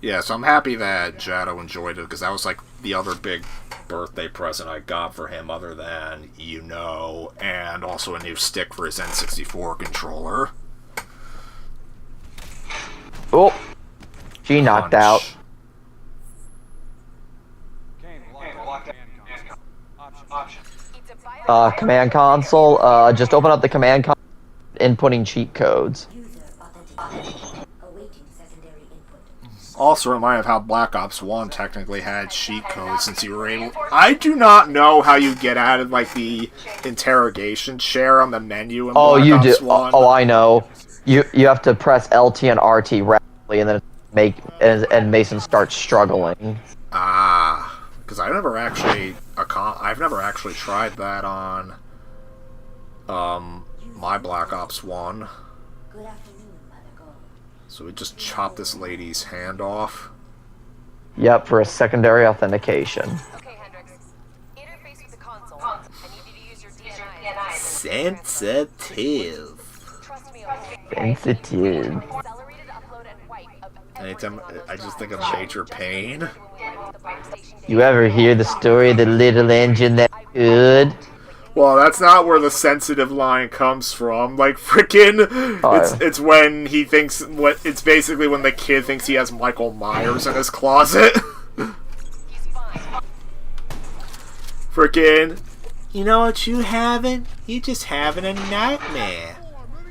Yeah, so I'm happy that Jado enjoyed it, because that was like the other big birthday present I got for him, other than, you know, and also a new stick for his N64 controller. Oh, she knocked out. Command console, just open up the command console, inputting cheat codes. Also remind of how Black Ops 1 technically had cheat codes, since you were able... I do not know how you get out of, like, the interrogation chair on the menu in Black Ops 1. Oh, I know. You have to press LT and RT rapidly, and then and Mason starts struggling. Ah, because I've never actually tried that on my Black Ops 1. So we just chop this lady's hand off. Yep, for a secondary authentication. Okay, Hendrix. Interface with the console. I need you to use your DNI. Sensitive. Sensitive. Anytime I just think of Major Pain. You ever hear the story of the little engine that could? Well, that's not where the sensitive line comes from. Like, frickin', it's when he thinks, it's basically when the kid thinks he has Michael Myers in his closet. Frickin', you know what you having? You just having a nightmare.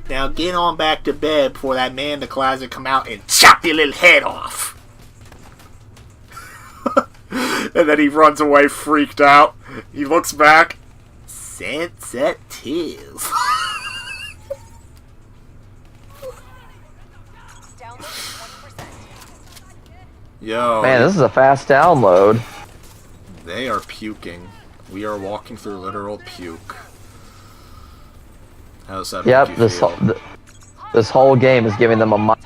Now get on back to bed before that man in the closet come out and chop your little head off. And then he runs away freaked out. He looks back. Sensitive. Yo. Man, this is a fast download. They are puking. We are walking through literal puke. How's that Yep, make you feel? this whole game is giving them a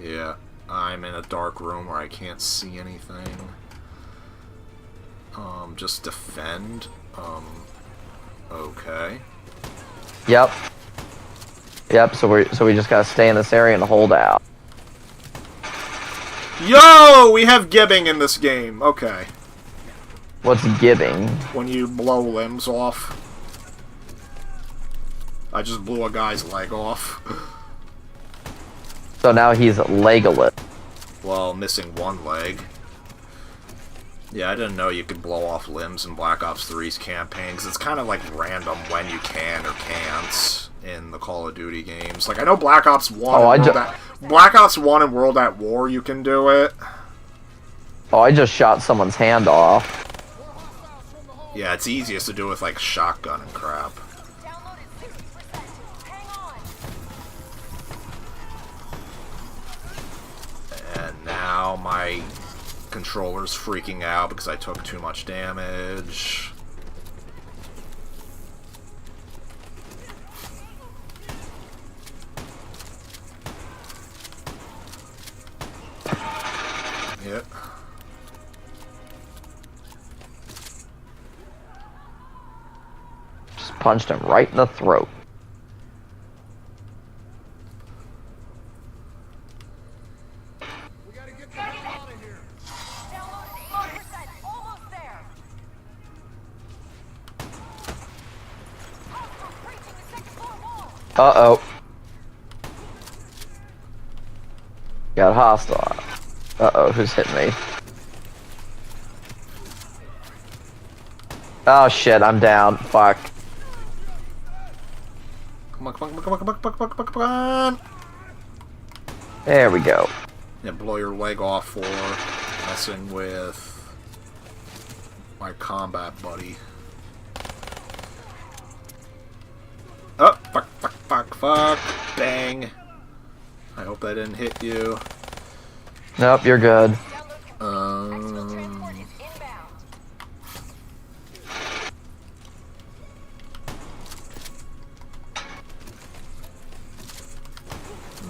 Yeah, I'm in a dark room where I can't see anything. Just defend. Okay. Yep. Yep, so we just gotta stay in this area and hold out. Yo! We have gibbing in this game. Okay. What's gibbing? When you blow limbs off. I just blew a guy's leg off. So now he's Legolas. Well, missing one leg. Yeah, I didn't know you could blow off limbs in Black Ops 3's campaign, because it's kind of like random when you can or can't in the Call of Duty games. Like, I know Black Ops 1 Black Ops 1 and World at War, you can do it. Oh, I just shot someone's hand off. Yeah, it's easiest to do with, like, shotgun and crap. And now my controller's freaking out because I took too much damage. Yep. Just punched him right in the throat. Uh-oh. Got hostile. Uh-oh, who's hitting me? Oh shit, I'm down. Fuck. Come on, come on, come on, come on, come on, come on, come on! There we go. Yeah, blow your leg off for messing with my combat buddy. Oh, fuck, fuck, fuck, fuck. Bang. I hope that didn't hit you. Nope, you're good. And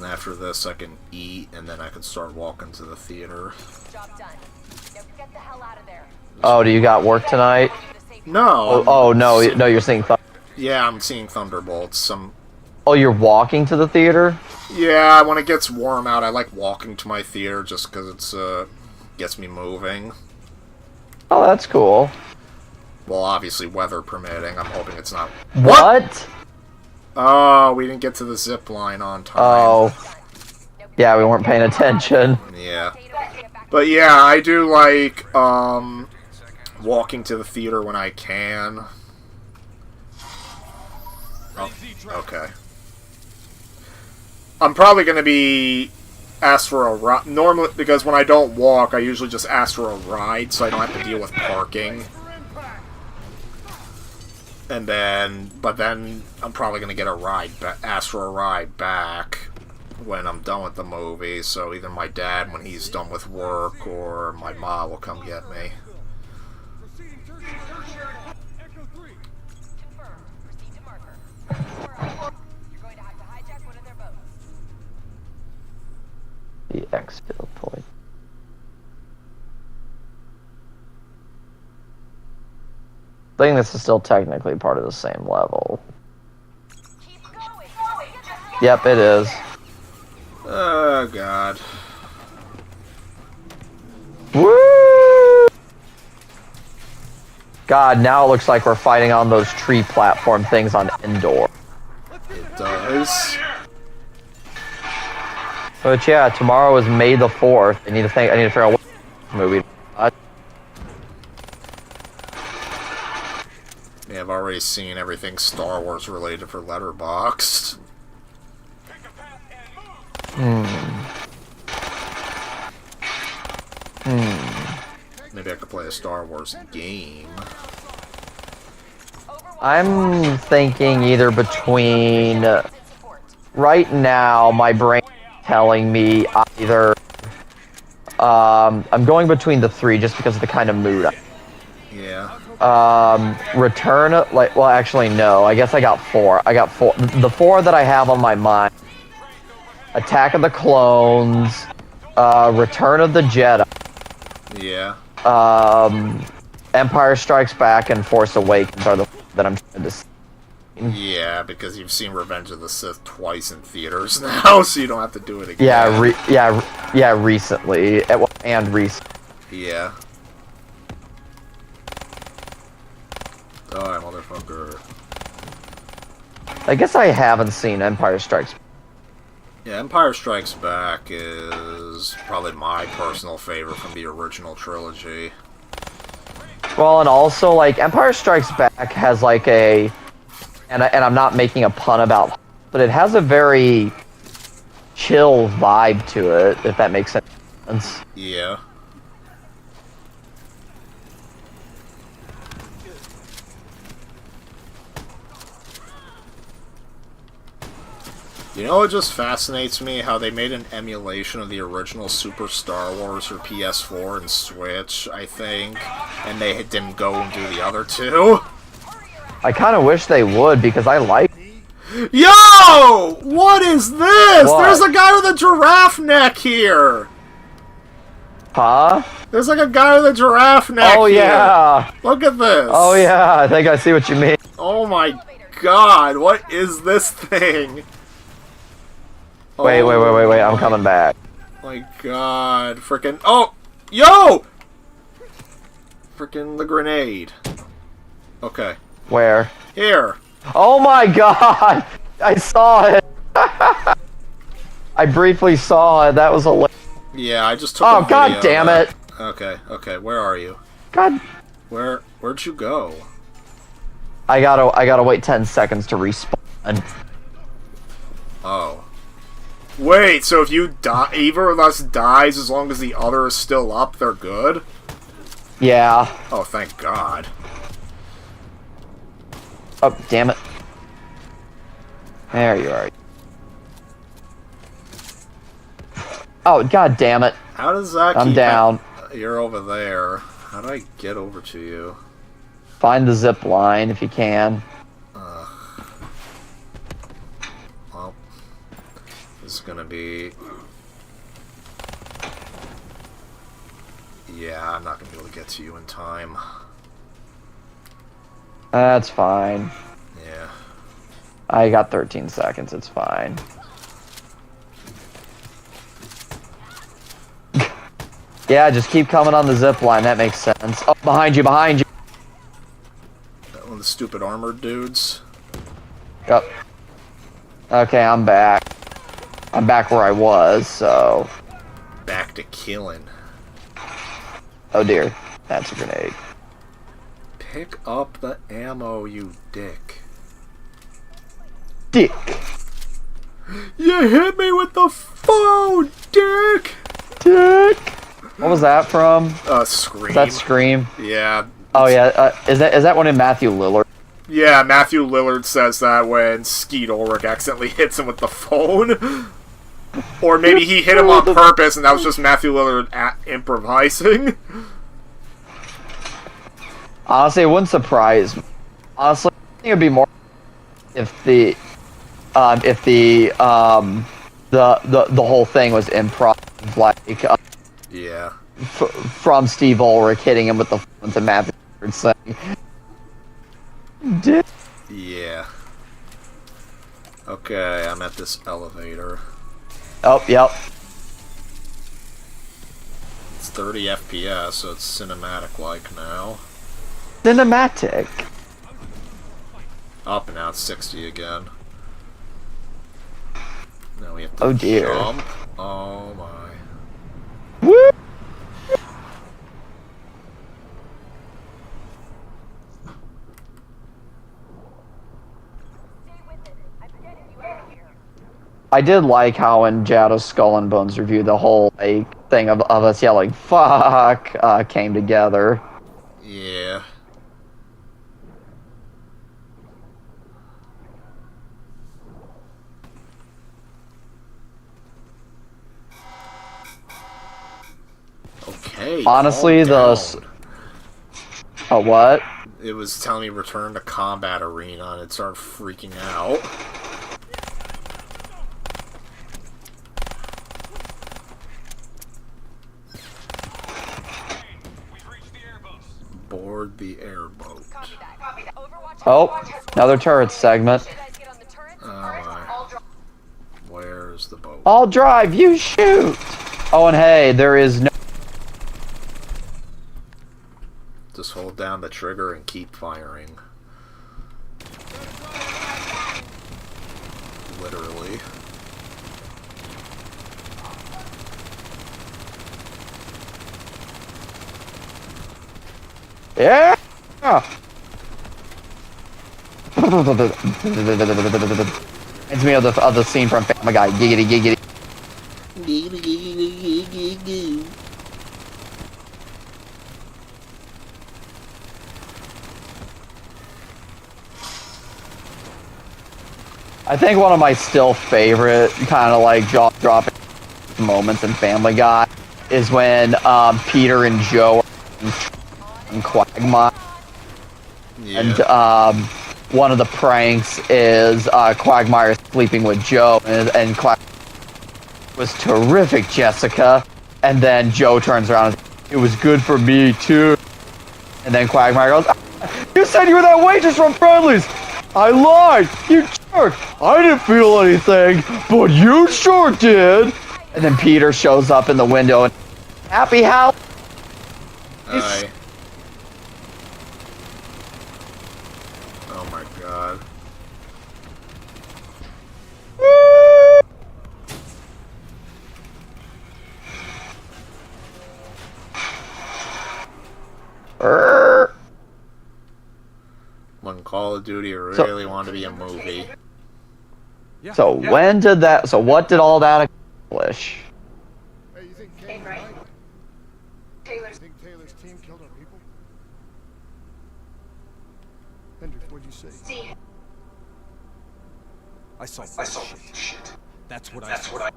after this, I can eat, and then I can start walking to the theater. Job done. Now get the hell out of there. Oh, do you got work tonight? No. Oh no, no, you're seeing Yeah, I'm seeing Thunderbolts. Oh, you're walking to the theater? Yeah, when it gets warm out, I like walking to my theater just because it's gets me moving. Oh, that's cool. Well, obviously, weather permitting. I'm hoping it's not. What? Oh, we didn't get to the zip line on time. Oh. Yeah, we weren't paying attention. Yeah. But yeah, I do like walking to the theater when I can. Oh, okay. I'm probably going to be asked for a ride. Normally, because when I don't walk, I usually just ask for a ride, so I don't have to deal with parking. And then, but then I'm probably going to get a ride, ask for a ride back when I'm done with the movie. So either my dad, when he's done with work, or my mom will come get me. The exfil point. I think this is still technically part of the same level. Yep, it is. Oh, God. Woo! God, now it looks like we're fighting on those tree platform things on Endor. It does. But yeah, tomorrow is May the 4th. I need to figure out what movie. Yeah, I've already seen everything Star Wars related for Letterboxd. Maybe I could play a Star Wars game. I'm thinking either between... right now, my brain is telling me either... I'm going between the three just because of the kind of mood I'm in. Yeah. Return... well, actually, no. I guess I got four. The four that I have on my mind. Attack of the Clones, Return of the Jedi. Yeah. Empire Strikes Back and Force Awakens are the that I'm trying to see. Yeah, because you've seen Revenge of the Sith twice in theaters now, so you don't have to do it again. Yeah, recently. And recently. Yeah. Die, motherfucker. I guess I haven't seen Empire Strikes Back. Yeah, Empire Strikes Back is probably my personal favorite from the original trilogy. Well, and also, like, Empire Strikes Back has, like, a... And I'm not making a pun about... But it has a very chill vibe to it, if that makes sense. Yeah. You know, it just fascinates me how they made an emulation of the original Super Star Wars for PS4 and Switch, I think, and they didn't go and do the other two. I kind of wish they would, because I like... Yo! What is this? What? There's a guy with a giraffe neck here! Huh? There's like a guy with a giraffe neck here. Yeah! Look at this! Oh yeah, I think I see what you mean. Oh my god, what is this thing? Wait, I'm coming back. My god, frickin'... Oh! Yo! Frickin' the grenade. Okay. Where? Here. Oh my god! I saw it! I briefly saw it, that was hilarious. Yeah, I just took Oh, a video god damn it! Okay, where are you? God... Where'd you go? I gotta wait 10 seconds to respawn. Oh. Wait, so if you die, either of us dies as long as the other is still up, they're good? Yeah. Oh, thank God. Oh, damn it. There you are. Oh, god damn it. How does that I'm down. You're over there. How do I get over to you? Find the zip line if you can. Well, this is gonna be... Yeah, I'm not gonna be able to get to you in time. That's fine. Yeah. I got 13 seconds, it's fine. Yeah, just keep coming on the zip line, that makes sense. Oh, behind you, behind you! That one of the stupid armored dudes. Yep. Okay, I'm back. I'm back where I was, so... Back to killing. Oh dear, that's a grenade. Pick up the ammo, you dick. Dick! You hit me with the phone, dick! Dick! What was that from? Scream. Is that Scream? Yeah. Oh yeah, is that one in Matthew Lillard? Yeah, Matthew Lillard says that when Skeet Ulrich accidentally hits him with the phone. Or maybe he hit him on purpose and that was just Matthew Lillard improvising. Honestly, it wouldn't surprise me. Honestly, I think it'd be more if the whole thing was improv, like yeah, from Steve Ulrich hitting him with the phone to Matthew Lillard saying, "Dick." Yeah. Okay, I'm at this elevator. Oh, yep. It's 30 FPS, so it's cinematic-like now. Cinematic. Up and now it's 60 again. Now we have to dear. jump. Oh my. Woo! I did like how in Jadow's Skull and Bones review, the whole like thing of us yelling "fuck" came together. Yeah. Okay. Honestly, what? It was telling me return to combat arena, and it started freaking out. Board the airboat. Oh, another turret segment. Where's the boat? I'll drive, you shoot! Oh, and hey, there is no... Just hold down the trigger and keep firing. Literally. Yeah! Reminds me of the scene from Family Guy. Giggity, giggity. Giggity, giggity, giggity. I think one of my still favorite kind of like jaw-dropping moments in Family Guy is when Peter and Joe are in Quagmire. Yeah. And one of the pranks is Quagmire sleeping with Joe, and Quagmire was terrific, Jessica. And then Joe turns around and says, it was good for me too. And then Quagmire goes, you said you were that waitress from Friendly's. I lied, you jerk. I didn't feel anything, but you sure did. And then Peter shows up in the window and, happy house. Aye. Oh my god. When Call of Duty really wanted to be a movie. So when did that? So what did all that accomplish? Hey, you think Kane right? Taylor's team killed our people? Hendricks, what'd you say? I saw shit. That's what I saw.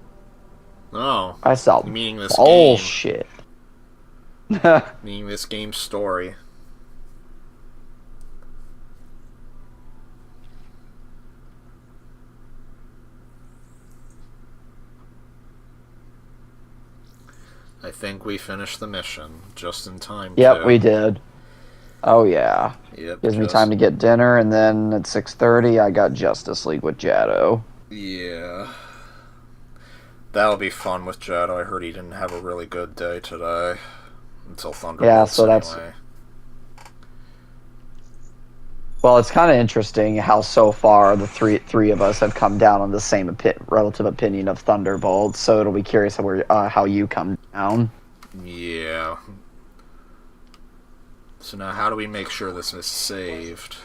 No. I saw meaning this bullshit. Meaning this game's story. I think we finished the mission just in time. Yep, we did. Oh yeah. Yep. Gives me time to get dinner, and then at 6:30 I got Justice League with Jado. Yeah. That'll be fun with Jado. I heard he didn't have a really good day today. Until Thunderbolts, yeah, so that's... anyway. Well, it's kind of interesting how so far the three of us have come down on the same relative opinion of Thunderbolts. So it'll be curious how you come down. Yeah. So now, how do we make sure this is saved?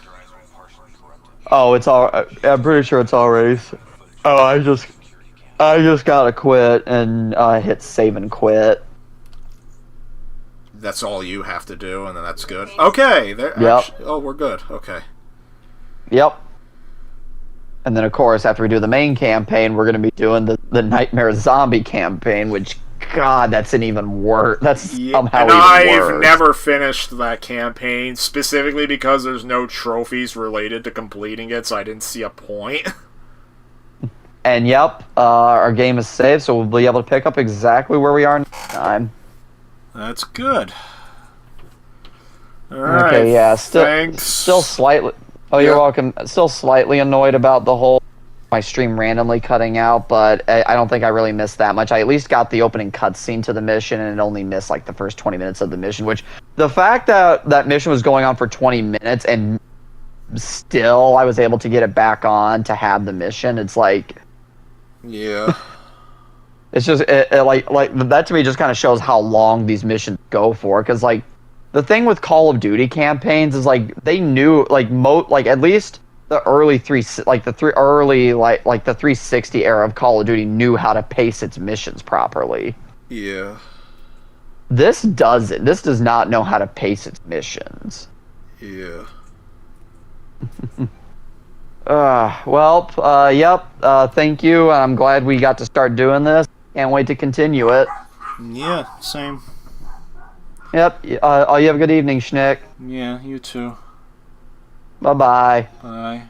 Oh, it's all. I'm pretty sure it's already. Oh, I just gotta quit and hit save and quit. That's all you have to do, and then that's good. Okay. Yep. Oh, we're good. Okay. Yep. And then, of course, after we do the main campaign, we're going to be doing the Nightmare Zombie campaign, which, God, that's an even worse. That's somehow and even I've worse. never finished that campaign, specifically because there's no trophies related to completing it, so I didn't see a point. And, yep, our game is saved, so we'll be able to pick up exactly where we are next time. That's good. Alright, okay, yeah, thanks. Still slightly... Oh, you're welcome. Still slightly annoyed about the whole... my stream randomly cutting out, but I don't think I really missed that much. I at least got the opening cutscene to the mission, and it only missed, like, the first 20 minutes of the mission, which... The fact that that mission was going on for 20 minutes, and still I was able to get it back on to have the mission, it's like... Yeah. It's just like that to me just kind of shows how long these missions go for. Because like the thing with Call of Duty campaigns is like they knew like at least the early the 360 era of Call of Duty knew how to pace its missions properly. Yeah. This doesn't. This does not know how to pace its missions. Yeah. Yep. Thank you. I'm glad we got to start doing this. Can't wait to continue it. Yeah, same. Yep. You have a good evening, Schnick. Yeah, you too. Bye-bye. Bye.